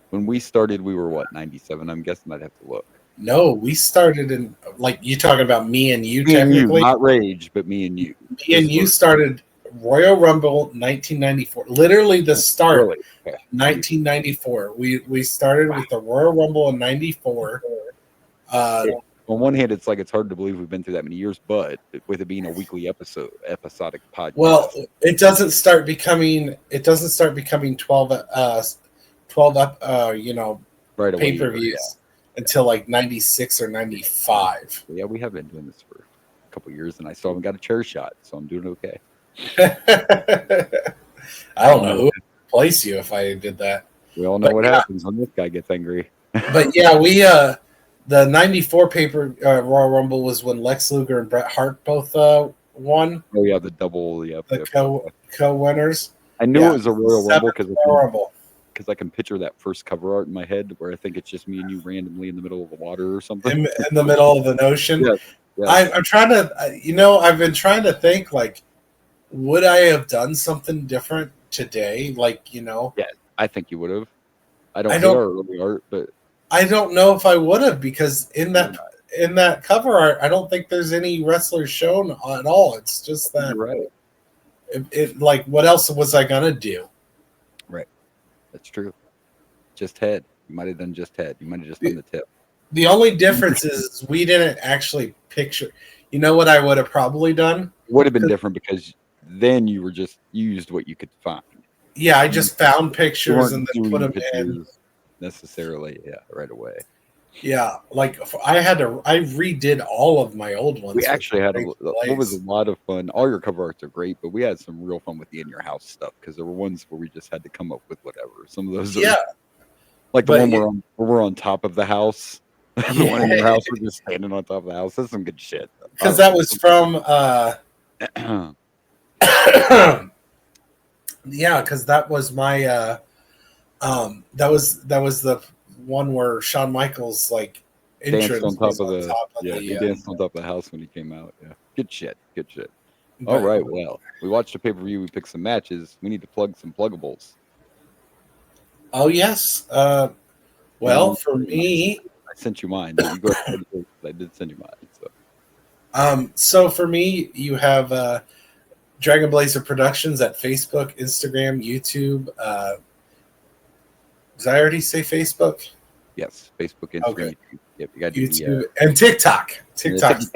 When we started, we were what, 97? I'm guessing I'd have to look. No, we started in, like, you talking about me and you, me technically? And you, not Rage, but me and you. Me and you started Royal Rumble 1994. Literally the start, really? Okay. 1994. We started with the Royal Rumble in 94. On one hand, it's like it's hard to believe we've been through that many years, but with it being a weekly episodic podcast. Well, it doesn't start becoming 12 right away, pay-per-views until like 96 or 95. Yeah, we have been doing this for a couple of years, and I still haven't got a chair shot, so I'm doing okay. I don't know who would replace you if I did that. We all know what happens when this guy gets angry. But yeah, the 94 Royal Rumble was when Lex Luger and Bret Hart both won. Oh yeah, the double, yeah, the co-winners. I knew it was a Royal Rumble because I can picture that first cover art in my head where I think it's just me and you randomly in the middle of the water or something. In the middle of an ocean. Yes, yes. I'm trying to, I've been trying to think, like, would I have done something different today? Like, Yeah, I think you would have. I don't know our early art, but I don't know if I would have, because in that cover art, I don't think there's any wrestlers shown at all. It's just that. You're right. It like, what else was I gonna do? Right. That's true. Just head. You might have done just head. You might have just done the tip. The only difference is we didn't actually picture. You know what I would have probably done? It would have been different because then you were just used what you could find. Yeah, I just found pictures and then put them in. Necessarily, yeah, right away. Yeah, like I redid all of my old ones. We actually had what was a lot of fun. All your cover arts are great, but we had some real fun with the in your house stuff because there were ones where we just had to come up with whatever. Some of those, like the one where we're on top of the house. The one in your house, we're just standing on top of the house. That's some good shit. Because that was from, yeah, because that was my, that was the one where Shawn Michaels danced on top of the he danced on top of the house when he came out. Yeah, good shit. All right, well, we watched a pay-per-view. We picked some matches. We need to plug some pluggables. Oh yes. Well, for me, I sent you mine. You go ahead. I did send you So mine. so for me, you have Dragon Blazer Productions at Facebook, Instagram, YouTube. Did I already say Facebook? Yes, Facebook, Instagram, okay. YouTube. Yep, you got YouTube and TikTok. TikTok's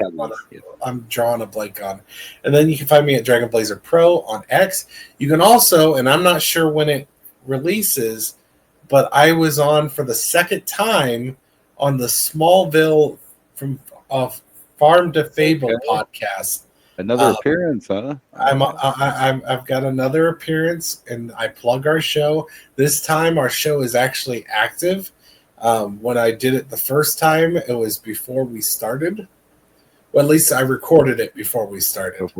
I'm drawing a blank on. And then you can find me at Dragon Blazer Pro on X. You can also, and I'm not sure when it releases, but I was on for the second time on the Smallville from Farm to Fable podcast. Another appearance, huh? I've got another appearance, and I plug our show. This time, our show is actually active. When I did it the first time, it was before we started. Well, at least I recorded it before we started.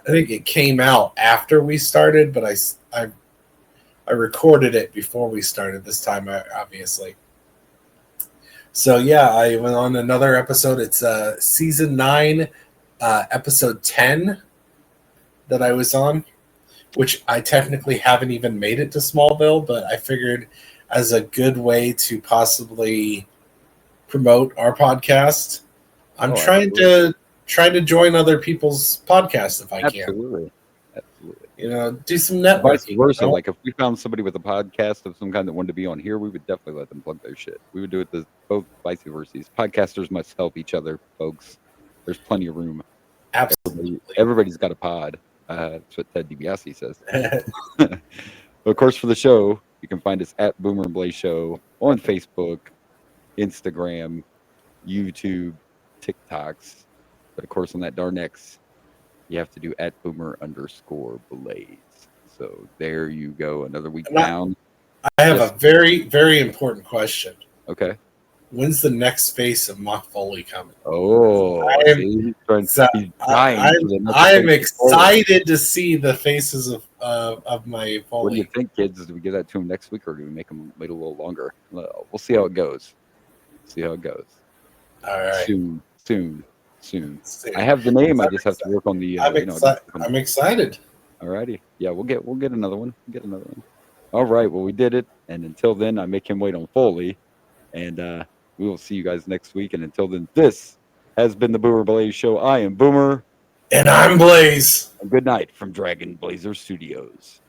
I think it came out after we started, but I recorded it before we started this time, obviously. So yeah, I went on another episode. It's season 9, episode 10 that I was on, which I technically haven't even made it to Smallville, but I figured as a good way to possibly promote our podcast, I'm trying to join other people's podcasts if I can. Absolutely. You know, do some networking. Vice versa. Like if we found somebody with a podcast of some kind that wanted to be on here, we would definitely let them plug their shit. We would do it both vice versa. Podcasters must help each other, folks. There's plenty of room. Absolutely. Everybody's got a pod. That's what Ted DiBiase says. But of course, for the show, you can find us at Boomer and Blaze Show on Facebook, Instagram, YouTube, TikToks. But of course, on that darn X, you have to do at Boomer_Blaze. So there you go. Another week down. I have a very, very important question. Okay. When's the next face of Mock Foley coming? Oh, I am excited to see the faces of my Foley. What do you think, kids? Do we give that to him next week, or do we make him wait a little longer? We'll see how it goes. All right. Soon. I have the name. I just have to work on the. I'm excited. Alrighty. Yeah, we'll get another one. All right. Well, we did it. And until then, I make him wait on Foley. And we will see you guys next week. And until then, this has been the Boomer Blaze Show. I am Boomer. And I'm Blaze. And good night from Dragon Blazer Studios.